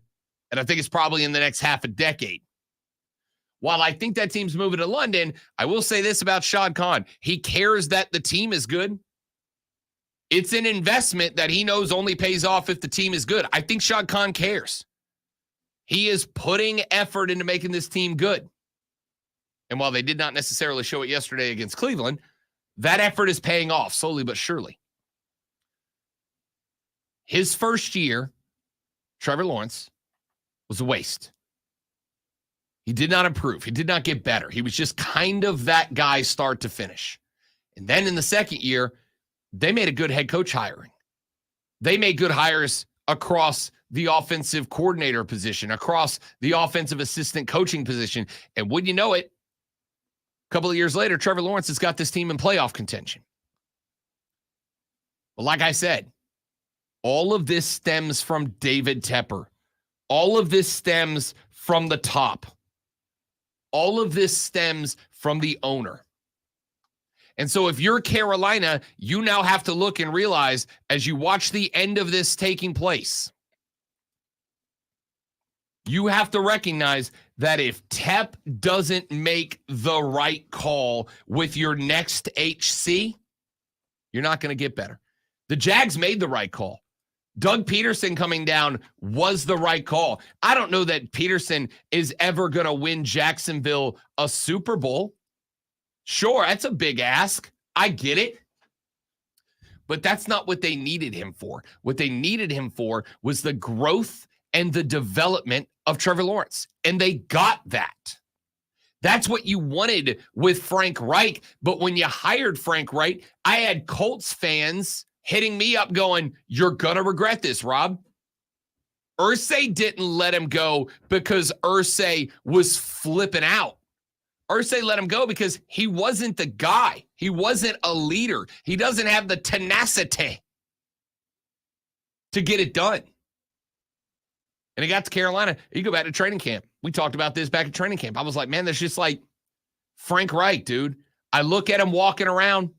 and I think it's probably in the next half a decade. While I think that team's moving to London, I will say this about Shad Khan. He cares that the team is good. It's an investment that he knows only pays off if the team is good. I think Shad Khan cares. He is putting effort into making this team good. And while they did not necessarily show it yesterday against Cleveland, that effort is paying off slowly but surely. His first year, Trevor Lawrence, was a waste. He did not improve. He did not get better. He was just kind of that guy start to finish. And then in the second year, they made a good head coach hiring. They made good hires across the offensive coordinator position, across the offensive assistant coaching position. And wouldn't you know it, a couple of years later, Trevor Lawrence has got this team in playoff contention. But like I said, all of this stems from David Tepper. All of this stems from the top. All of this stems from the owner. And so if you're Carolina, you now have to look and realize as you watch the end of this taking place, you have to recognize that if Tep doesn't make the right call with your next HC, you're not going to get better. The Jags made the right call. Doug Peterson coming down was the right call. I don't know that Peterson is ever going to win Jacksonville a Super Bowl. Sure, that's a big ask. I get it. But that's not what they needed him for. What they needed him for was the growth and the development of Trevor Lawrence. And they got that. That's what you wanted with Frank Reich. But when you hired Frank Reich, I had Colts fans hitting me up going, "You're going to regret this, Rob." Irsay didn't let him go because Irsay was flipping out. Irsay let him go because he wasn't the guy. He wasn't a leader. He doesn't have the tenacity to get it done. And he got to Carolina. You go back to training camp. We talked about this back at training camp. I was like, man, there's just like Frank Reich, dude. I look at him walking around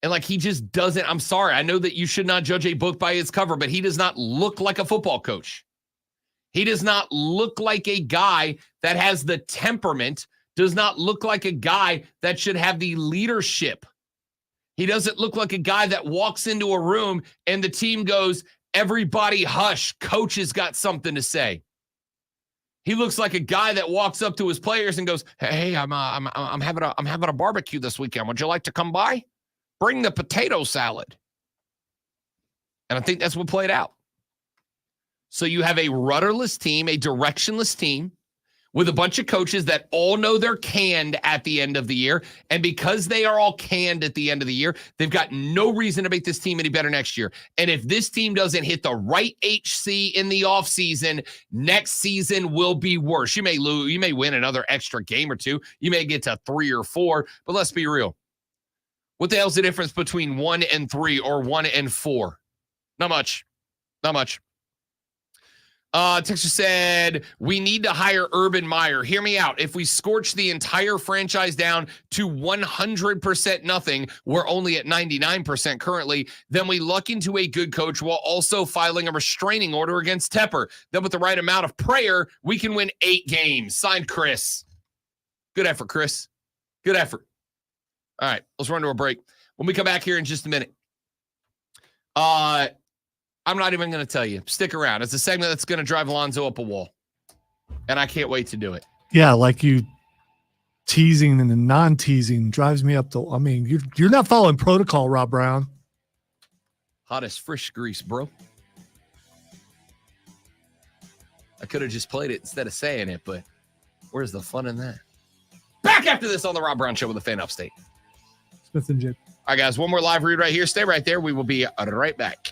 and like he just doesn't. I'm sorry. I know that you should not judge a book by its cover, but he does not look like a football coach. He does not look like a guy that has the temperament, does not look like a guy that should have the leadership. He doesn't look like a guy that walks into a room and the team goes, everybody hush, coach has got something to say. He looks like a guy that walks up to his players and goes, "Hey, I'm having a barbecue this weekend. Would you like to come by? Bring the potato salad." And I think that's what played out. So you have a rudderless team, a directionless team with a bunch of coaches that all know they're canned at the end of the year. And because they are all canned at the end of the year, they've got no reason to make this team any better next year. And if this team doesn't hit the right HC in the offseason, next season will be worse. You may lose, you may win another extra game or two. You may get to 3 or 4, but let's be real. What the hell's the difference between 1-3 or 1-4? Not much. Not much. Texas said, we need to hire Urban Meyer. Hear me out. If we scorch the entire franchise down to 100% nothing, we're only at 99% currently, then we luck into a good coach while also filing a restraining order against Tepper. Then with the right amount of prayer, we can win 8 games. Signed, Chris. Good effort, Chris. Good effort. All right, let's run to a break. When we come back here in just a minute, I'm not even going to tell you. Stick around. It's a segment that's going to drive Alonzo up a wall. And I can't wait to do it. Yeah, like you teasing and the non-teasing drives me up the. I mean, you're not following protocol, Rob Brown. Hot as fish grease, bro. I could have just played it instead of saying it, but where's the fun in that? Back after this on the Rob Brown Show with the Fan Upstate. Smith and Jake. All right, guys, one more live read right here. Stay right there. We will be right back.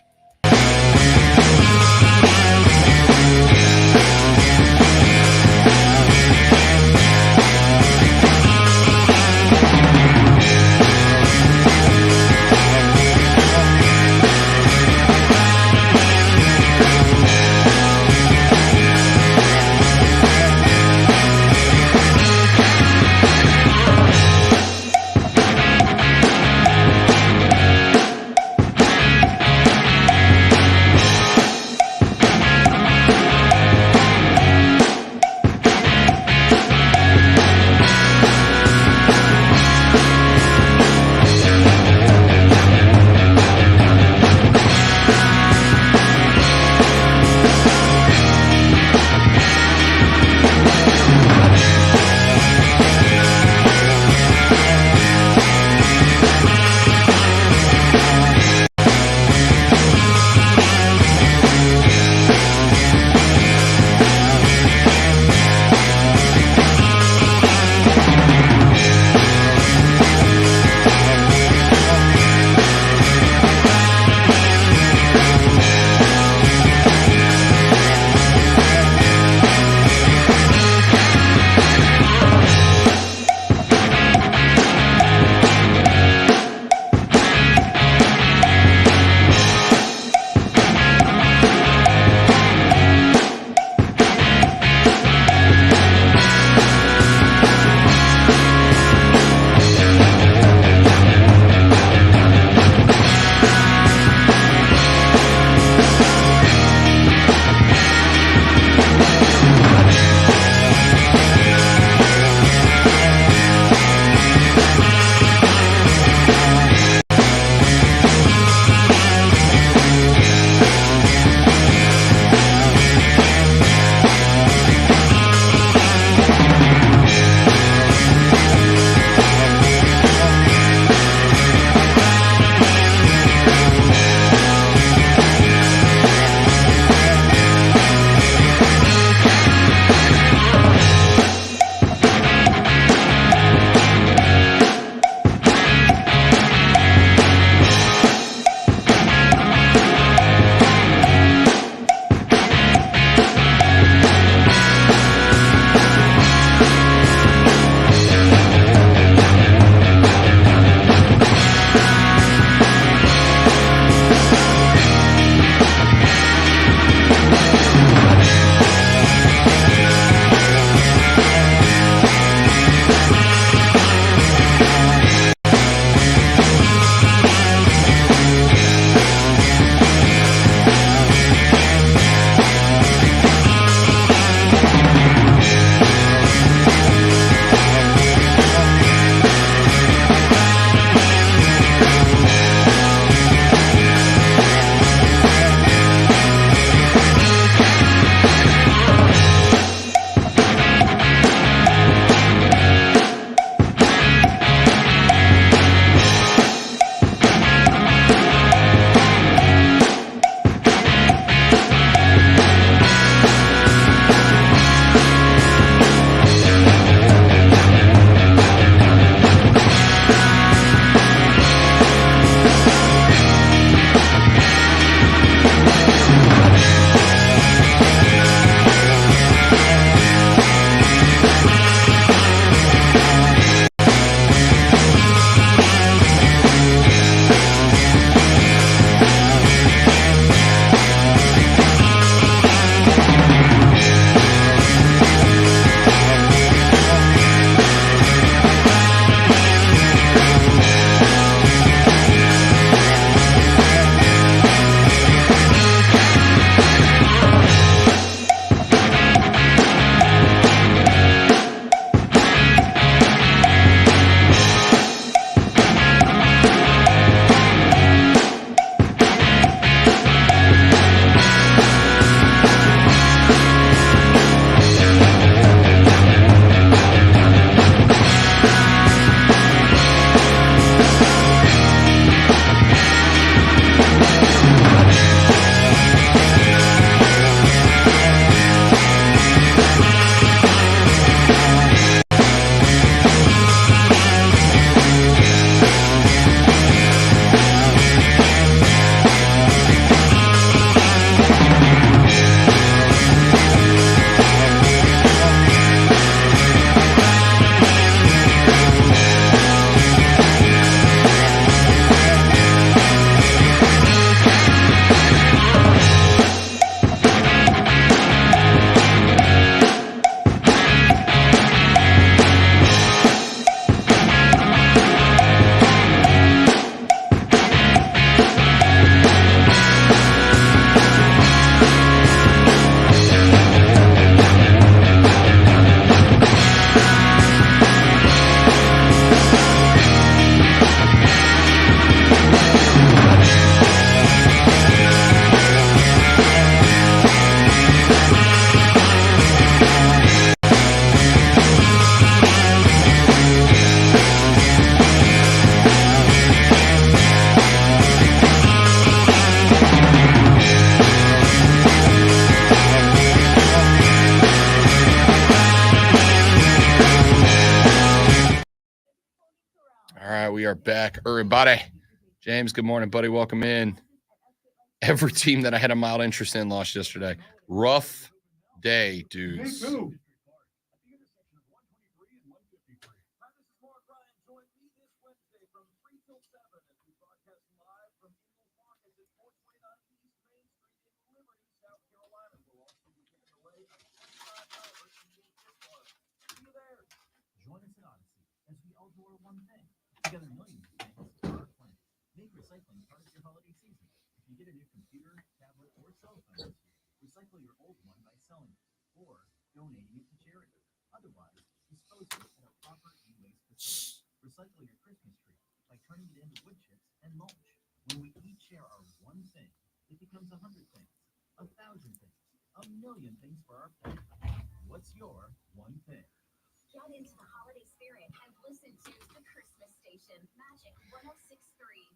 We are back. Everybody. James, good morning, buddy. Welcome in. Every team that I had a mild interest in lost yesterday. Rough day, dudes. Me too. Join us at Odyssey as we all do our one thing. Together millions of things for our planet. Make recycling part of your holiday season. If you get a new computer, tablet, or cell phone, recycle your old one by selling it or donating it to charity. Otherwise, dispose of it at a proper e-waste facility. Recycle your Christmas tree by turning it into wood chips and mulch. When we each share our one thing, it becomes 100 things, 1,000 things, 1,000,000 things for our planet. What's your one thing? Get into the holiday spirit and listen to the Christmas station, Magic 106.3.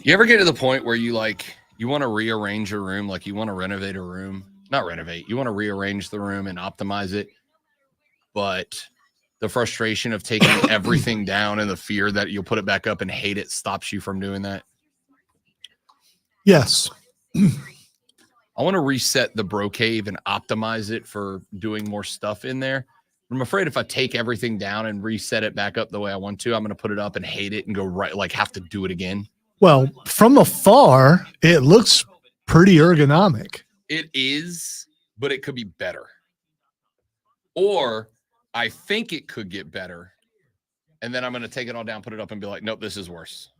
You ever get to the point where you want to rearrange a room, like you want to renovate a room? Not renovate, you want to rearrange the room and optimize it, but the frustration of taking everything down and the fear that you'll put it back up and hate it stops you from doing that? Yes. I want to reset the bro cave and optimize it for doing more stuff in there. I'm afraid if I take everything down and reset it back up the way I want to, I'm going to put it up and hate it and go right, like have to do it again. Well, from afar, it looks pretty ergonomic. It is, but it could be better. Or I think it could get better. And then I'm going to take it all down, put it up and be like, nope, this is worse.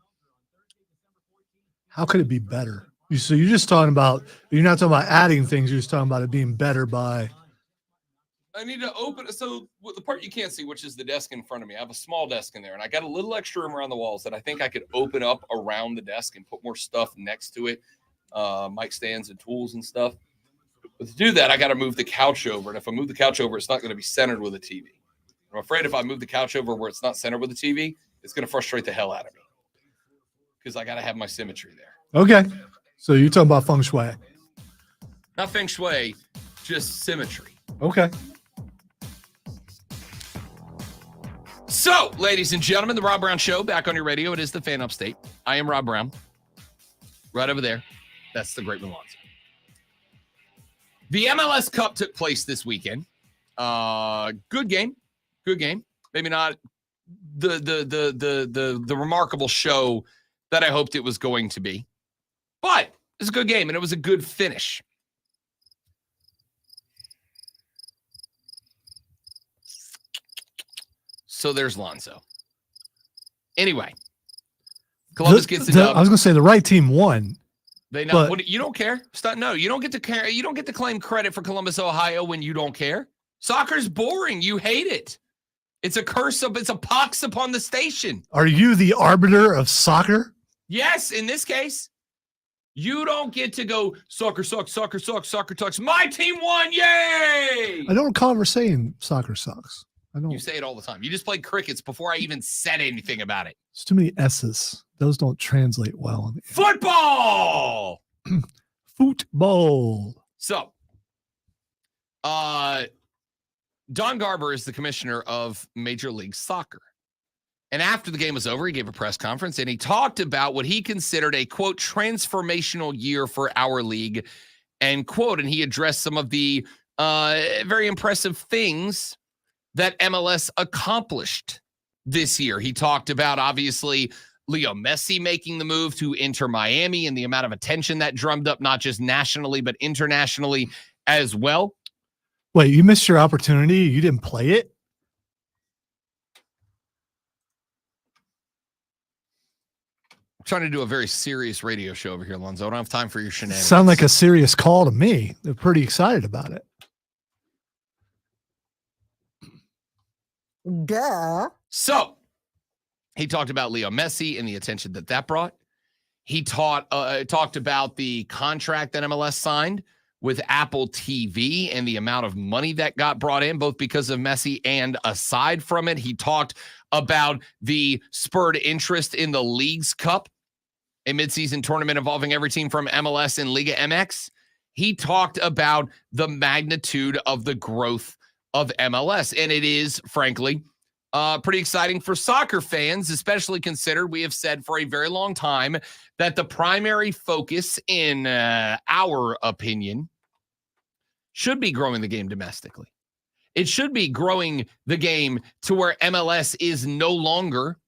How could it be better? So you're just talking about, you're not talking about adding things. You're just talking about it being better by. I need to open it. So the part you can't see, which is the desk in front of me, I have a small desk in there and I got a little extra room around the walls that I think I could open up around the desk and put more stuff next to it. Mic stands and tools and stuff. But to do that, I got to move the couch over. And if I move the couch over, it's not going to be centered with a TV. I'm afraid if I move the couch over where it's not centered with a TV, it's going to frustrate the hell out of me because I got to have my symmetry there. Okay. So you're talking about feng shui. Not feng shui, just symmetry. Okay. So, ladies and gentlemen, the Rob Brown Show back on your radio. It is the Fan Upstate. I am Rob Brown. Right over there. That's the Great Milwaukee. The MLS Cup took place this weekend. Good game. Good game. Maybe not the remarkable show that I hoped it was going to be. But it was a good game, and it was a good finish. So there's Lonzo. Anyway, Columbus gets the dub. I was going to say the right team won. They know. You don't care. No, you don't get to care. You don't get to claim credit for Columbus, Ohio, when you don't care. Soccer's boring. You hate it. It's a curse. It's a pox upon the station. Are you the arbiter of soccer? Yes, in this case. You don't get to go, soccer sucks, soccer sucks, soccer sucks. My team won, yay! I don't recall ever saying soccer sucks. I don't. You say it all the time. You just played crickets before I even said anything about it. It's too many S's. Those don't translate well. Football! Football. So, Don Garber is the commissioner of Major League Soccer. And after the game was over, he gave a press conference and he talked about what he considered a, quote, transformational year for our league, end quote. And he addressed some of the very impressive things that MLS accomplished this year. He talked about, obviously, Leo Messi making the move to Inter Miami and the amount of attention that drummed up, not just nationally, but internationally as well. Wait, you missed your opportunity? You didn't play it? Trying to do a very serious radio show over here, Lonzo. I don't have time for your shenanigans. Sound like a serious call to me. They're pretty excited about it. Duh. So he talked about Leo Messi and the attention that brought. He talked about the contract that MLS signed with Apple TV and the amount of money that got brought in, both because of Messi and aside from it. He talked about the spurred interest in the Leagues Cup, a midseason tournament involving every team from MLS and Liga MX. He talked about the magnitude of the growth of MLS. And it is, frankly, Pretty exciting for soccer fans, especially considered we have said for a very long time that the primary focus, in our opinion, should be growing the game domestically. It should be growing the game to where MLS is no longer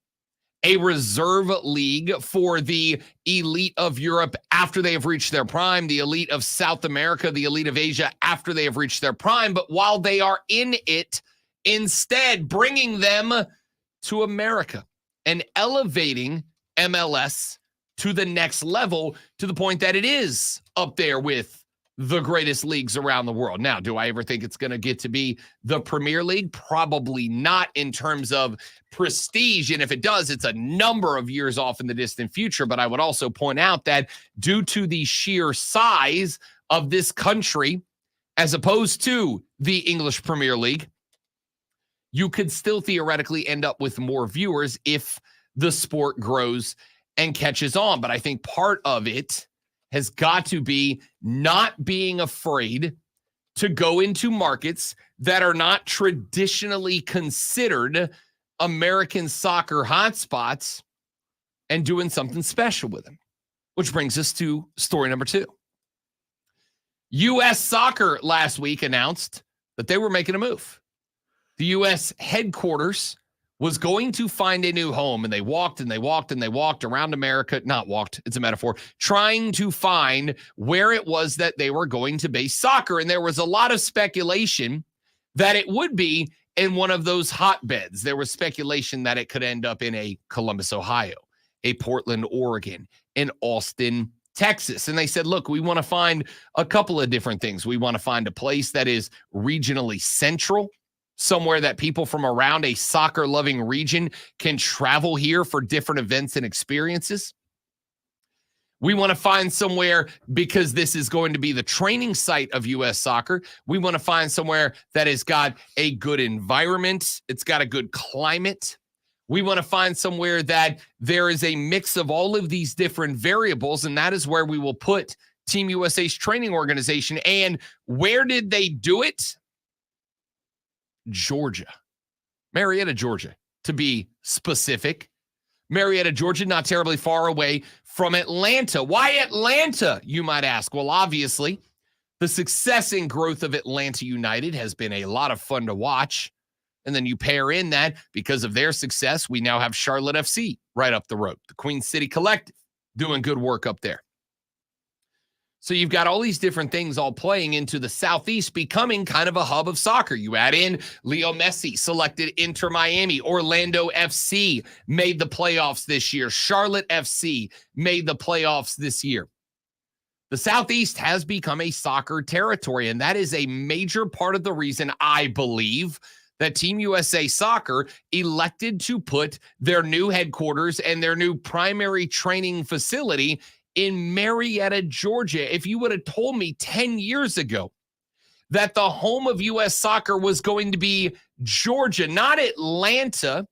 a reserve league for the elite of Europe after they have reached their prime, the elite of South America, the elite of Asia after they have reached their prime. But while they are in it, instead bringing them to America and elevating MLS to the next level, to the point that it is up there with the greatest leagues around the world. Now, do I ever think it's going to get to be the Premier League? Probably not in terms of prestige. And if it does, it's a number of years off in the distant future. But I would also point out that due to the sheer size of this country, as opposed to the English Premier League, you could still theoretically end up with more viewers if the sport grows and catches on. But I think part of it has got to be not being afraid to go into markets that are not traditionally considered American soccer hotspots and doing something special with them. Which brings us to story number 2. U.S. Soccer last week announced that they were making a move. The U.S. headquarters was going to find a new home, and they walked and they walked and they walked around America. Not walked, it's a metaphor, trying to find where it was that they were going to base soccer. And there was a lot of speculation that it would be in one of those hotbeds. There was speculation that it could end up in a Columbus, Ohio, a Portland, Oregon, an Austin, Texas. And they said, look, we want to find a couple of different things. We want to find a place that is regionally central, somewhere that people from around a soccer-loving region can travel here for different events and experiences. We want to find somewhere, because this is going to be the training site of U.S. Soccer, we want to find somewhere that has got a good environment. It's got a good climate. We want to find somewhere that there is a mix of all of these different variables, and that is where we will put Team USA's training organization. And where did they do it? Georgia. Marietta, Georgia, to be specific. Marietta, Georgia, not terribly far away from Atlanta. Why Atlanta, you might ask? Well, obviously, the success and growth of Atlanta United has been a lot of fun to watch. And then you pair in that, because of their success, we now have Charlotte FC right up the road. The Queen City Collective doing good work up there. So you've got all these different things all playing into the Southeast becoming kind of a hub of soccer. You add in Leo Messi, selected Inter Miami. Orlando FC made the playoffs this year. Charlotte FC made the playoffs this year. The Southeast has become a soccer territory, and that is a major part of the reason I believe that Team USA Soccer elected to put their new headquarters and their new primary training facility in Marietta, Georgia. If you would have told me 10 years ago that the home of U.S. Soccer was going to be Georgia, not Atlanta,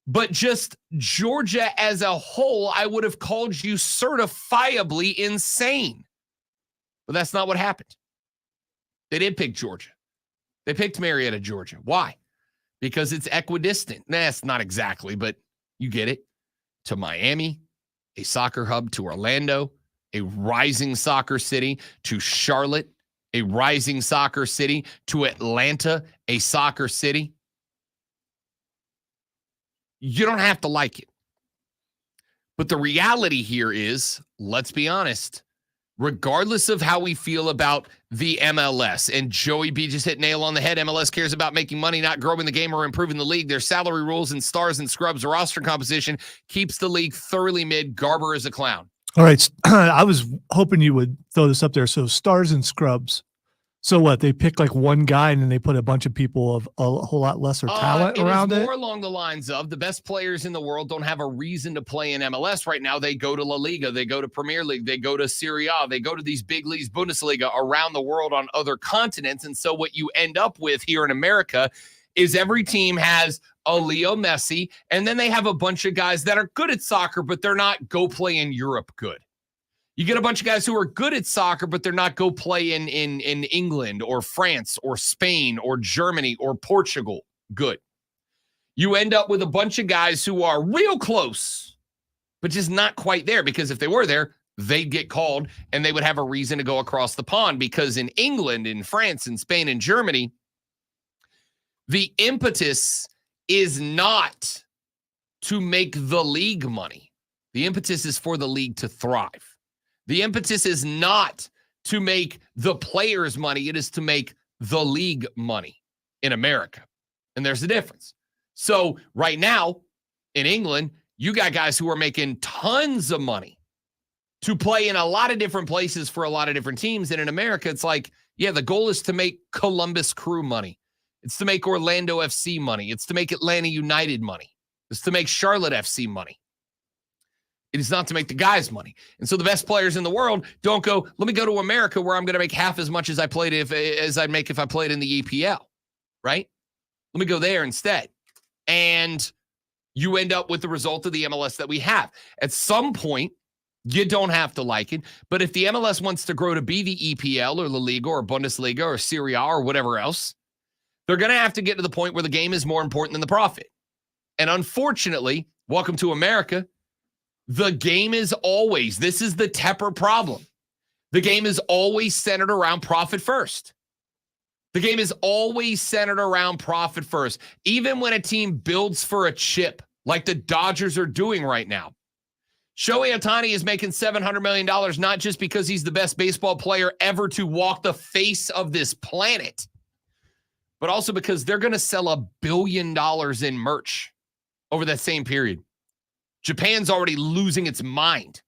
but just Georgia as a whole, I would have called you certifiably insane. But that's not what happened. They did pick Georgia. They picked Marietta, Georgia. Why? Because it's equidistant. Nah, it's not exactly, but you get it. To Miami, a soccer hub, to Orlando, a rising soccer city, to Charlotte, a rising soccer city, to Atlanta, a soccer city. You don't have to like it. But the reality here is, let's be honest, regardless of how we feel about the MLS, and Joey B just hit nail on the head, MLS cares about making money, not growing the game or improving the league. Their salary rules and stars and scrubs roster composition keeps the league thoroughly mid. Garber is a clown. All right. I was hoping you would throw this up there. So stars and scrubs. So what? They pick like one guy and then they put a bunch of people of a whole lot lesser talent around it? More along the lines of the best players in the world don't have a reason to play in MLS right now. They go to La Liga. They go to Premier League. They go to Serie A. They go to these big leagues, Bundesliga, around the world on other continents. And so what you end up with here in America is every team has a Leo Messi, and then they have a bunch of guys that are good at soccer, but they're not go play in Europe good. You get a bunch of guys who are good at soccer, but they're not go play in England or France or Spain or Germany or Portugal good. You end up with a bunch of guys who are real close, but just not quite there, because if they were there, they'd get called and they would have a reason to go across the pond, because in England, in France, in Spain, and Germany, the impetus is not to make the league money. The impetus is for the league to thrive. The impetus is not to make the players money. It is to make the league money in America. And there's a difference. So right now in England, you got guys who are making tons of money to play in a lot of different places for a lot of different teams. And in America, it's like, yeah, the goal is to make Columbus Crew money. It's to make Orlando FC money. It's to make Atlanta United money. It's to make Charlotte FC money. It is not to make the guys money. And so the best players in the world don't go, let me go to America where I'm going to make half as much as I played as I'd make if I played in the EPL, right? Let me go there instead. And you end up with the result of the MLS that we have. At some point, you don't have to like it, but if the MLS wants to grow to be the EPL or La Liga or Bundesliga or Serie A or whatever else, they're going to have to get to the point where the game is more important than the profit. And unfortunately, welcome to America, the game is always, this is the Tepper problem. The game is always centered around profit first. The game is always centered around profit first. Even when a team builds for a chip, like the Dodgers are doing right now. Shohei Ohtani is making $700 million, not just because he's the best baseball player ever to walk the face of this planet, but also because they're going to sell $1 billion in merch over that same period. Japan's already losing its mind.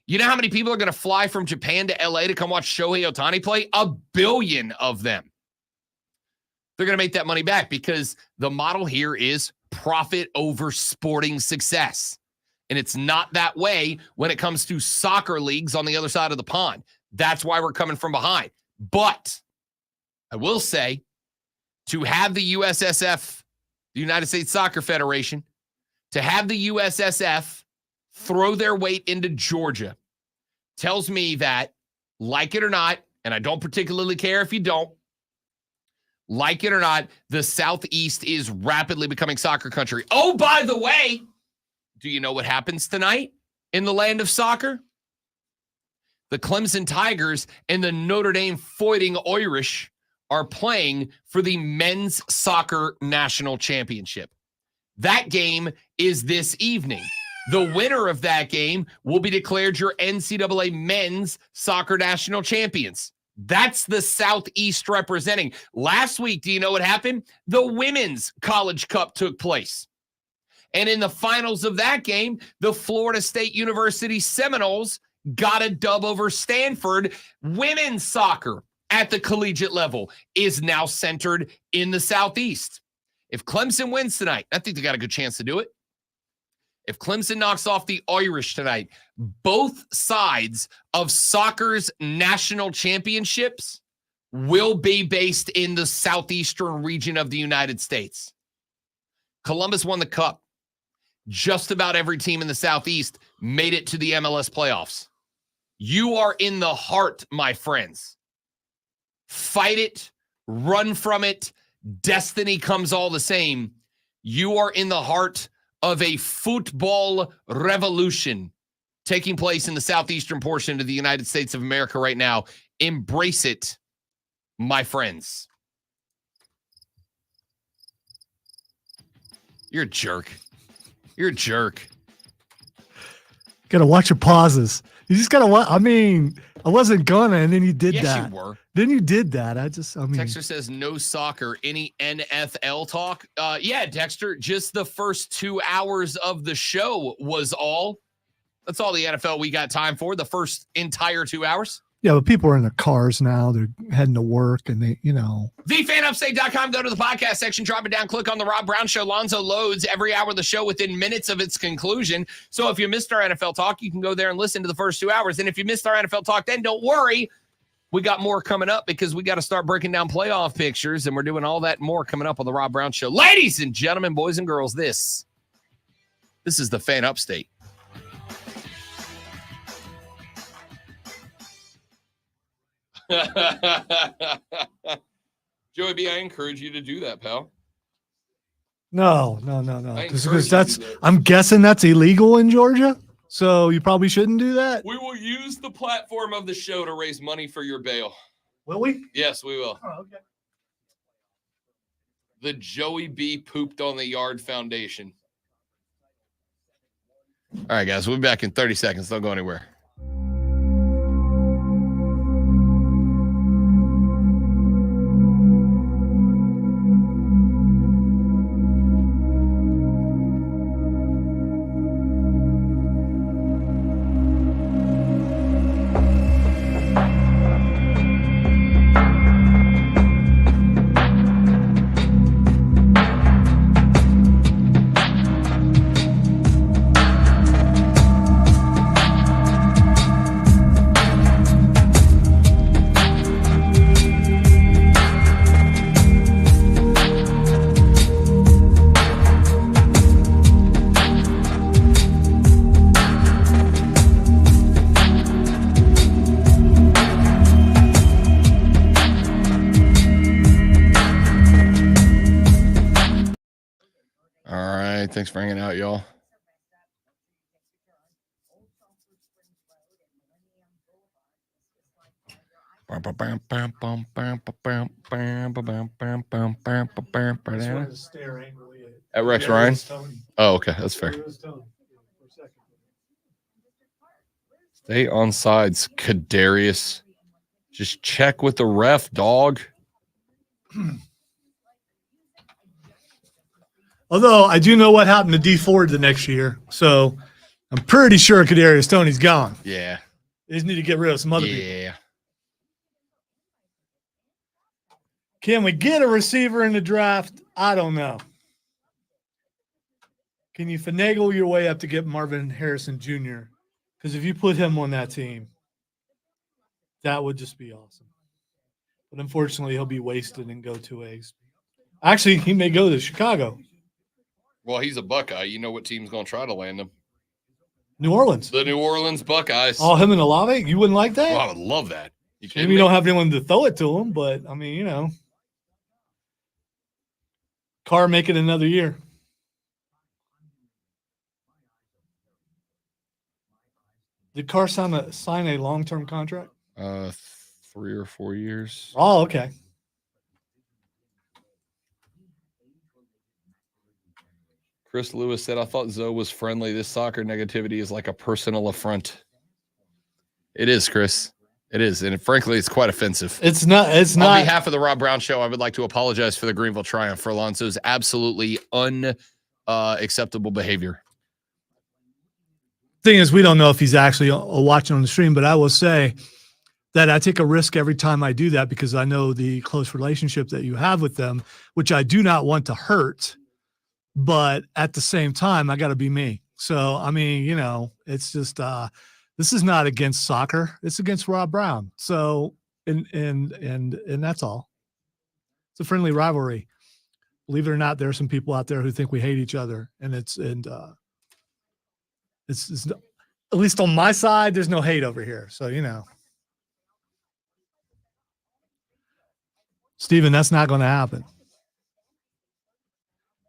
You know how many people are going to fly from Japan to LA to come watch Shohei Ohtani play? 1 billion of them. They're going to make that money back because the model here is profit over sporting success. And it's not that way when it comes to soccer leagues on the other side of the pond. That's why we're coming from behind. But I will say, to have the USSF, the United States Soccer Federation, to have the USSF throw their weight into Georgia tells me that, like it or not, and I don't particularly care if you don't, like it or not, the Southeast is rapidly becoming soccer country. Oh, by the way, do you know what happens tonight in the land of soccer? The Clemson Tigers and the Notre Dame Fighting Irish are playing for the men's soccer national championship. That game is this evening. The winner of that game will be declared your NCAA men's soccer national champions. That's the Southeast representing. Last week, do you know what happened? The Women's College Cup took place. And in the finals of that game, the Florida State University Seminoles got a dub over Stanford. Women's soccer at the collegiate level is now centered in the Southeast. If Clemson wins tonight, I think they got a good chance to do it. If Clemson knocks off the Irish tonight, both sides of soccer's national championships will be based in the southeastern region of the United States. Columbus won the cup. Just about every team in the Southeast made it to the MLS playoffs. You are in the heart, my friends. Fight it, run from it. Destiny comes all the same. You are in the heart of a football revolution taking place in the southeastern portion of the United States of America right now. Embrace it, my friends. You're a jerk. You're a jerk. Gotta watch your pauses. You just gotta watch. I mean, I wasn't gonna, and then you did Yes, that. you were. Then you did that. I mean. Dexter says no soccer. Any NFL talk? Yeah, Dexter, just the first 2 hours of the show was all. That's all the NFL we got time for, the first entire 2 hours. Yeah, but people are in their cars now. They're heading to work and they, TheFanUpstate.com. Go to the podcast section, drop it down, click on the Rob Brown Show. Lonzo loads every hour of the show within minutes of its conclusion. So if you missed our NFL talk, you can go there and listen to the first 2 hours. And if you missed our NFL talk, then don't worry. We got more coming up because we got to start breaking down playoff pictures, and we're doing all that and more coming up on the Rob Brown Show. Ladies and gentlemen, boys and girls, this is the Fan Upstate. Joey B, I encourage you to do that, pal. No. I Because encourage that's, you to do that. I'm guessing that's illegal in Georgia. So you probably shouldn't do that. We will use the platform of the show to raise money for your bail. Will we? Yes, we will. Oh, okay. The Joey B. Pooped on the Yard Foundation. All right, guys, we'll be back in 30 seconds. Don't go anywhere. All right, thanks for hanging out, y'all. At Rex Ryan? Oh, okay, that's fair. Stay on sides, Kadarius. Just check with the ref, dog. Although I do know what happened to D Ford the next year. So I'm pretty sure Kadarius Toney's gone. Yeah. They just need to get rid of some other people. Yeah. Can we get a receiver in the draft? I don't know. Can you finagle your way up to get Marvin Harrison Jr.? Because if you put him on that team, that would just be awesome. But unfortunately, he'll be wasted and go 2 A's. Actually, he may go to Chicago. Well, he's a Buckeye. You know what team's going to try to land him? New Orleans. The New Orleans Buckeyes. Oh, him and Olave? You wouldn't like that? Oh, I would love that. You kidding Maybe you me? don't have anyone to throw it to him, but, I mean, you know. Carr make it another year. Did Carr sign a long-term contract? 3 or 4 years. Oh, okay. Chris Lewis said, I thought Zoe was friendly. This soccer negativity is like a personal affront. It is, Chris. It is. And frankly, it's quite offensive. It's not. On behalf of the Rob Brown Show, I would like to apologize for the Greenville Triumph for Alonso's absolutely unacceptable behavior. Thing is, we don't know if he's actually watching on the stream, but I will say that I take a risk every time I do that because I know the close relationship that you have with them, which I do not want to hurt. But at the same time, I got to be me. So, I mean, you know, it's just this is not against soccer. It's against Rob Brown. So, and that's all. It's a friendly rivalry. Believe it or not, there are some people out there who think we hate each other, and it's at least on my side, there's no hate over here. So, you know, Steven, that's not going to happen.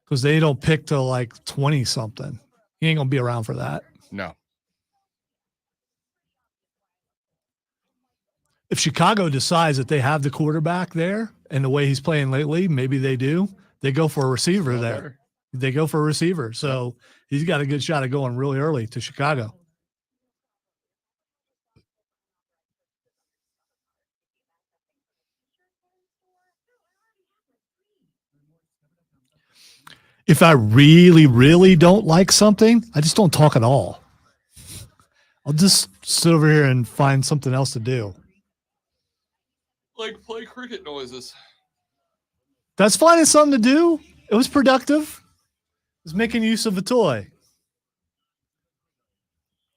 Because they don't pick till like 20 something. He ain't gonna be around for that. No. If Chicago decides that they have the quarterback there and the way he's playing lately, maybe they do. They go for a receiver there. Better. They go for a receiver. So he's got a good shot of going really early to Chicago. If I really, really don't like something, I just don't talk at all. I'll just sit over here and find something else to do. Like play cricket noises. That's finding something to do. It was productive. It was making use of a toy.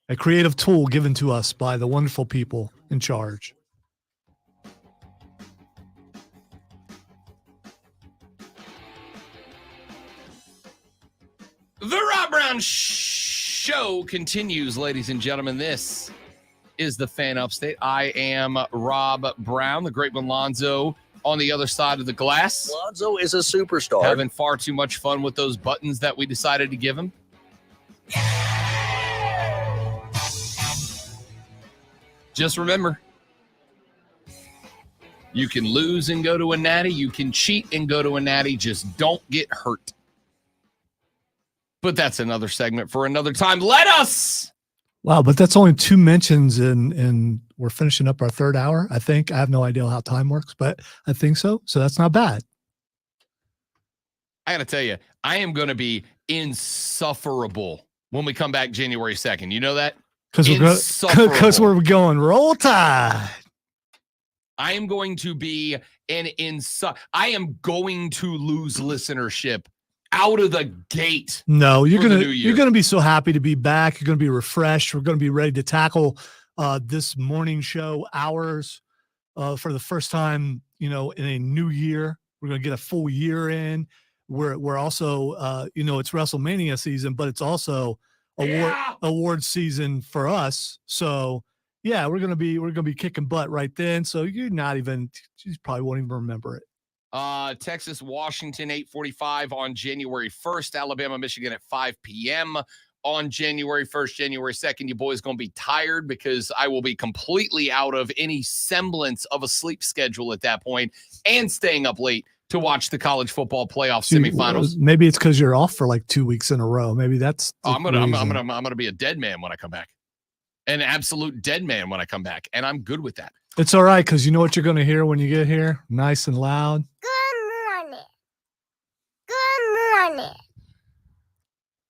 A creative tool given to us by the wonderful people in charge. The Rob Brown Show continues, ladies and gentlemen. This is the Fan Upstate. I am Rob Brown. The great Alonzo on the other side of the glass. Lonzo is a superstar. Having far too much fun with those buttons that we decided to give him. Just remember, you can lose and go to a natty. You can cheat and go to a natty. Just don't get hurt. But that's another segment for another time. Let us. Wow, but that's only 2 mentions, and we're finishing up our 3rd hour, I think. I have no idea how time works, but I think so. So that's not bad. I got to tell you, I am going to be insufferable when we come back January 2nd. You know that? Because we're going roll tide. I am going to be I am going to lose listenership out of the gate. No, you're gonna be so happy to be back. You're gonna be refreshed. We're gonna be ready to tackle this morning show hours for the first time, in a new year. We're gonna get a full year in. We're also it's WrestleMania season, but it's also award season for us. So yeah, we're gonna be kicking butt right then. So you probably won't even remember it. Texas, Washington, 8:45 on January 1st. Alabama, Michigan at 5 p.m. on January 1st, January 2nd. You boys going to be tired because I will be completely out of any semblance of a sleep schedule at that point and staying up late to watch the college football playoff semifinals. Maybe it's because you're off for like 2 weeks in a row. Maybe that's. I'm gonna be a dead man when I come back, an absolute dead man when I come back, and I'm good with that. It's all right because you know what you're going to hear when you get here, nice and loud. Good morning.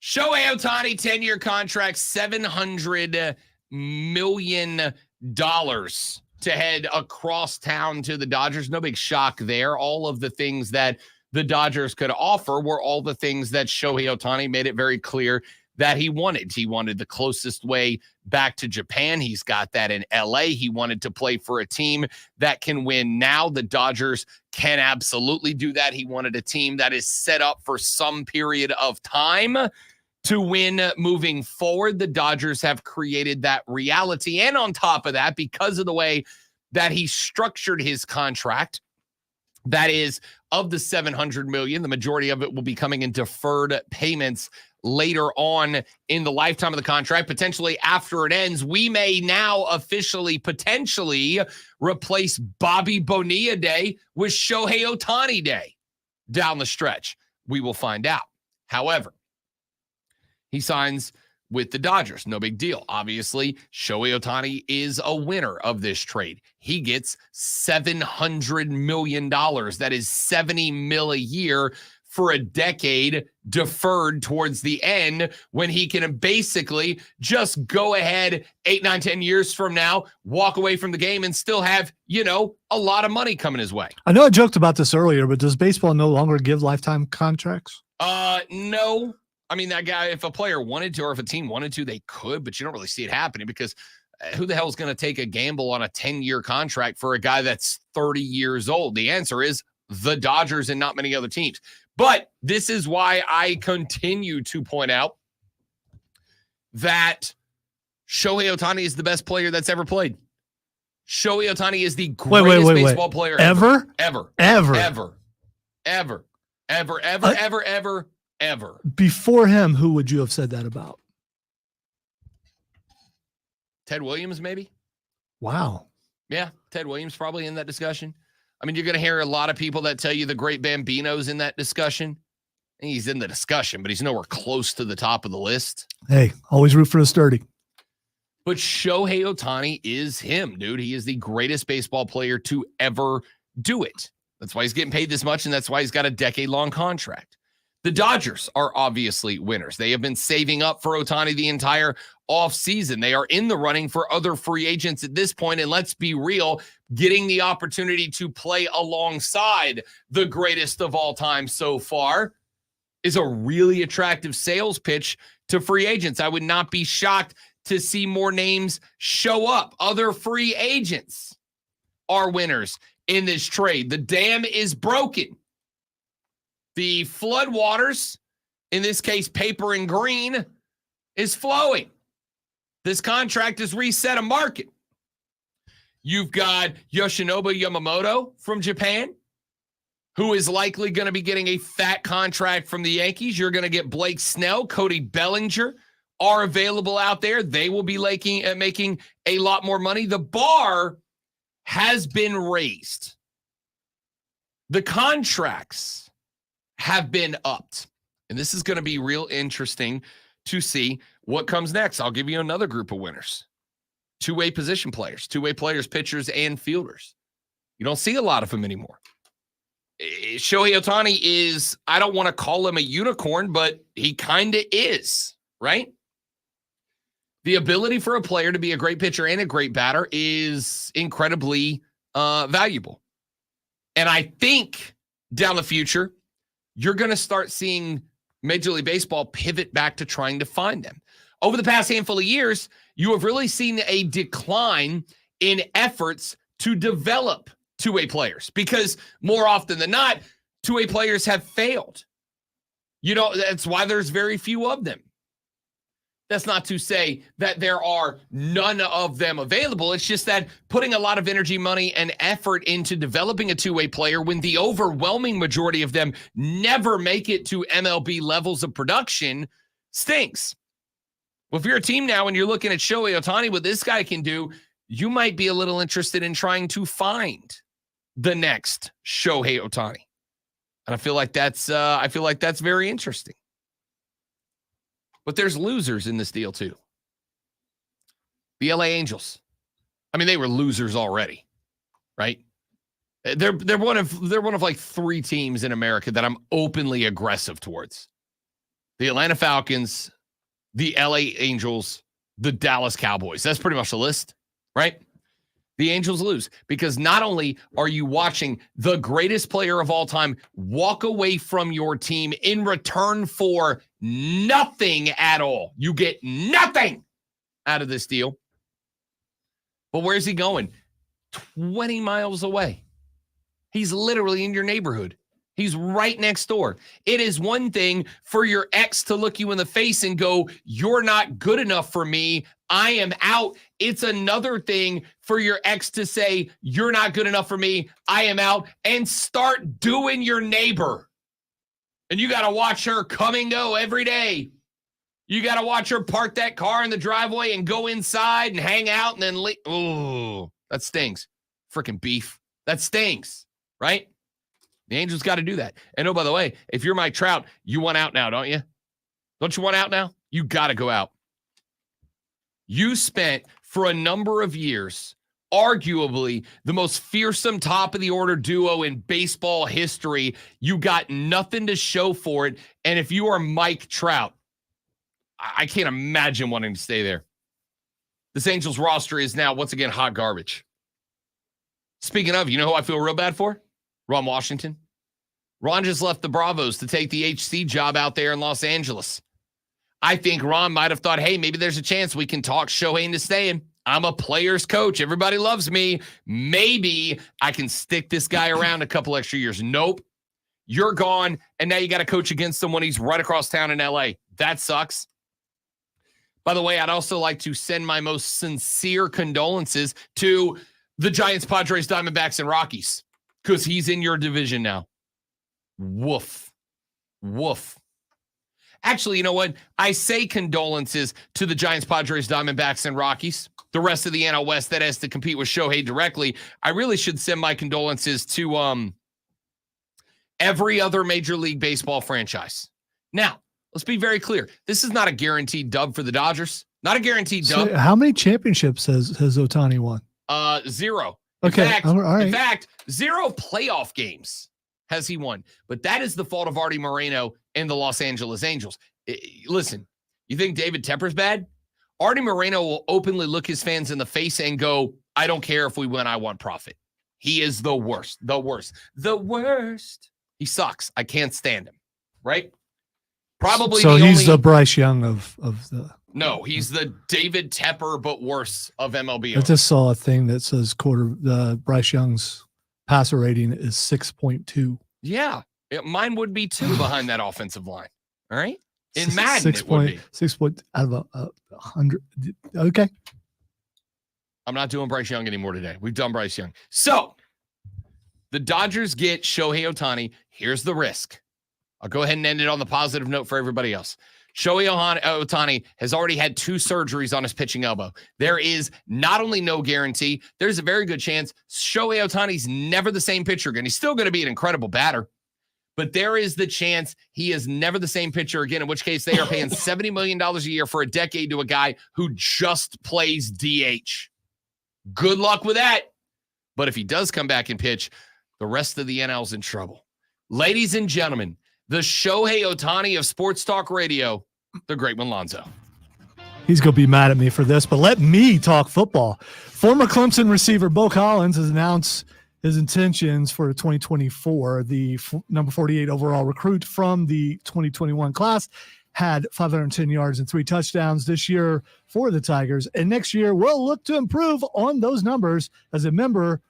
Shohei Ohtani, 10-year contract, $700 million to head across town to the Dodgers. No big shock there. All of the things that the Dodgers could offer were all the things that Shohei Ohtani made it very clear that he wanted. He wanted the closest way back to Japan. He's got that in LA. He wanted to play for a team that can win now. The Dodgers can absolutely do that. He wanted a team that is set up for some period of time to win moving forward. The Dodgers have created that reality. And on top of that, because of the way that he structured his contract, that is, of the $700 million, the majority of it will be coming in deferred payments later on in the lifetime of the contract, potentially after it ends. We may now officially potentially replace Bobby Bonilla Day with Shohei Ohtani Day down the stretch. We will find out. However, he signs with the Dodgers. No big deal. Obviously, Shohei Ohtani is a winner of this trade. He gets $700 million. That is $70 million a year for a decade, deferred towards the end, when he can basically just go ahead 8, 9, 10 years from now, walk away from the game and still have, a lot of money coming his way. I know I joked about this earlier, but does baseball no longer give lifetime contracts? No. I mean, that guy, if a player wanted to, or if a team wanted to, they could, but you don't really see it happening because who the hell is going to take a gamble on a 10-year contract for a guy that's 30 years old? The answer is the Dodgers and not many other teams. But this is why I continue to point out that Shohei Ohtani is the best player that's ever played. Shohei Ohtani is the greatest baseball player ever. Before him, who would you have said that about? Ted Williams, maybe? Wow. Yeah, Ted Williams probably in that discussion. I mean, you're going to hear a lot of people that tell you the great Bambino's in that discussion. And he's in the discussion, but he's nowhere close to the top of the list. Hey, always root for the sturdy. But Shohei Ohtani is him, dude. He is the greatest baseball player to ever do it. That's why he's getting paid this much, and that's why he's got a decade-long contract. The Dodgers are obviously winners. They have been saving up for Ohtani the entire offseason. They are in the running for other free agents at this point, and let's be real, getting the opportunity to play alongside the greatest of all time so far is a really attractive sales pitch to free agents. I would not be shocked to see more names show up. Other free agents are winners in this trade. The dam is broken. The floodwaters, in this case, paper and green, is flowing. This contract has reset a market. You've got Yoshinobu Yamamoto from Japan. who is likely going to be getting a fat contract from the Yankees. You're going to get Blake Snell, Cody Bellinger are available out there. They will be making a lot more money. The bar has been raised. The contracts have been upped. And this is going to be real interesting to see what comes next. I'll give you another group of winners. Two-way position players, pitchers, and fielders. You don't see a lot of them anymore. Shohei Ohtani is, I don't want to call him a unicorn, but he kind of is, right? The ability for a player to be a great pitcher and a great batter is incredibly valuable. And I think down the future, you're going to start seeing Major League Baseball pivot back to trying to find them. Over the past handful of years, you have really seen a decline in efforts to develop two-way players because more often than not, two-way players have failed. You know, that's why there's very few of them. That's not to say that there are none of them available. It's just that putting a lot of energy, money, and effort into developing a two-way player when the overwhelming majority of them never make it to MLB levels of production stinks. Well, if you're a team now and you're looking at Shohei Ohtani, what this guy can do, you might be a little interested in trying to find the next Shohei Ohtani. And I feel like that's very interesting. But there's losers in this deal too. The LA Angels. I mean, they were losers already, right? They're one of like three teams in America that I'm openly aggressive towards. The Atlanta Falcons, the LA Angels, the Dallas Cowboys. That's pretty much the list, right? The Angels lose because not only are you watching the greatest player of all time walk away from your team in return for nothing at all. You get nothing out of this deal. But where's he going? 20 miles away. He's literally in your neighborhood. He's right next door. It is one thing for your ex to look you in the face and go, "You're not good enough for me. I am out." It's another thing for your ex to say, "You're not good enough for me. I am out," and start doing your neighbor. And you got to watch her come and go every day. You got to watch her park that car in the driveway and go inside and hang out and then leave. Oh, that stings. Freaking beef. That stings, right? The Angels got to do that. And oh, by the way, if you're Mike Trout, you want out now, don't you? Don't you want out now? You got to go out. You spent for a number of years, arguably the most fearsome top of the order duo in baseball history. You got nothing to show for it. And if you are Mike Trout, I can't imagine wanting to stay there. This Angels roster is now, once again, hot garbage. Speaking of, you know who I feel real bad for? Ron Washington. Ron just left the Bravos to take the HC job out there in Los Angeles. I think Ron might have thought, hey, maybe there's a chance we can talk Shohei into staying. I'm a player's coach. Everybody loves me. Maybe I can stick this guy around a couple extra years. Nope. You're gone, and now you got to coach against him when he's right across town in L.A. That sucks. By the way, I'd also like to send my most sincere condolences to the Giants, Padres, Diamondbacks, and Rockies because he's in your division now. Woof. Woof. Actually, you know what? I say condolences to the Giants, Padres, Diamondbacks, and Rockies, the rest of the NL West that has to compete with Shohei directly. I really should send my condolences to every other Major League Baseball franchise. Now, let's be very clear. This is not a guaranteed dub for the Dodgers. Not a guaranteed dub. So how many championships has Ohtani won? 0. Okay. All right. In fact, 0 playoff games has he won. But that is the fault of Artie Moreno and the Los Angeles Angels. Listen, you think David Tepper's bad? Artie Moreno will openly look his fans in the face and go, I don't care if we win, I want profit. He is the worst. The worst. The worst. He sucks. I can't stand him. Right? Probably so he's the Bryce Young of the... No, he's the David Tepper, but worse of MLB. I just saw a thing that says Bryce Young's passer rating is 6.2. Yeah, mine would be 2 behind that offensive line. All right, in Madden, it would be 6 point out of 100. Okay, I'm not doing Bryce Young anymore today. We've done Bryce Young. So the Dodgers get Shohei Ohtani. Here's the risk. I'll go ahead and end it on the positive note for everybody else. Shohei Ohtani has already had 2 surgeries on his pitching elbow. There is not only no guarantee, there's a very good chance Shohei Ohtani's never the same pitcher again. He's still going to be an incredible batter, but there is the chance he is never the same pitcher again, in which case they are paying $70 million a year for a decade to a guy who just plays DH. Good luck with that. But if he does come back and pitch, the rest of the NL's in trouble. Ladies and gentlemen, the Shohei Ohtani of Sports Talk Radio, the great one, Lonzo. He's going to be mad at me for this, but let me talk football. Former Clemson receiver Bo Collins has announced his intentions for 2024. The number 48 overall recruit from the 2021 class had 510 yards and 3 touchdowns this year for the Tigers. And next year, we'll look to improve on those numbers as a member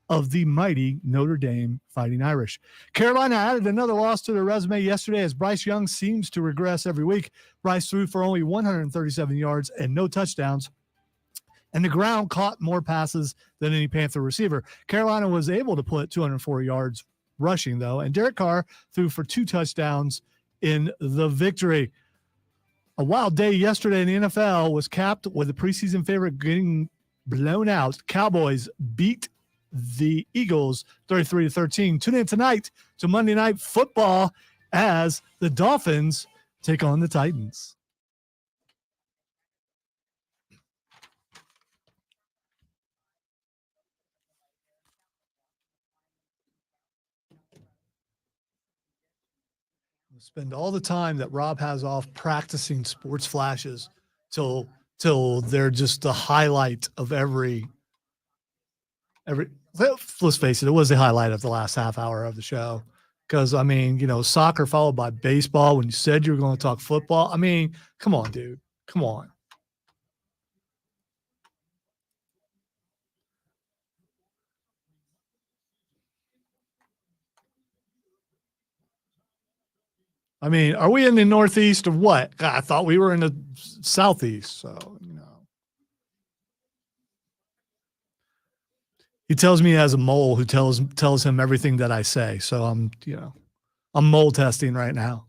of the mighty Notre Dame Fighting Irish. Carolina added another loss to their resume yesterday as Bryce Young seems to regress every week. Bryce threw for only 137 yards and no touchdowns, and the ground caught more passes than any Panther receiver. Carolina was able to put 204 yards rushing, though, and Derek Carr threw for 2 touchdowns in the victory. A wild day yesterday in the NFL was capped with the preseason favorite getting blown out. Cowboys beat the Eagles 33-13. Tune in tonight to Monday Night Football as the Dolphins take on the Titans. We'll spend all the time that Rob has off practicing sports flashes till they're just the highlight of every. Let's face it, it was the highlight of the last half hour of the show. Because, I mean, you know, soccer followed by baseball. When you said you were going to talk football, I mean, come on, dude. Come on. I mean, are we in the Northeast or what? God, I thought we were in the Southeast. So, you know. He tells me he has a mole who tells him everything that I say. So I'm mole testing right now.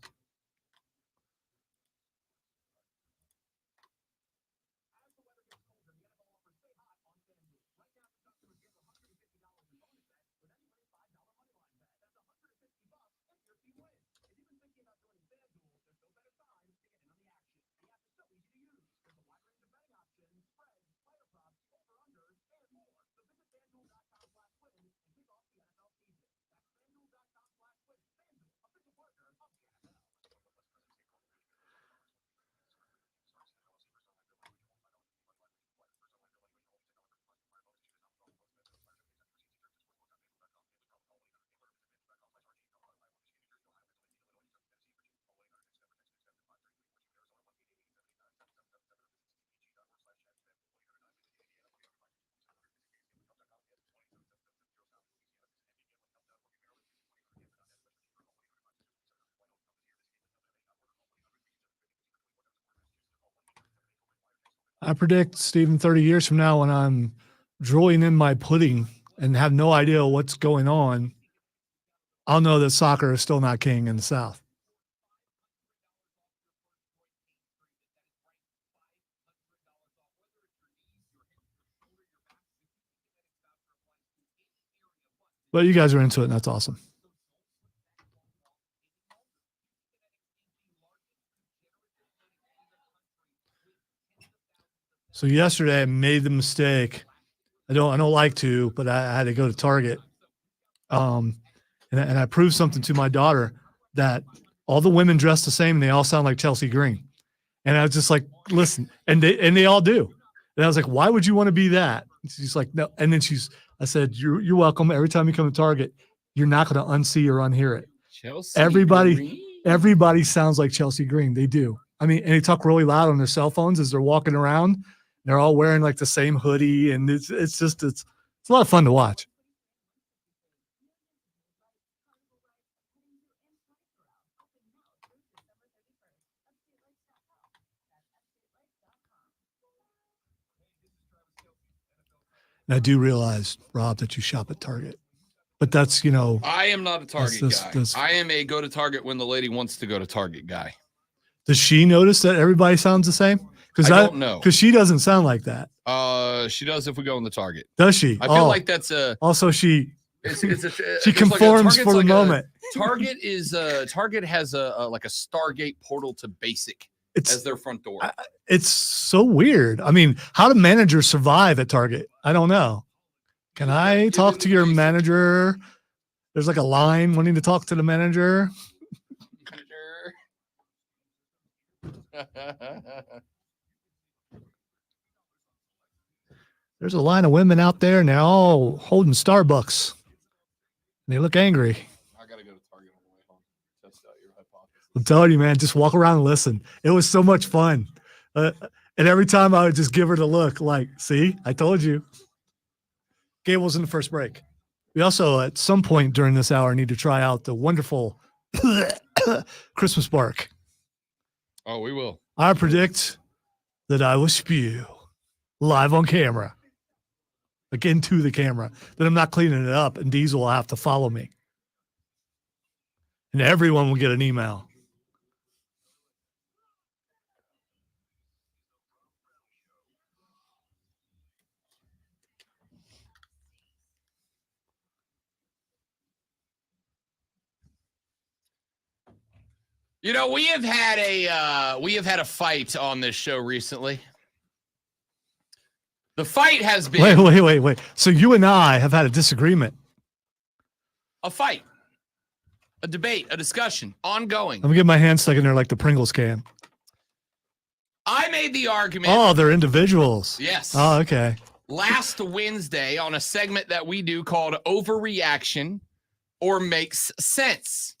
I predict, Stephen, 30 years from now when I'm drooling in my pudding and have no idea what's going on, I'll know that soccer is still not king in the South. But you guys are into it, and that's awesome. So yesterday I made the mistake. I don't like to, but I had to go to Target. And I proved something to my daughter that all the women dress the same and they all sound like Chelsea Green. And I was just like, listen, and they all do. And I was like, why would you want to be that? And she's like, no. And then I said, you're welcome. Every time you come to Target, you're not going to unsee or unhear it. Chelsea Everybody sounds like Chelsea Green. They do. I mean, and they talk really loud on their cell phones as they're walking around. They're all wearing like the same hoodie, and it's a lot of fun to watch. And I do realize, Rob, that you shop at Target. but that's, you know, I am not a Target That's- guy. that's- I am a go to Target when the lady wants to go to Target guy. does she notice that everybody sounds the same? Because I don't know. Because she doesn't sound like that. She does if we go in the Target. Does she? I feel like that's also she it's a she there's like conforms Target's for the like moment. Target is Target has a like a Stargate portal to basic as It's their front door. it's so weird. I mean, how do managers survive at Target? I don't know. Can I talk to your manager? There's like a line wanting to talk to the manager. There's a line of women out there and they're all holding Starbucks. They look angry. I gotta go to Target on the way home. Test out your hypothesis. I'm telling you, man, just walk around and listen. It was so much fun. And every time I would just give her the look like, see, I told you. Gable's in the first break. We also, at some point during this hour, need to try out the wonderful Christmas bark. Oh, we will. I predict that I will spew live on camera. Like into the camera. That I'm not cleaning it up and Diesel will have to follow me. And everyone will get an email. You know, we have had a fight on this show recently. The fight has been Wait. So you and I have had a disagreement. a fight, a debate, a discussion, ongoing. Let me get my hand stuck in there like the Pringles can. I made the argument. Oh, they're individuals. Yes. Oh, okay. Last Wednesday on a segment that we do called Overreaction or Makes Sense.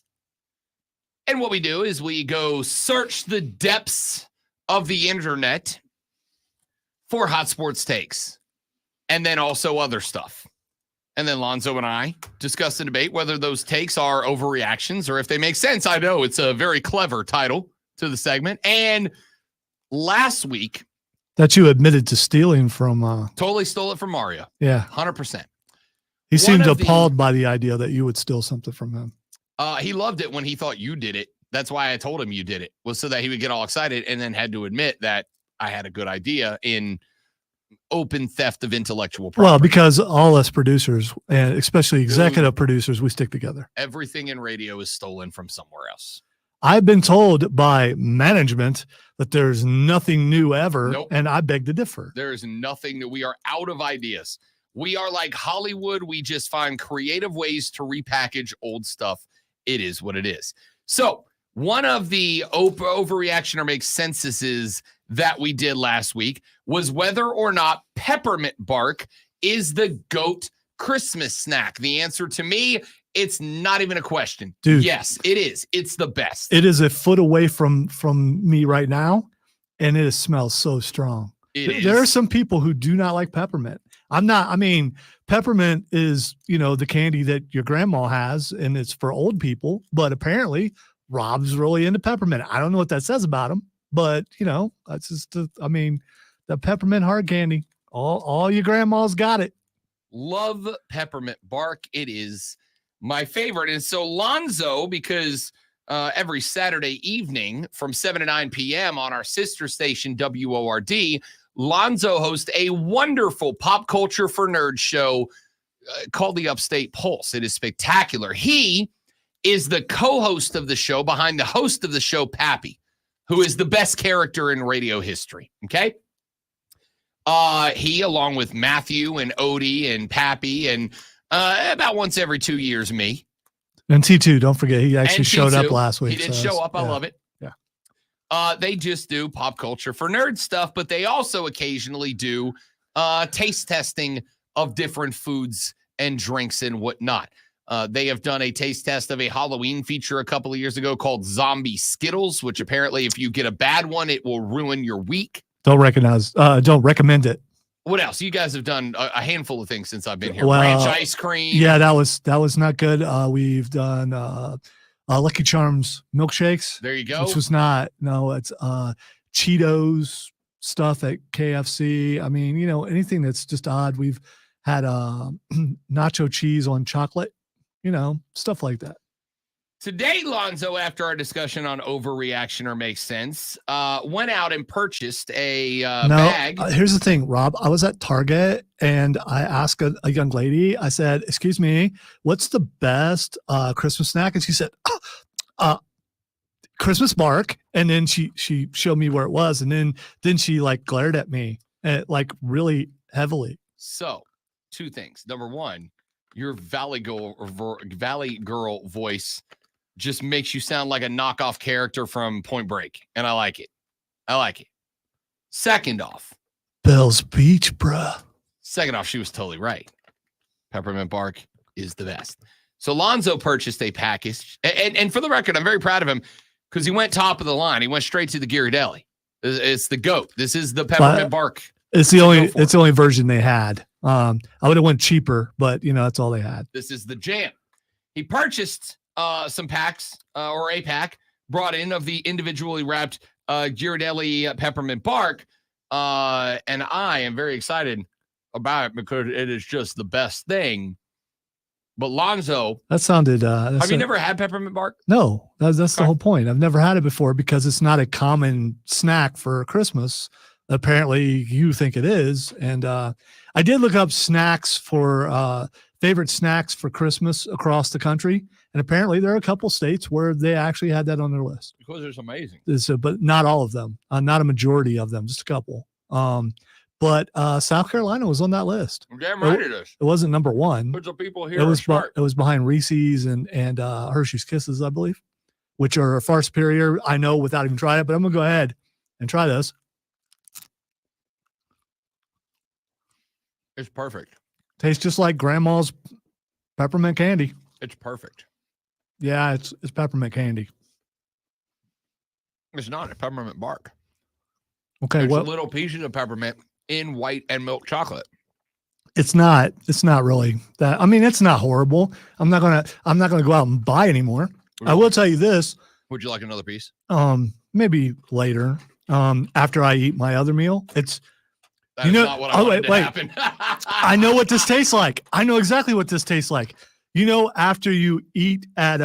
And what we do is we go search the depths of the internet for hot sports takes and then also other stuff. And then Lonzo and I discuss and debate whether those takes are overreactions or if they make sense. I know it's a very clever title to the segment. And last week, That you admitted to stealing from, totally stole it from Mario. yeah. 100%. He seemed of the- appalled by the idea that you would steal something from him. He loved it when he thought you did it. That's why I told him you did it, was so that he would get all excited and then had to admit that I had a good idea in open theft of intellectual property. Well, because all us producers, and especially executive producers, we stick together. Everything in radio is stolen from somewhere else. I've been told by management that there's nothing new ever, Nope. and I beg to differ. There is nothing that we are out of ideas. We are like Hollywood. We just find creative ways to repackage old stuff. It is what it is. So one of the overreaction or make senses that we did last week was whether or not peppermint bark is the GOAT Christmas snack. The answer to me, it's not even a question. Dude. Yes, it is. It's the best. It is a foot away from me right now, and it smells so strong. There are some people who do not like peppermint. Peppermint is, the candy that your grandma has, and it's for old people, but apparently Rob's really into peppermint. I don't know what that says about him, but that's just, the peppermint hard candy, all your grandmas got it. Love peppermint bark. It is my favorite. And so Lonzo, because every Saturday evening from 7 to 9 p.m. on our sister station, WORD, Lonzo hosts a wonderful pop culture for nerds show called the Upstate Pulse. It is spectacular. He is the co-host of the show behind the host of the show, Pappy, who is the best character in radio history. Okay. He, along with Matthew and Odie and Pappy, and about once every 2 years, me. And T2, don't forget, he actually And showed up T2. last week. He did so show up. I yeah. love it. Yeah. They just do pop culture for nerd stuff, but they also occasionally do taste testing of different foods and drinks and whatnot. They have done a taste test of a Halloween feature a couple of years ago called Zombie Skittles, which apparently if you get a bad one, it will ruin your week. Don't recommend it. What else? You guys have done a handful of things since I've been here. Well, Ranch ice cream. Yeah, that was not good. We've done Lucky Charms milkshakes. There you go. Which was not. No, it's Cheetos stuff at KFC. Anything that's just odd. We've had nacho cheese on chocolate. stuff like that. Today, Lonzo, after our discussion on overreaction or makes sense, went out and purchased a bag. Here's the thing, Rob. I was at Target and I asked a young lady, I said, excuse me, what's the best Christmas snack? And she said, Christmas bark. And then she showed me where it was. And then she like glared at me like really heavily. So 2 things. Number 1, your Valley Girl voice just makes you sound like a knockoff character from Point Break. And I like it. Second off, Bell's Beach, bruh. Second off, she was totally right. Peppermint bark is the best. So Lonzo purchased a package. And for the record, I'm very proud of him because he went top of the line. He went straight to the Ghirardelli. It's the GOAT. This is the peppermint bark. It's the only version they had. I would have went cheaper, but that's all they had. This is the jam. He purchased some packs or a pack brought in of the individually wrapped Ghirardelli peppermint bark. And I am very excited about it because it is just the best thing. But Lonzo, that sounded. Have you never had peppermint bark? No, that's the whole point. I've never had it before because it's not a common snack for Christmas. Apparently, you think it is, and I did look up snacks for favorite snacks for Christmas across the country, and apparently there are a couple states where they actually had that on their list. Because it's amazing. But not all of them, not a majority of them, just a couple. But South Carolina was on that list. Damn right it is. It wasn't number 1. But the people here It are was smart. it was behind Reese's and Hershey's Kisses, I believe, which are far superior. I know without even trying it, but I'm gonna go ahead and try this. It's perfect. Tastes just like grandma's peppermint candy. It's perfect. Yeah, it's peppermint candy. It's not a peppermint bark. Okay, It's little pieces of peppermint in white and milk chocolate. It's not really that. I mean, it's not horrible. I'm not gonna go out and buy anymore. I will tell you this. Would you like another piece? Maybe later. After I eat my other meal. It's That's not what I wanted to happen. I know what this tastes like. I know exactly what this tastes like. After you eat at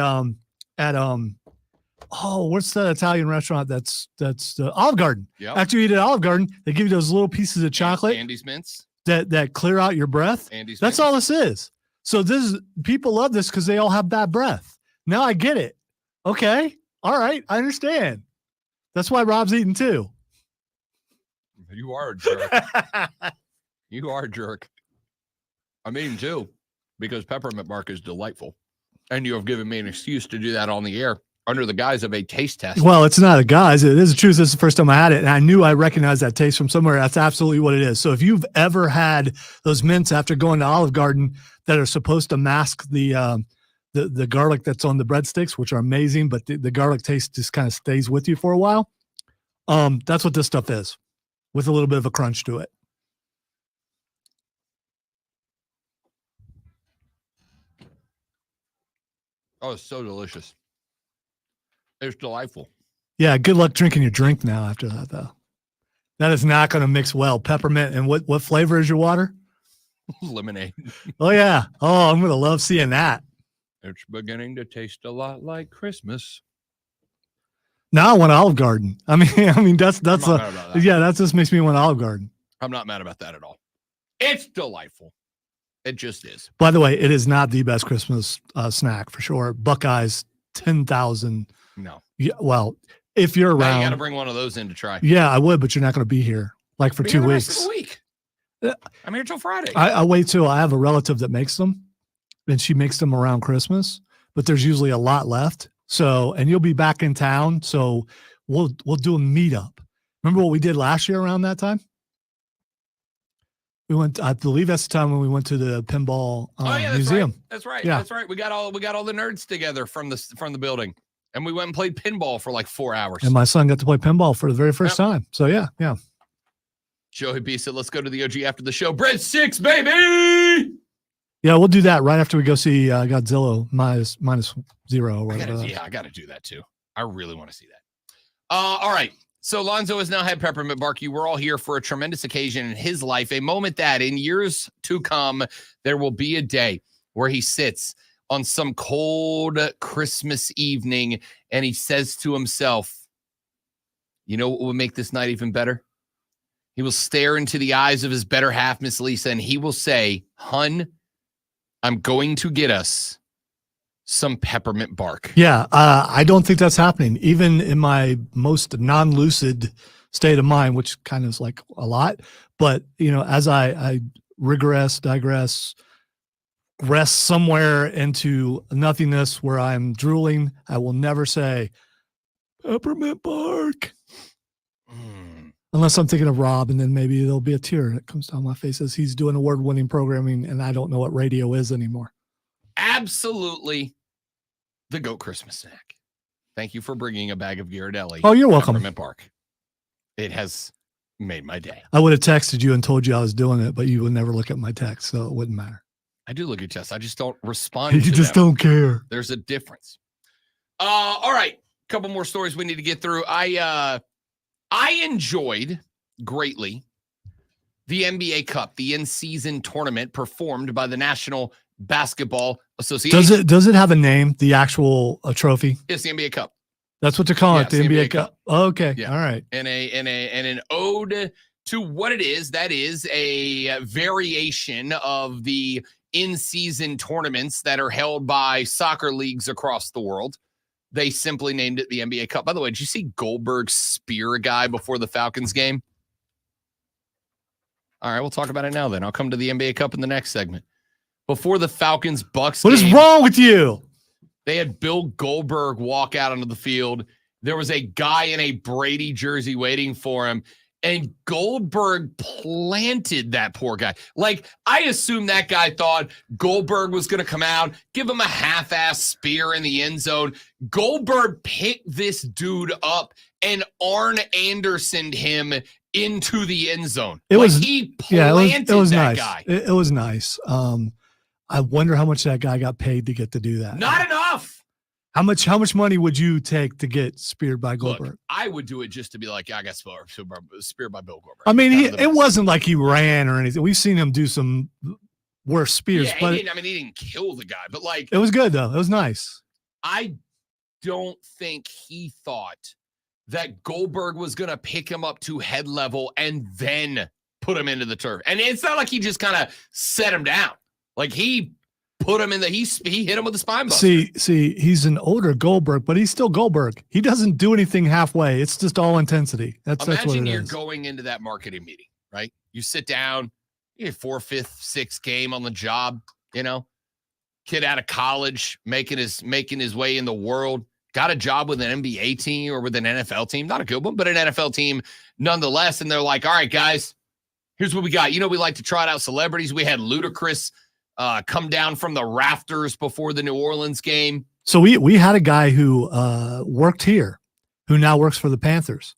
what's the Italian restaurant that's the Olive Garden. Yep. After you eat at Olive Garden, they give you those little pieces of chocolate Andy's mints. that clear out your breath. Andy's That's mints. all this is. So people love this because they all have bad breath. Now I get it. Okay. All right. I understand. That's why Rob's eating too. You are a jerk. You are a jerk. I'm eating too because peppermint bark is delightful. And you have given me an excuse to do that on the air under the guise of a taste test. Well, it's not a guise. It is the truth. This is the first time I had it. And I knew I recognized that taste from somewhere. That's absolutely what it is. So if you've ever had those mints after going to Olive Garden that are supposed to mask the garlic that's on the breadsticks, which are amazing, but the garlic taste just kind of stays with you for a while. That's what this stuff is, with a little bit of a crunch to it. Oh, it's so delicious. It's delightful. Yeah, good luck drinking your drink now after that, though. That is not going to mix well. Peppermint and what flavor is your water? Lemonade. Oh, yeah. Oh, I'm going to love seeing that. It's beginning to taste a lot like Christmas. Now I want Olive Garden. I mean that's I'm not mad about that. yeah, that just makes me want Olive Garden. I'm not mad about that at all. It's delightful. It just is. By the way, it is not the best Christmas snack for sure. Buckeyes 10,000. No. Yeah, well, if you're Now around, you got to bring one of those in to try. yeah, I would, but you're not going to be here like for Be 2 here the rest weeks. of the week. Yeah. I'm here till Friday. I wait till I have a relative that makes them, and she makes them around Christmas, but there's usually a lot left. So, and you'll be back in town, so we'll do a meetup. Remember what we did last year around that time? We went, I believe that's the time when we went to the pinball that's museum. Right. That's right. Yeah. That's right. We got all the nerds together from the building, and we went and played pinball for like 4 hours. And my son got to play pinball for the very first time. So yeah. Joey B said, "Let's go to the OG after the show." Bread 6, baby. Yeah, we'll do that right after we go see Godzilla minus 0 or whatever. I got to do that too. I really want to see that. All right. So Lonzo has now had peppermint bark. You were all here for a tremendous occasion in his life, a moment that in years to come, there will be a day where he sits on some cold Christmas evening, and he says to himself, you know what will make this night even better? He will stare into the eyes of his better half, Miss Lisa, and he will say, hun, I'm going to get us some peppermint bark. Yeah, I don't think that's happening. Even in my most non-lucid state of mind, which kind of is like a lot. But, as I digress, rest somewhere into nothingness where I'm drooling, I will never say, peppermint bark. Unless I'm thinking of Rob, and then maybe there'll be a tear that comes down my face as he's doing award-winning programming, and I don't know what radio is anymore. Absolutely the GOAT Christmas snack. Thank you for bringing a bag of Ghirardelli. Oh, you're welcome. Peppermint bark. It has made my day. I would have texted you and told you I was doing it, but you would never look at my text, so it wouldn't matter. I do look at tests. I just don't respond You to just them. don't care. There's a difference. All right. Couple more stories we need to get through. I enjoyed greatly the NBA Cup, the in-season tournament performed by the National Basketball Association. Does it have a name, the actual trophy? It's the NBA Cup. That's what they're calling it, the it's NBA Cup. Oh, okay. Yeah. All right. And an ode to what it is. That is a variation of the in-season tournaments that are held by soccer leagues across the world. They simply named it the NBA Cup. By the way, did you see Goldberg spear a guy before the Falcons game? All right, we'll talk about it now then. I'll come to the NBA Cup in the next segment. Before the Falcons-Bucks What game, is wrong with you? they had Bill Goldberg walk out onto the field. There was a guy in a Brady jersey waiting for him, and Goldberg planted that poor guy. Like, I assume that guy thought Goldberg was going to come out, give him a half-ass spear in the end zone. Goldberg picked this dude up and Arn Andersoned him into the end zone. It was that nice. guy. It was nice. I wonder how much that guy got paid to get to do that. Not enough. How much money would you take to get speared by Goldberg? Look, I would do it just to be like, I got speared by Bill Goldberg. I mean, it wasn't like he ran or anything. We've seen him do some worse spears, Yeah, but he didn't kill the guy, but like, it was good though. It was nice. I don't think he thought that Goldberg was going to pick him up to head level and then put him into the turf. And it's not like he just kind of set him down. Like, he put him in he hit him with the spine buster. See, he's an older Goldberg, but he's still Goldberg. He doesn't do anything halfway. It's just all intensity. That's what Imagine it you're is. going into that marketing meeting, right? You sit down, you get 4th, 5th, 6th game on the job, kid out of college, making his way in the world, got a job with an NBA team or with an NFL team, not a good one, but an NFL team nonetheless. And they're like, all right, guys, here's what we got. We like to trot out celebrities. We had Ludacris come down from the rafters before the New Orleans game. So we had a guy who worked here, who now works for the Panthers.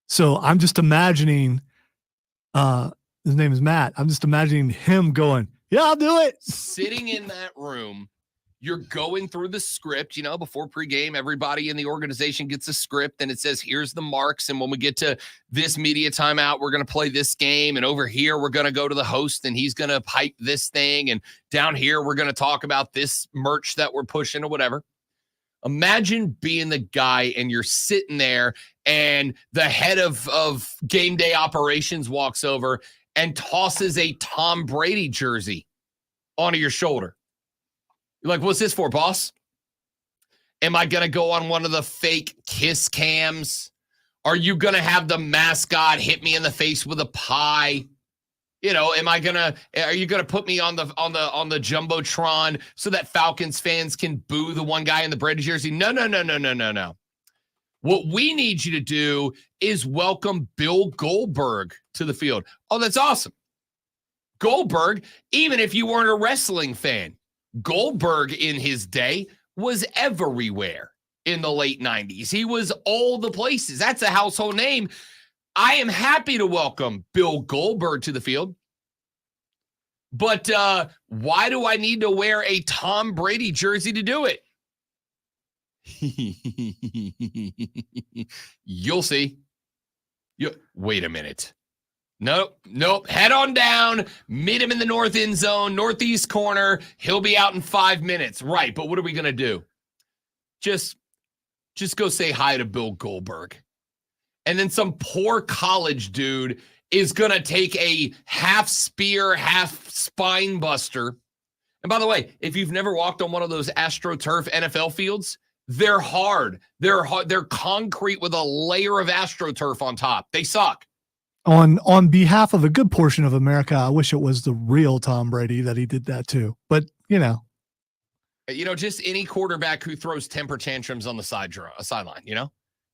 So I'm just imagining, his name is Matt. I'm just imagining him going, yeah, I'll do it. Sitting in that room, you're going through the script, before pregame, everybody in the organization gets a script and it says, here's the marks. And when we get to this media timeout, we're going to play this game. And over here, we're going to go to the host and he's going to hype this thing. And down here, we're going to talk about this merch that we're pushing or whatever. Imagine being the guy and you're sitting there and the head of game day operations walks over and tosses a Tom Brady jersey onto your shoulder. You're like, what's this for, boss? Am I going to go on one of the fake kiss cams? Are you going to have the mascot hit me in the face with a pie? Are you going to put me on the Jumbotron so that Falcons fans can boo the one guy in the Brady jersey? No. What we need you to do is welcome Bill Goldberg to the field. Oh, that's awesome. Goldberg, even if you weren't a wrestling fan, Goldberg in his day was everywhere in the late 90s. He was all the places. That's a household name. I am happy to welcome Bill Goldberg to the field. But why do I need to wear a Tom Brady jersey to do it? You'll see. Wait a minute. Nope. Head on down, meet him in the north end zone, northeast corner. He'll be out in 5 minutes. Right, but what are we going to do? Just go say hi to Bill Goldberg. And then some poor college dude is going to take a half spear, half spine buster. And by the way, if you've never walked on one of those AstroTurf NFL fields, they're hard. They're concrete with a layer of AstroTurf on top. They suck. On behalf of a good portion of America, I wish it was the real Tom Brady that he did that too. But, just any quarterback who throws temper tantrums on the sideline,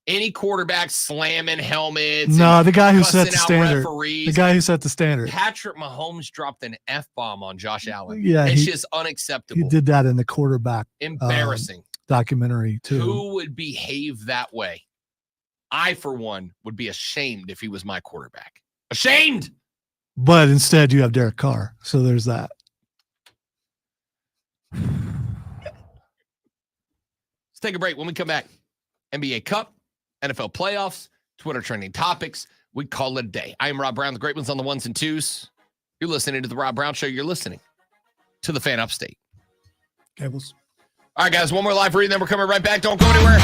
any quarterback slamming helmets. No, the guy who set the cussing out standard. referees. The guy who set the standard. Patrick Mahomes dropped an F-bomb on Josh Allen. Yeah, it's just unacceptable. He did that in the quarterback Embarrassing. Documentary too. Who would behave that way? I, for one, would be ashamed if he was my quarterback. Ashamed! But instead, you have Derek Carr. So there's that. Let's take a break. When we come back, NBA Cup, NFL playoffs, Twitter trending topics. We call it a day. I am Rob Brown, the great ones on the ones and twos. You're listening to the Rob Brown Show. You're listening to the Fan Upstate. Cables. All right, guys, one more live read, then we're coming right back. Don't go anywhere.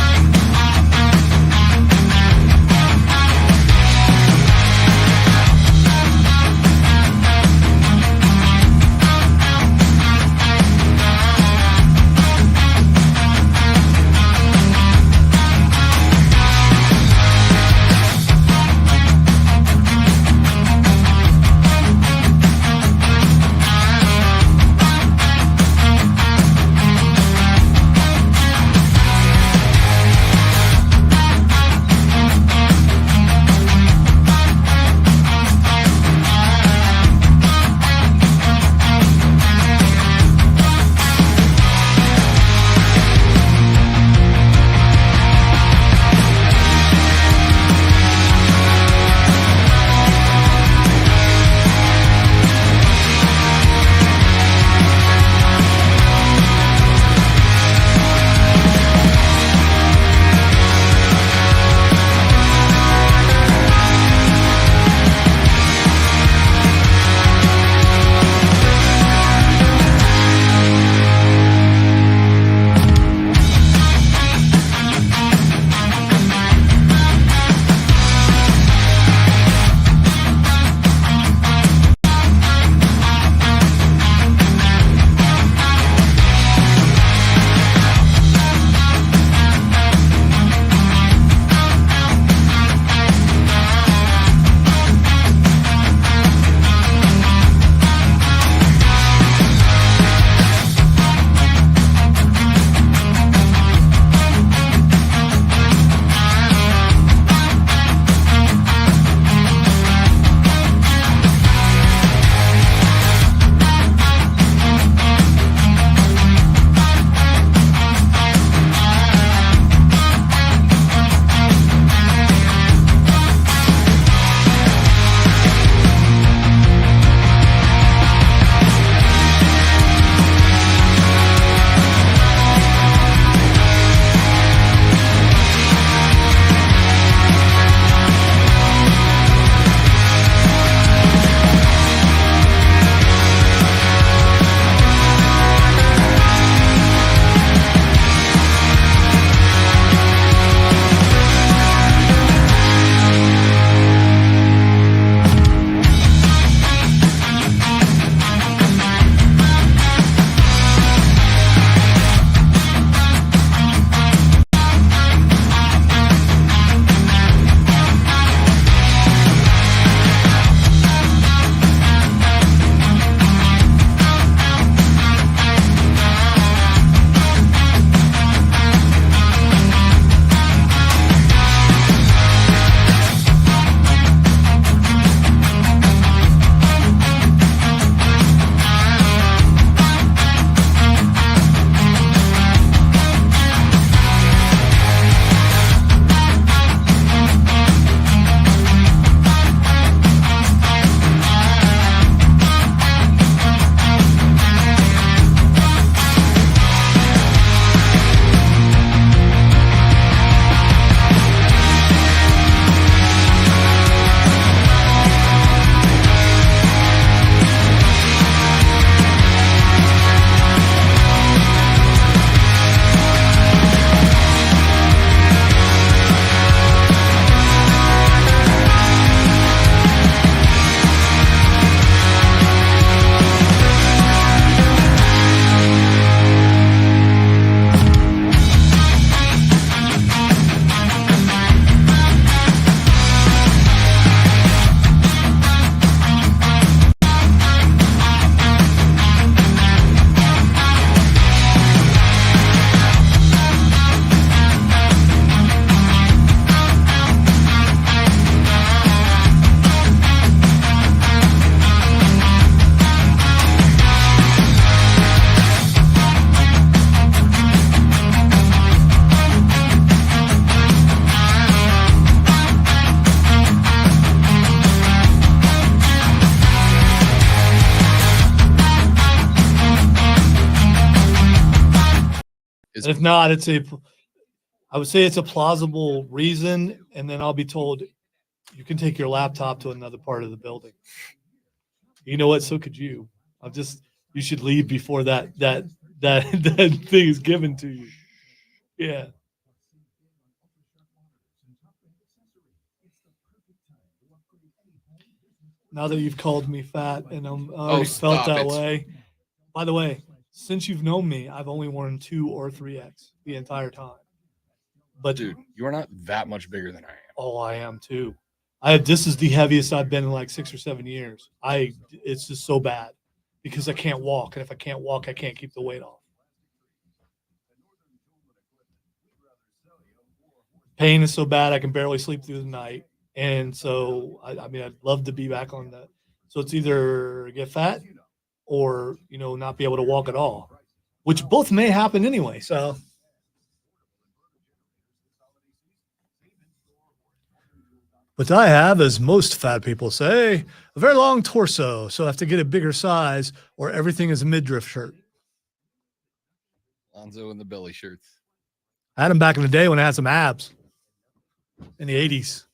is If not, I would say it's a plausible reason, and then I'll be told you can take your laptop to another part of the building. You know what? So could you. You should leave before that that thing is given to you. Yeah. Now that you've called me fat and I already felt stop that it. way. By the way, since you've known me, I've only worn 2 or 3X the entire time. But Dude, you are not that much bigger than I am. oh, I am too. This is the heaviest I've been in like 6 or 7 years. It's just so bad because I can't walk, and if I can't walk, I can't keep the weight off. Pain is so bad I can barely sleep through the night, and so I mean I'd love to be back on that. So it's either get fat or not be able to walk at all, which both may happen anyway. So. But I have, as most fat people say, a very long torso, so I have to get a bigger size or everything is a midriff shirt. Lonzo in the belly shirts. I had them back in the day when I had some abs in the 80s.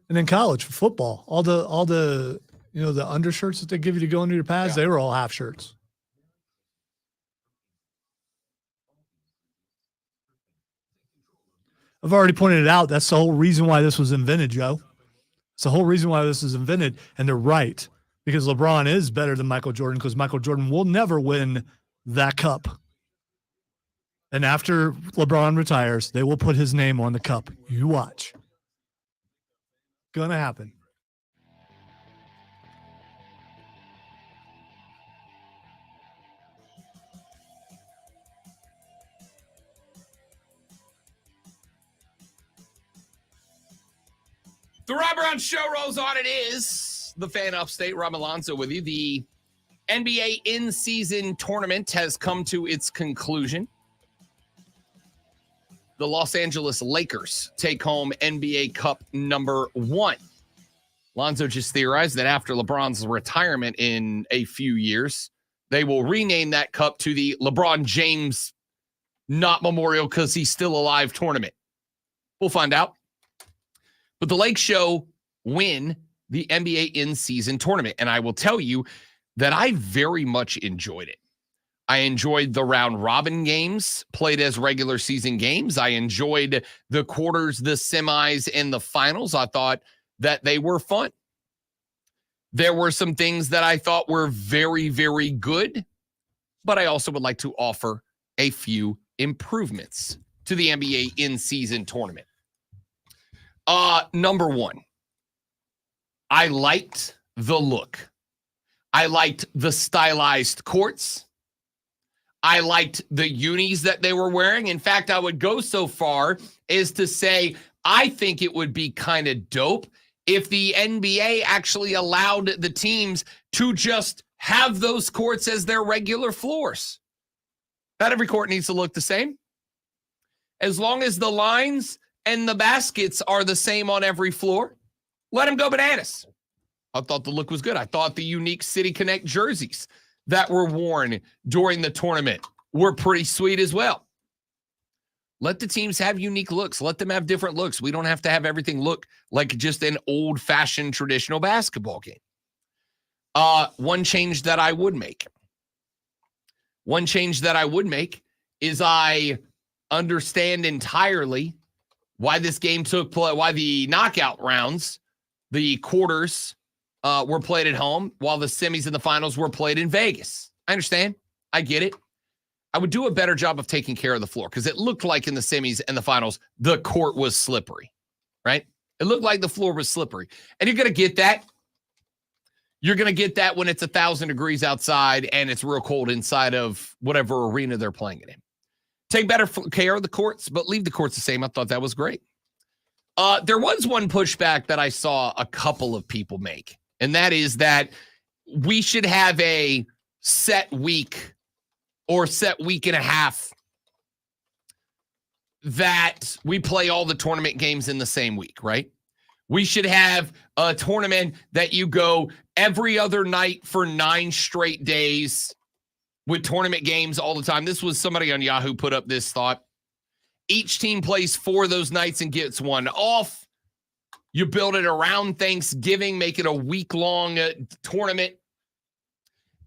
And in college for football, all the the undershirts that they give you to go under your pads, they were all half shirts. I've already pointed it out. That's the whole reason why this was invented, Joe. It's the whole reason why this was invented, and they're right, because LeBron is better than Michael Jordan, because Michael Jordan will never win that cup. And after LeBron retires, they will put his name on the cup. You watch. Gonna happen. The Rob Brown Show rolls on. It is the Fan Upstate. Rob Alonso with you. The NBA in-season tournament has come to its conclusion. The Los Angeles Lakers take home NBA Cup number 1. Lonzo just theorized that after LeBron's retirement in a few years, they will rename that cup to the LeBron James Not Memorial Because He's Still Alive tournament. We'll find out. But the Lake Show win the NBA in-season tournament. And I will tell you that I very much enjoyed it. I enjoyed the round robin games played as regular season games. I enjoyed the quarters, the semis, and the finals. I thought that they were fun. There were some things that I thought were very, very good, but I also would like to offer a few improvements to the NBA in-season tournament. Number 1, I liked the look. I liked the stylized courts. I liked the unis that they were wearing. In fact, I would go so far as to say I think it would be kind of dope if the NBA actually allowed the teams to just have those courts as their regular floors. Not every court needs to look the same. As long as the lines and the baskets are the same on every floor, let them go bananas. I thought the look was good. I thought the unique City Connect jerseys that were worn during the tournament were pretty sweet as well. Let the teams have unique looks. Let them have different looks. We don't have to have everything look like just an old-fashioned traditional basketball game. One change that I would make is I understand entirely why this game took place, why the knockout rounds, the quarters, were played at home, while the semis and the finals were played in Vegas. I understand. I get it. I would do a better job of taking care of the floor, because it looked like in the semis and the finals, the court was slippery, right? It looked like the floor was slippery. And you're going to get that. You're going to get that when it's 1,000 degrees outside and it's real cold inside of whatever arena they're playing it in. Take better care of the courts, but leave the courts the same. I thought that was great. There was one pushback that I saw a couple of people make, and that is that we should have a set week or set week and a half that we play all the tournament games in the same week, right? We should have a tournament that you go every other night for 9 straight days with tournament games all the time. This was somebody on Yahoo put up this thought. Each team plays 4 of those nights and gets 1 off. You build it around Thanksgiving, make it a week-long tournament.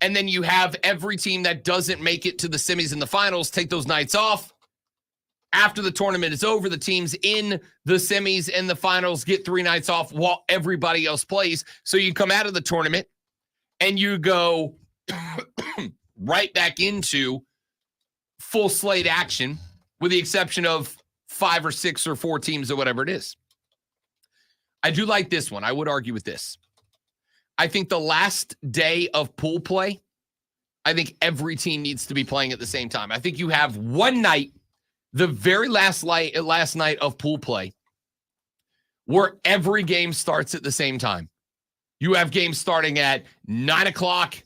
And then you have every team that doesn't make it to the semis and the finals take those nights off. After the tournament is over, the teams in the semis and the finals get 3 nights off while everybody else plays. So you come out of the tournament and you go right back into full slate action with the exception of 5 or 6 or 4 teams or whatever it is. I do like this one. I would argue with this. I think the last day of pool play, I think every team needs to be playing at the same time. I think you have one night, the very last night of pool play, where every game starts at the same time. You have games starting at 9 o'clock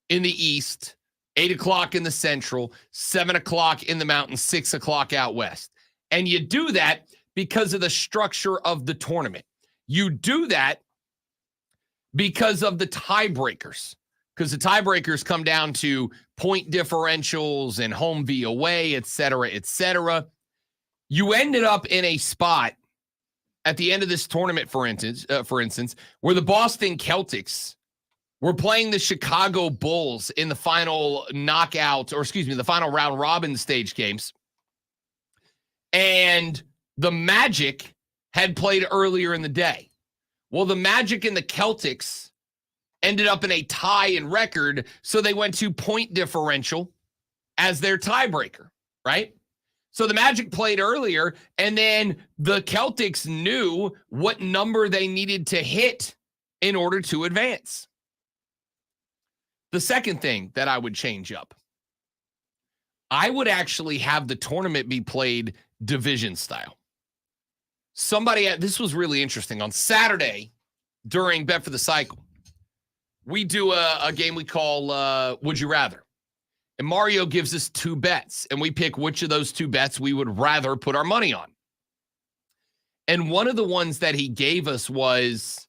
in the East, 8 o'clock in the Central, 7 o'clock in the Mountain, 6 o'clock out West. And you do that because of the structure of the tournament. You do that because of the tiebreakers, because the tiebreakers come down to point differentials and home v away, et cetera, et cetera. You ended up in a spot at the end of this tournament, for instance, where the Boston Celtics were playing the Chicago Bulls in the final the final round robin stage games. And the Magic had played earlier in the day. Well, the Magic and the Celtics ended up in a tie in record, so they went to point differential as their tiebreaker, right? So the Magic played earlier, and then the Celtics knew what number they needed to hit in order to advance. The second thing that I would change up, I would actually have the tournament be played division style. This was really interesting. On Saturday, during Bet for the Cycle, we do a game we call Would You Rather. And Mario gives us 2 bets, and we pick which of those 2 bets we would rather put our money on. And one of the ones that he gave us was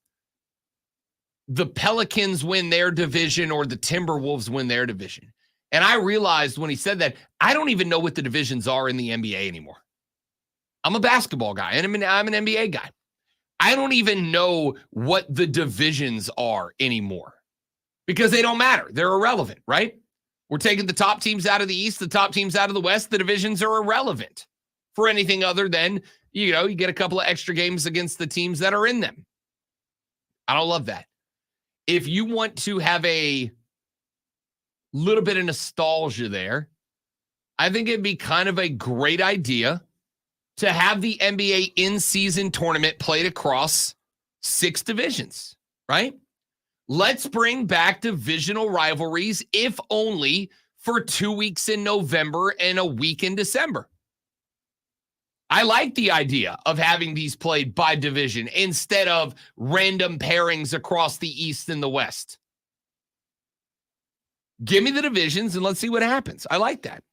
the Pelicans win their division or the Timberwolves win their division. And I realized when he said that, I don't even know what the divisions are in the NBA anymore. I'm a basketball guy, and I'm an NBA guy. I don't even know what the divisions are anymore because they don't matter. They're irrelevant, right? We're taking the top teams out of the East, the top teams out of the West. The divisions are irrelevant for anything other than, you get a couple of extra games against the teams that are in them. I don't love that. If you want to have a little bit of nostalgia there, I think it'd be kind of a great idea to have the NBA in-season tournament played across 6 divisions, right? Let's bring back divisional rivalries, if only for 2 weeks in November and a week in December. I like the idea of having these played by division instead of random pairings across the East and the West. Give me the divisions and let's see what happens. I like that.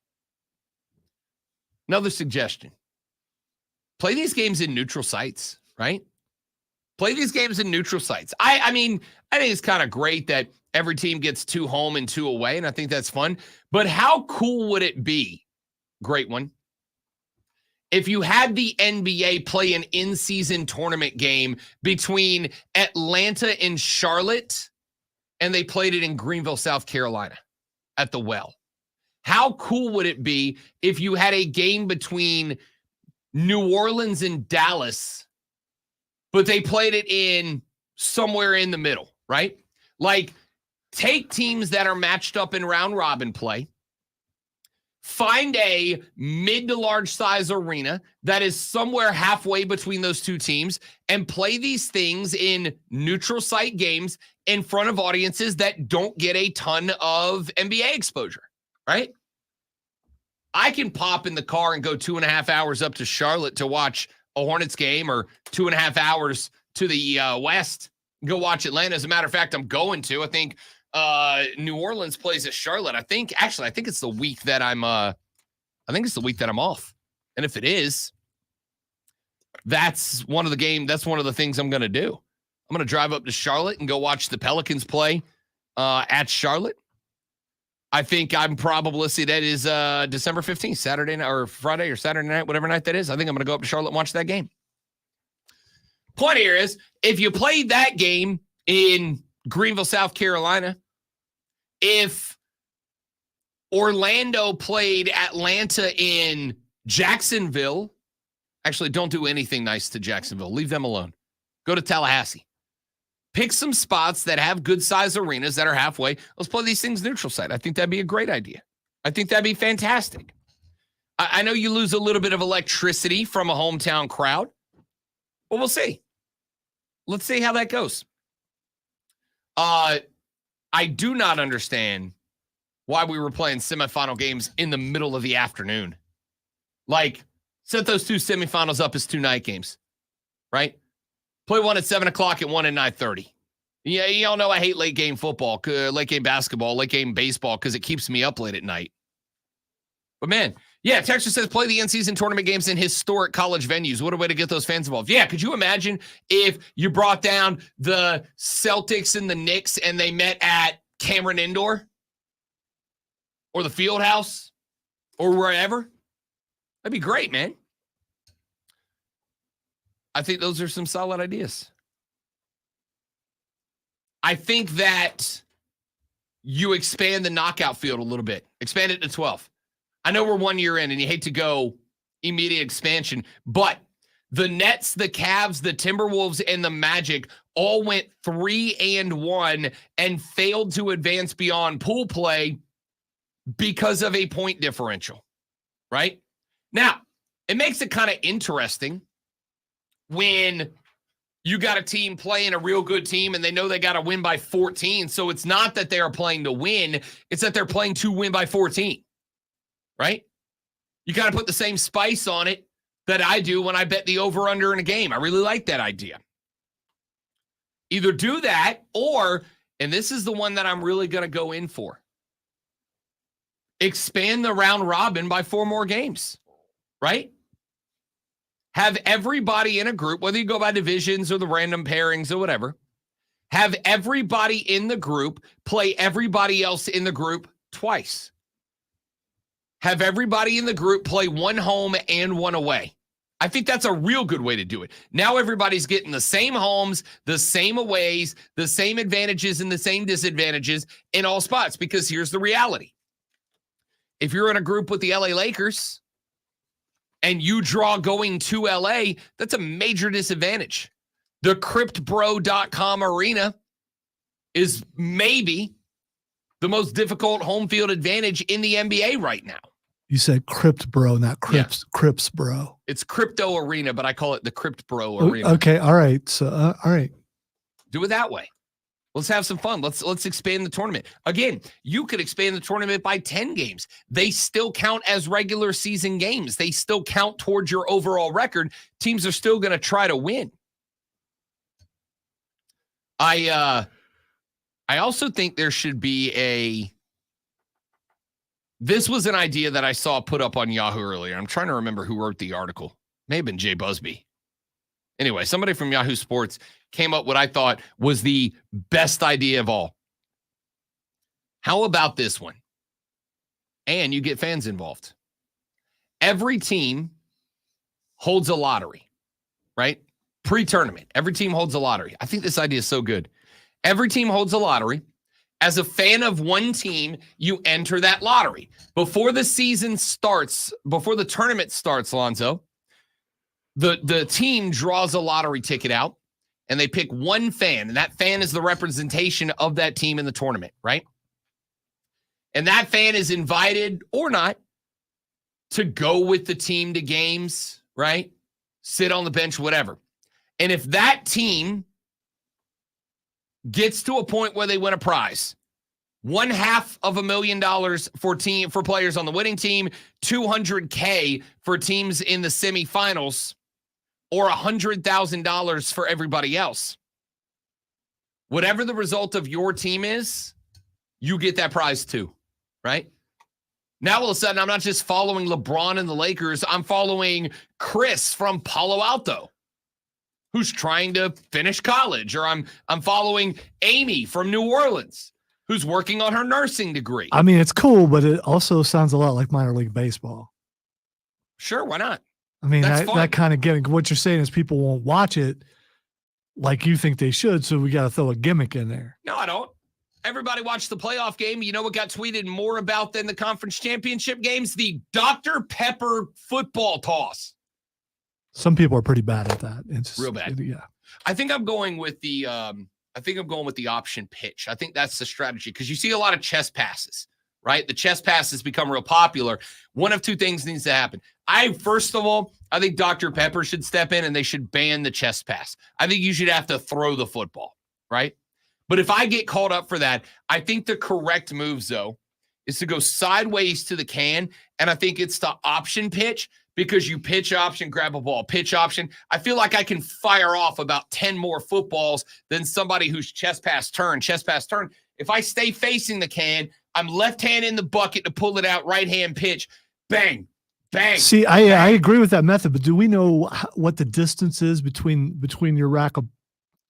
Another suggestion. Play these games in neutral sites, right? Play these games in neutral sites. I think it's kind of great that every team gets 2 home and 2 away, and I think that's fun. But how cool would it be, great one, if you had the NBA play an in-season tournament game between Atlanta and Charlotte, and they played it in Greenville, South Carolina at the Well? How cool would it be if you had a game between New Orleans and Dallas, but they played it in somewhere in the middle, right? Like, take teams that are matched up in round robin play, find a mid to large size arena that is somewhere halfway between those 2 teams, and play these things in neutral site games in front of audiences that don't get a ton of NBA exposure, right? I can pop in the car and go 2.5 hours up to Charlotte to watch a Hornets game, or 2.5 hours to the West, go watch Atlanta. As a matter of fact, I'm going to. I think New Orleans plays at Charlotte. I think it's the week that I'm off. And if it is, that's one of the things I'm going to do. I'm going to drive up to Charlotte and go watch the Pelicans play at Charlotte. I think I'm probabilistic that is December 15th, Saturday night or Friday or Saturday night, whatever night that is. I think I'm going to go up to Charlotte and watch that game. Point here is, if you played that game in Greenville, South Carolina, if Orlando played Atlanta in Jacksonville, actually don't do anything nice to Jacksonville. Leave them alone. Go to Tallahassee. Pick some spots that have good size arenas that are halfway. Let's play these things neutral site. I think that'd be a great idea. I think that'd be fantastic. I know you lose a little bit of electricity from a hometown crowd, but we'll see. Let's see how that goes. I do not understand why we were playing semifinal games in the middle of the afternoon. Like, set those two semifinals up as 2 night games, right? Play one at 7 o'clock and one at 9:30. Yeah, y'all know I hate late game football, late game basketball, late game baseball, because it keeps me up late at night. But man, yeah, Texas says play the in-season tournament games in historic college venues. What a way to get those fans involved. Yeah, could you imagine if you brought down the Celtics and the Knicks and they met at Cameron Indoor or the Fieldhouse or wherever? That'd be great, man. I think those are some solid ideas. I think that you expand the knockout field a little bit. Expand it to 12. I know we're 1 year in and you hate to go immediate expansion, but the Nets, the Cavs, the Timberwolves, and the Magic all went 3-1 and failed to advance beyond pool play because of a point differential, right? Now, it makes it kind of interesting when you got a team playing a real good team and they know they got to win by 14. So it's not that they are playing to win. It's that they're playing to win by 14, right? You got to put the same spice on it that I do when I bet the over-under in a game. I really like that idea. Either do that or, and this is the one that I'm really going to go in for, expand the round robin by 4 more games, right? Have everybody in a group, whether you go by divisions or the random pairings or whatever, have everybody in the group play everybody else in the group twice. Have everybody in the group play 1 home and 1 away. I think that's a real good way to do it. Now everybody's getting the same homes, the same aways, the same advantages and the same disadvantages in all spots, because here's the reality. If you're in a group with the LA Lakers and you draw going to LA, that's a major disadvantage. The cryptbro.com arena is maybe the most difficult home field advantage in the NBA right now. You said Crypt Bro, not Crips. Yeah. Crips Bro. It's Crypto Arena, but I call it the Crypt Bro Arena. Okay, all right. So, all right. Do it that way. Let's have some fun. Let's expand the tournament. Again, you could expand the tournament by 10 games. They still count as regular season games. They still count towards your overall record. Teams are still going to try to win. I also think there should be this was an idea that I saw put up on Yahoo earlier. I'm trying to remember who wrote the article. May have been Jay Busby. Anyway, somebody from Yahoo Sports came up what I thought was the best idea of all. How about this one? And you get fans involved. Every team holds a lottery, right? Pre-tournament. Every team holds a lottery. I think this idea is so good. Every team holds a lottery. As a fan of one team, you enter that lottery. Before the season starts, before the tournament starts, Lonzo, the team draws a lottery ticket out and they pick one fan, and that fan is the representation of that team in the tournament, right? And that fan is invited or not to go with the team to games, right? Sit on the bench, whatever. And if that team gets to a point where they win a prize, $500,000 for players on the winning team, $200K for teams in the semifinals, or $100,000 for everybody else. Whatever the result of your team is, you get that prize too, right? Now all of a sudden, I'm not just following LeBron and the Lakers. I'm following Chris from Palo Alto, who's trying to finish college, or I'm following Amy from New Orleans who's working on her nursing degree. I mean, it's cool, but it also sounds a lot like minor league baseball. Sure, why not? I mean, That's fun. that kind of getting what you're saying is people won't watch it like you think they should, so we got to throw a gimmick in there. No, I don't. Everybody watched the playoff game. You know what got tweeted more about than the conference championship games? The Dr. Pepper football toss. Some people are pretty bad at that. It's Real bad. Yeah. I think I'm going with the option pitch. I think that's the strategy because you see a lot of chest passes, right? The chest passes become real popular. One of two things needs to happen. First of all, I think Dr. Pepper should step in and they should ban the chest pass. I think you should have to throw the football, right? But if I get called up for that, I think the correct move, though, is to go sideways to the can, and I think it's the option pitch because you pitch option, grab a ball, pitch option. I feel like I can fire off about 10 more footballs than somebody who's chest pass turn. If I stay facing the can, I'm left hand in the bucket to pull it out, right hand pitch, bang, bang. See, I agree with that method, but do we know what the distance is between your rack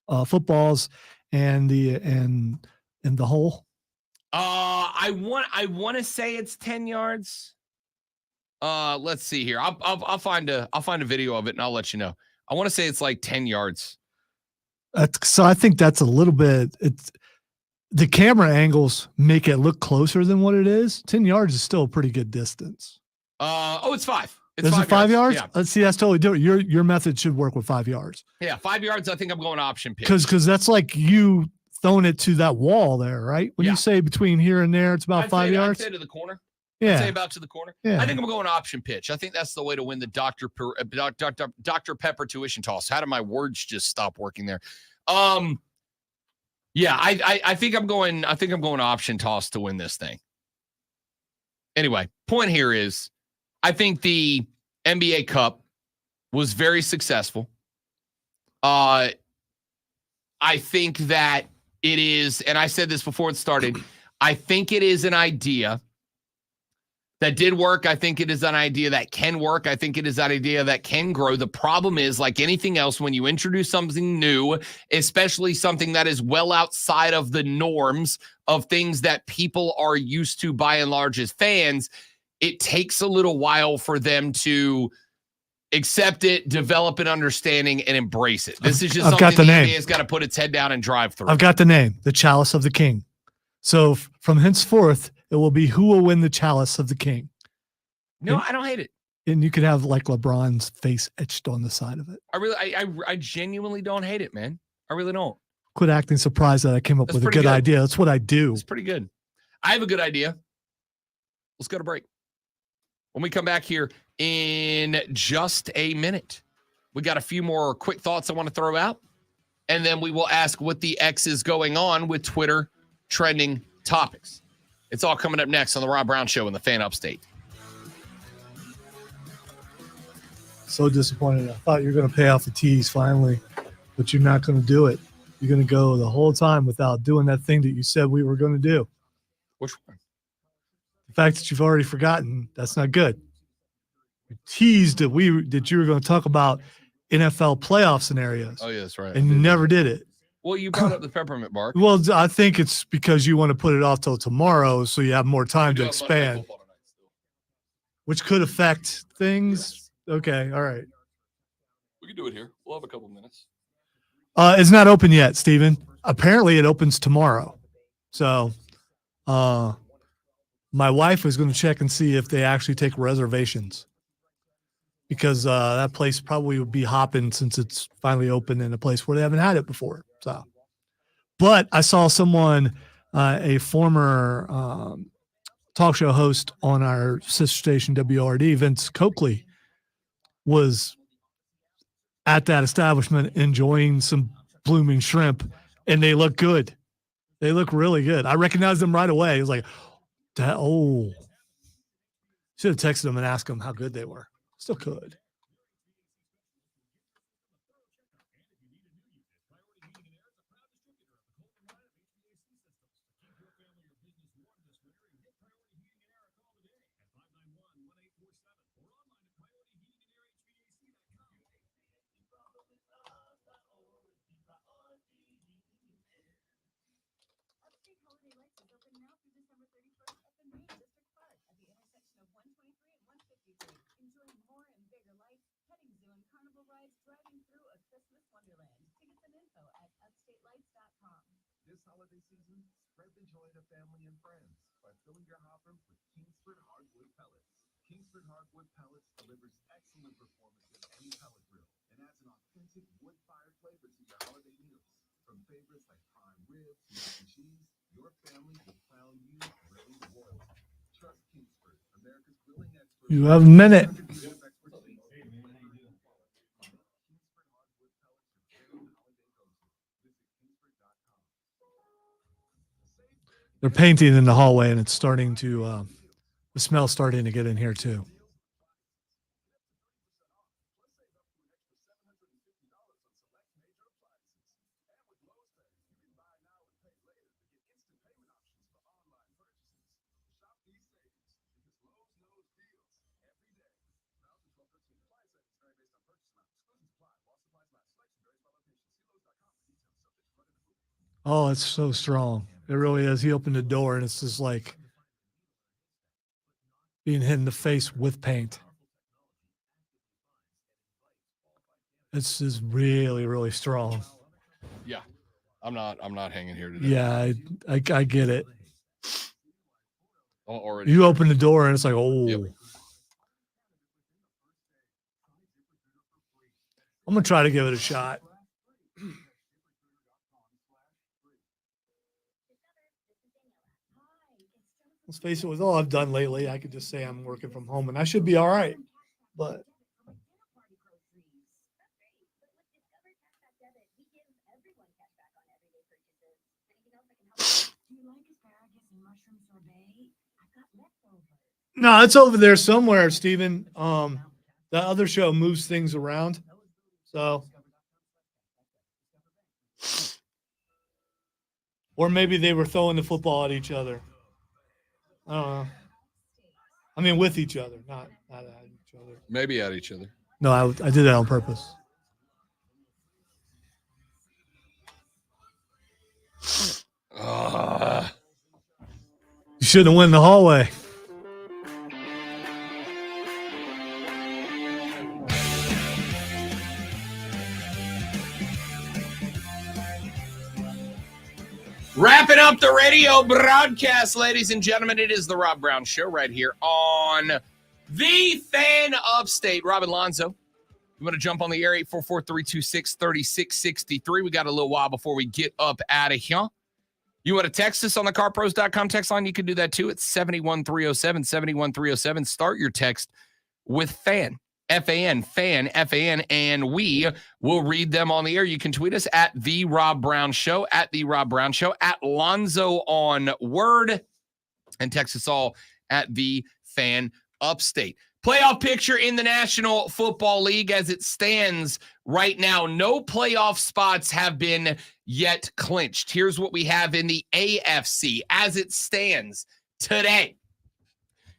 of footballs and the hole? I want to say it's 10 yards. Let's see here. I'll find a video of it and I'll let you know. I want to say it's like 10 yards. So I think that's a little bit. It's the camera angles make it look closer than what it is. 10 yards is still a pretty good distance. It's 5. It's Is it 5 yards? Yeah. Let's see. That's totally different. Your method should work with 5 yards. Yeah, 5 yards. I think I'm going option pitch. Because that's like you throwing it to that wall there, right? When Yeah. you say between here and there, it's about 5 yards. I'd say to the corner. Yeah. I'd say about to the corner. Yeah. I think I'm going option pitch. I think that's the way to win the Dr. Pepper tuition toss. How did my words just stop working there? Yeah, I think I'm going option toss to win this thing. Anyway, point here is I think the NBA Cup was very successful. I think that it is, and I said this before it started, I think it is an idea that did work. I think it is an idea that can work. I think it is an idea that can grow. The problem is, like anything else, when you introduce something new, especially something that is well outside of the norms of things that people are used to by and large as fans, it takes a little while for them to accept it, develop an understanding, and embrace it. This is just I've got something the the name. NBA has got to put its head down and drive through. I've got the name, the Chalice of the King. So from henceforth, it will be who will win the Chalice of the King. No, I don't hate it. And you could have like LeBron's face etched on the side of it. I genuinely don't hate it, man. I really don't. Quit acting surprised that I came up That's with a pretty good good. idea. That's what I do. It's pretty good. I have a good idea. Let's go to break. When we come back here in just a minute, we got a few more quick thoughts I want to throw out. And then we will ask what the X is going on with Twitter trending topics. It's all coming up next on the Rob Brown Show in the Fan Upstate. So disappointed. I thought you were going to pay off the tease finally, but you're not going to do it. You're going to go the whole time without doing that thing that you said we were going to do. Which one? The fact that you've already forgotten, that's not good. You teased that you were going to talk about NFL playoff scenarios. Oh, yeah, that's right. And you never did it. Well, you brought up the peppermint bark. Well, I think it's because you want to put it off till tomorrow so you have more time to expand, which could affect things. Okay, all right. We can do it here. We'll have a couple minutes. It's not open yet, Steven. Apparently it opens tomorrow. So my wife is going to check and see if they actually take reservations because that place probably would be hopping since it's finally open in a place where they haven't had it before. So, but I saw someone, a former talk show host on our sister station WRD, Vince Coakley, was at that establishment enjoying some blooming shrimp, and they look good. They look really good. I recognized them right away. It was like, should have texted them and asked them how good they were. Still could. holiday season, spread the joy to family and friends by filling your hot rooms with Kingsford hardwood pellets. Kingsford hardwood pellets delivers excellent performance in any pellet grill and adds an authentic wood-fired flavor to your holiday meals. From favorites like prime ribs to mac and cheese, your family will crown you grilling royalty. Trust Kingsford, America's grilling expert. You have a minute. 100 years of expertise. Kingsford hardwood pellets are very holiday go-to. Visit kingsford.com. They're painting in the hallway, and it's starting to the smell's starting to get in here too. Oh, it's so strong. It really is. He opened the door, and it's just like being hit in the face with paint. This is really, really strong. Yeah. I'm not hanging here today. Yeah, I get it. I'm already. You open the door, and it's like, oh. Yep. I'm going to try to give it a shot. Let's face it, with all I've done lately, I could just say I'm working from home, and I should be all right. But no, it's over there somewhere, Steven. The other show moves things around. So, or maybe they were throwing the football at each other. I don't know. I mean, with each other, not at each other. Maybe at each other. No, I did that on purpose. You shouldn't have went in the hallway. Wrapping up the radio broadcast, ladies and gentlemen. It is the Rob Brown Show right here on the Fan Upstate. Rob and Lonzo, you want to jump on the air, 844-326-3663. We got a little while before we get up out of here. You want to text us on the carpros.com text line? You can do that too. It's 71307, 71307. Start your text with FAN. FAN, FAN, FAN, and we will read them on the air. You can tweet us at The Rob Brown Show, at The Rob Brown Show, at Lonzo on Word, and text us all at The Fan Upstate. Playoff picture in the National Football League as it stands right now. No playoff spots have been yet clinched. Here's what we have in the AFC as it stands today.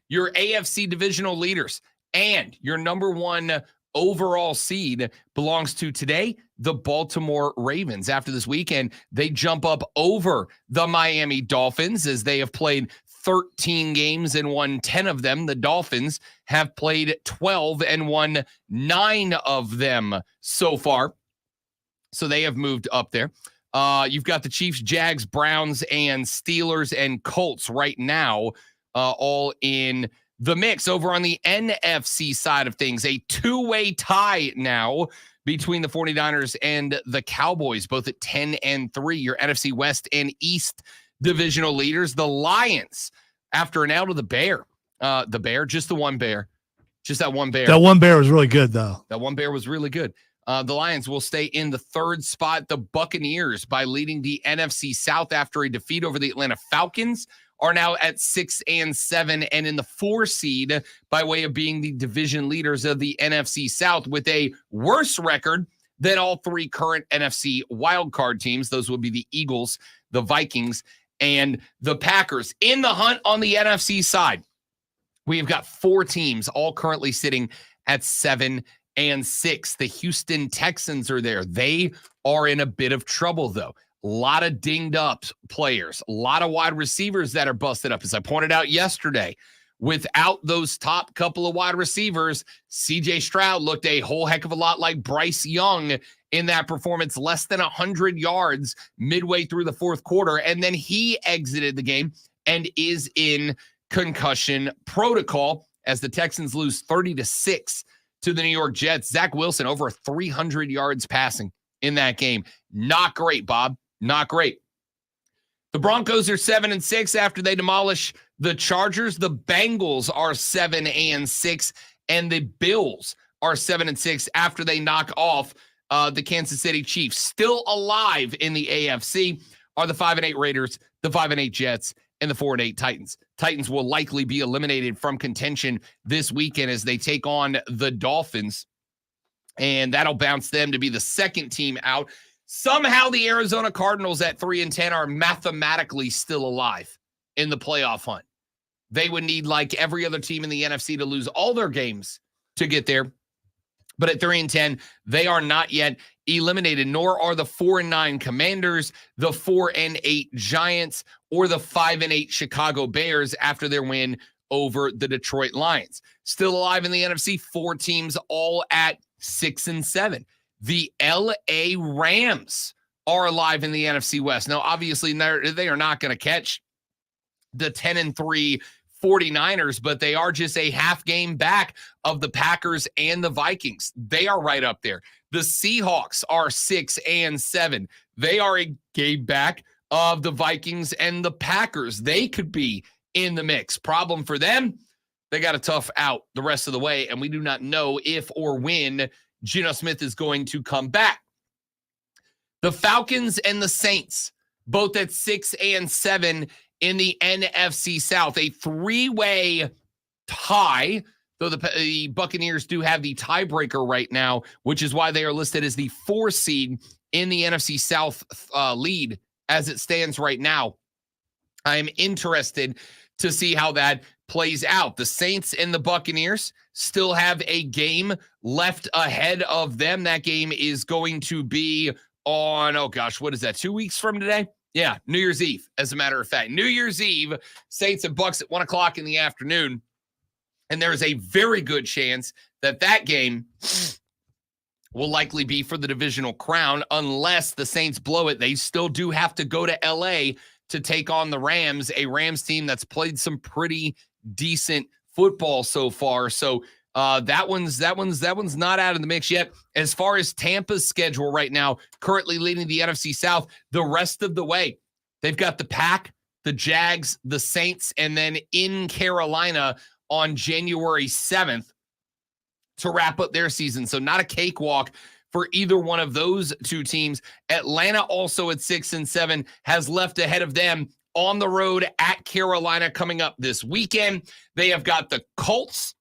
Your AFC divisional leaders and your number one overall seed belongs to today, the Baltimore Ravens. After this weekend, they jump up over the Miami Dolphins as they have played 13 games and won 10 of them. The Dolphins have played 12 and won 9 of them so far. So they have moved up there. You've got the Chiefs, Jags, Browns, and Steelers and Colts right now all in the mix. Over on the NFC side of things, a two-way tie now between the 49ers and the Cowboys, both at 10 and 3. Your NFC West and East divisional leaders, the Lions, after an L to the Bear, just the one Bear, just that one Bear. That one Bear was really good, though. That one Bear was really good. The Lions will stay in the third spot. The Buccaneers, by leading the NFC South after a defeat over the Atlanta Falcons, are now at 6 and 7 and in the 4 seed by way of being the division leaders of the NFC South with a worse record than all 3 current NFC wildcard teams. Those would be the Eagles, the Vikings, and the Packers. In the hunt on the NFC side, we've got 4 teams all currently sitting at 7 and 6. The Houston Texans are there. They are in a bit of trouble, though. A lot of dinged up players, a lot of wide receivers that are busted up. As I pointed out yesterday, without those top couple of wide receivers, CJ Stroud looked a whole heck of a lot like Bryce Young in that performance, less than 100 yards midway through the fourth quarter. And then he exited the game and is in concussion protocol as the Texans lose 30-6 to the New York Jets. Zach Wilson over 300 yards passing in that game. Not great, Bob. Not great. The Broncos are 7-6 after they demolish the Chargers. The Bengals are 7-6, and the Bills are 7-6 after they knock off the Kansas City Chiefs. Still alive in the AFC are the 5-8 Raiders, the 5-8 Jets, and the 4-8 Titans. Titans will likely be eliminated from contention this weekend as they take on the Dolphins, and that'll bounce them to be the second team out. Somehow the Arizona Cardinals at 3-10 are mathematically still alive in the playoff hunt. They would need, like every other team in the NFC, to lose all their games to get there. But at 3-10, they are not yet eliminated, nor are the 4-9 Commanders, the 4-8 Giants, or the 5-8 Chicago Bears after their win over the Detroit Lions. Still alive in the NFC, 4 teams all at 6-7. The LA Rams are alive in the NFC West. Now, obviously, they are not going to catch the 10-3 49ers, but they are just a half game back of the Packers and the Vikings. They are right up there. The Seahawks are 6-7. They are a game back of the Vikings and the Packers. They could be in the mix. Problem for them, they got a tough out the rest of the way, and we do not know if or when Geno Smith is going to come back. The Falcons and the Saints, both at 6-7 in the NFC South. A 3-way tie, though the Buccaneers do have the tiebreaker right now, which is why they are listed as the 4 seed in the NFC South lead as it stands right now. I am interested to see how that plays out. The Saints and the Buccaneers still have a game left ahead of them. That game is going to be on, what is that, 2 weeks from today? Yeah, New Year's Eve, as a matter of fact. New Year's Eve, Saints and Bucks at 1 o'clock in the afternoon. And there is a very good chance that that game will likely be for the divisional crown unless the Saints blow it. They still do have to go to L.A. to take on the Rams, a Rams team that's played some pretty decent football so far. So that one's not out of the mix yet. As far as Tampa's schedule right now, currently leading the NFC South, the rest of the way, they've got the Pack, the Jags, the Saints, and then in Carolina on January 7th to wrap up their season. So not a cakewalk for either one of those two teams. Atlanta also at 6-7 has left ahead of them on the road at Carolina coming up this weekend. They have got the Colts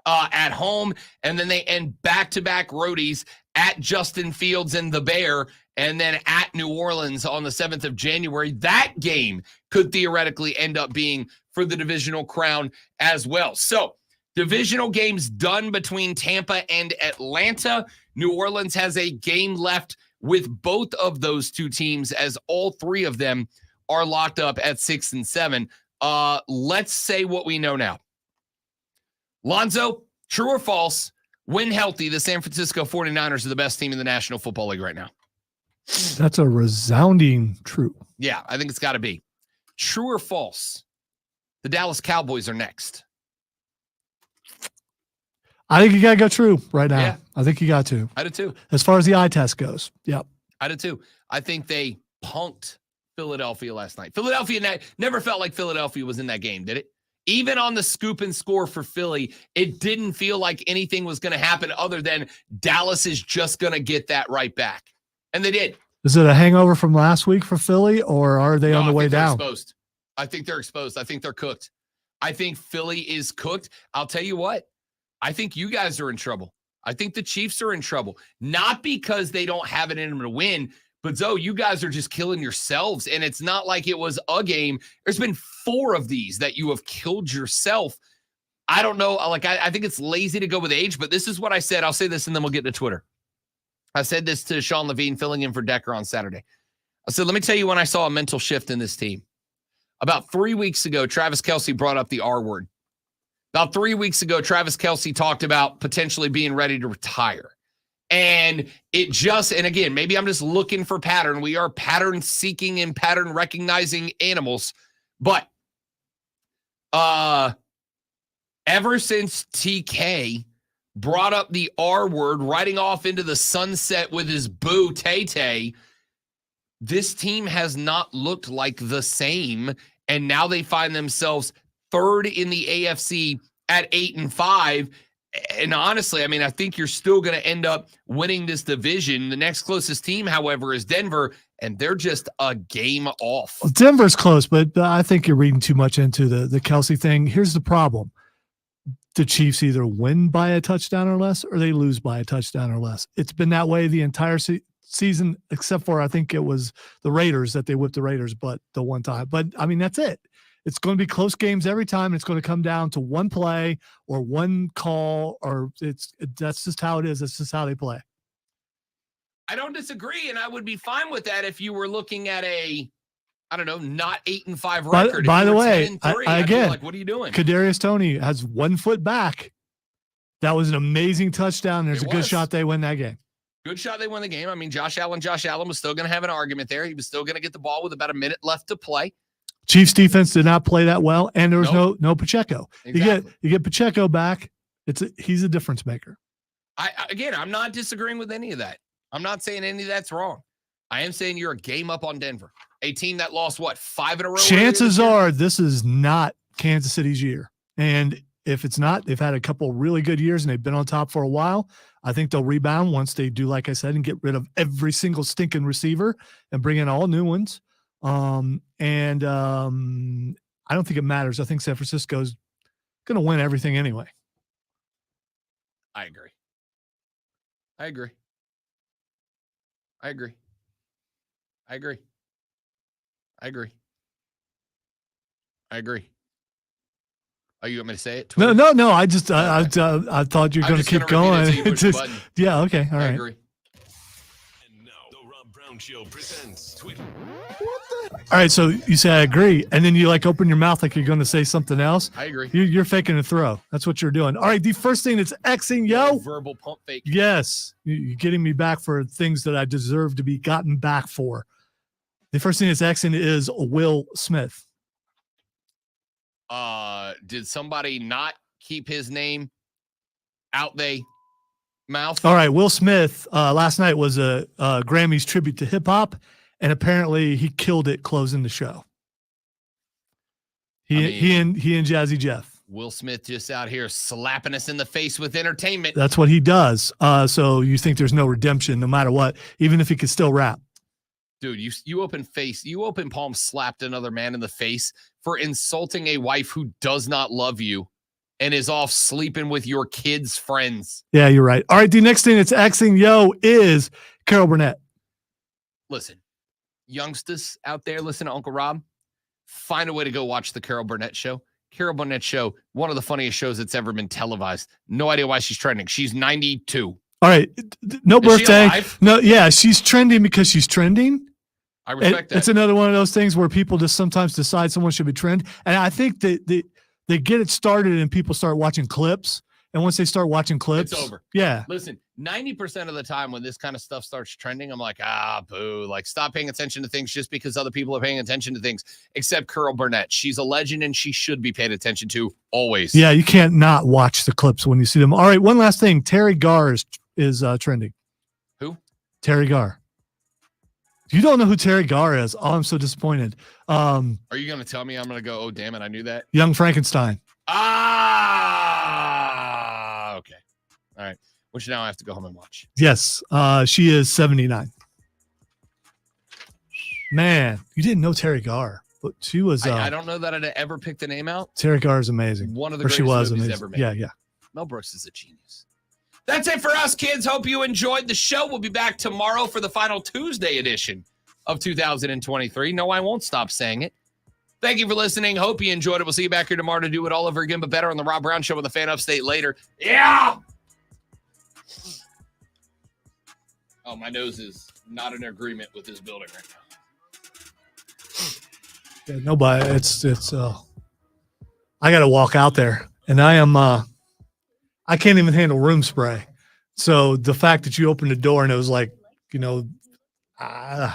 at home, and then they end back-to-back roadies at Justin Fields and the Bear, and then at New Orleans on the 7th of January. That game could theoretically end up being for the divisional crown as well. So, divisional games done between Tampa and Atlanta. New Orleans has a game left with both of those two teams, as all 3 of them are locked up at 6-7. Let's say what we know now. Lonzo, true or false, when healthy, the San Francisco 49ers are the best team in the National Football League right now? That's a resounding true. Yeah, I think it's got to be. True or false, the Dallas Cowboys are next? I think you got to go true right now. Yeah. I think you got to. I do too. As far as the eye test goes. Yep. I do too. I think they punked Philadelphia last night. Philadelphia never felt like Philadelphia was in that game, did it? Even on the scoop and score for Philly, it didn't feel like anything was going to happen other than Dallas is just going to get that right back. And they did. Is it a hangover from last week for Philly, or are they on the way down? Exposed. I think they're exposed. I think they're cooked. I think Philly is cooked. I'll tell you what. I think you guys are in trouble. I think the Chiefs are in trouble. Not because they don't have it in them to win, but Zoe, you guys are just killing yourselves. And it's not like it was a game. There's been 4 of these that you have killed yourself. I don't know. I think it's lazy to go with age, but this is what I said. I'll say this and then we'll get to Twitter. I said this to Sean Levine filling in for Decker on Saturday. I said, let me tell you when I saw a mental shift in this team. About 3 weeks ago, Travis Kelce brought up the R word. About 3 weeks ago, Travis Kelce talked about potentially being ready to retire. And and again, maybe I'm just looking for pattern. We are pattern seeking and pattern recognizing animals. But ever since TK brought up the R word, riding off into the sunset with his boo Tay-Tay, this team has not looked like the same. And now they find themselves third in the AFC at 8-5. And honestly, I mean, I think you're still going to end up winning this division. The next closest team, however, is Denver, and they're just a game off. Well, Denver's close, but I think you're reading too much into the Kelsey thing. Here's the problem. The Chiefs either win by a touchdown or less, or they lose by a touchdown or less. It's been that way the entire season, except for I think it was the Raiders that they whipped the Raiders, but the one time. But, I mean, that's it. It's going to be close games every time. It's going to come down to one play or one call, or that's just how it is. That's just how they play. I don't disagree, and I would be fine with that if you were looking at not 8-5 record. By the way, again, like, what are you doing? Kadarius Toney has 1 foot back. That was an amazing touchdown. There's a good shot they win that game. Good shot they win the game. I mean, Josh Allen was still going to have an argument there. He was still going to get the ball with about a minute left to play. Chiefs defense did not play that well, and there was no Pacheco. Exactly. You get Pacheco back. He's a difference maker. I'm not disagreeing with any of that. I'm not saying any of that's wrong. I am saying you're a game up on Denver, a team that lost 5 in a row. Chances are this is not Kansas City's year, and if it's not, they've had a couple really good years and they've been on top for a while. I think they'll rebound once they do, like I said, and get rid of every single stinking receiver and bring in all new ones. I don't think it matters. I think San Francisco's going to win everything anyway. I agree. I agree. Oh, you want me to say it? Twitter? No. I thought you were going to keep going. Yeah. Okay. All right. I agree. And now the Rob Brown Show presents Twitter. All right. So you say I agree, and then you open your mouth like you're going to say something else. I agree. You're faking a throw. That's what you're doing. All right. The first thing that's Xing yo. Verbal pump fake. Yes. You're getting me back for things that I deserve to be gotten back for. The first thing that's Xing is Will Smith. Did somebody not keep his name out they mouth? All right. Will Smith last night was a Grammys tribute to hip hop, and apparently he killed it closing the show. He and Jazzy Jeff. Will Smith just out here slapping us in the face with entertainment. That's what he does. So you think there's no redemption no matter what, even if he could still rap. Dude, you open palm slapped another man in the face for insulting a wife who does not love you and is off sleeping with your kids' friends. Yeah, you're right. All right, the next thing that's Xing yo is Carol Burnett. Listen, youngsters out there, listen to Uncle Rob. Find a way to go watch the Carol Burnett show. Carol Burnett show, one of the funniest shows that's ever been televised. No idea why she's trending. She's 92. All right, no Is birthday. she alive? No, yeah, she's trending because she's trending. I respect that. It's another one of those things where people just sometimes decide someone should be trend. And I think that they get it started and people start watching clips. And once they start watching clips, it's over. Yeah. Listen, 90% of the time when this kind of stuff starts trending, I'm like, boo. Like, stop paying attention to things just because other people are paying attention to things, except Carol Burnett. She's a legend and she should be paid attention to always. Yeah, you can't not watch the clips when you see them. All right, one last thing. Terry Garr is trending. Who? Terry Garr. You don't know who Terry Garr is. Oh, I'm so disappointed. Are you going to tell me I'm going to go, oh, damn it, I knew that? Young Frankenstein. Okay. All right. Which now I have to go home and watch. Yes. She is 79. Man, you didn't know Terry Garr. But she was. I don't know that I'd ever picked the name out. Terry Garr is amazing. One of the greatest movies amazing. Ever made. Yeah. Mel Brooks is a genius. That's it for us, kids. Hope you enjoyed the show. We'll be back tomorrow for the final Tuesday edition of 2023. No, I won't stop saying it. Thank you for listening. Hope you enjoyed it. We'll see you back here tomorrow to do it all over again, but better on the Rob Brown Show with the Fan Upstate later. Yeah! Oh, my nose is not in agreement with this building right now. Yeah, nobody. It's. I got to walk out there, and I am. I can't even handle room spray. So the fact that you opened the door and it was like, I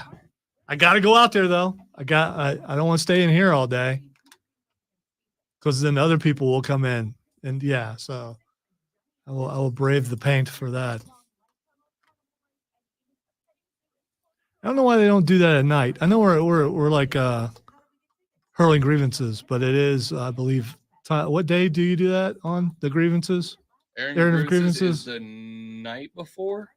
got to go out there though. I don't want to stay in here all day because then other people will come in, and so I will brave the paint for that. I don't know why they don't do that at night. I know we're like hurling grievances, but it is, I believe. What day do you do that on, the grievances? Airing of grievances grievances? is the night before.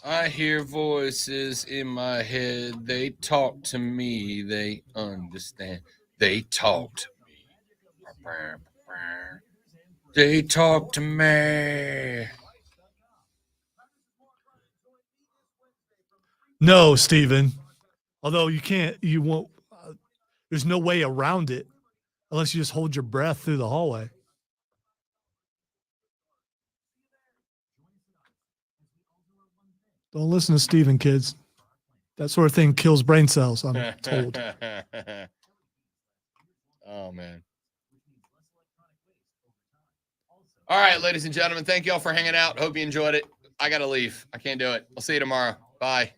I hear voices in my head. They talk to me. They understand. They talk to me. They talk to me. No, Steven. Although you won't. There's no way around it unless you just hold your breath through the hallway. Don't listen to Steven, kids. That sort of thing kills brain cells, I'm told. Oh, man. All right, ladies and gentlemen, thank you all for hanging out. Hope you enjoyed it. I got to leave. I can't do it. I'll see you tomorrow. Bye.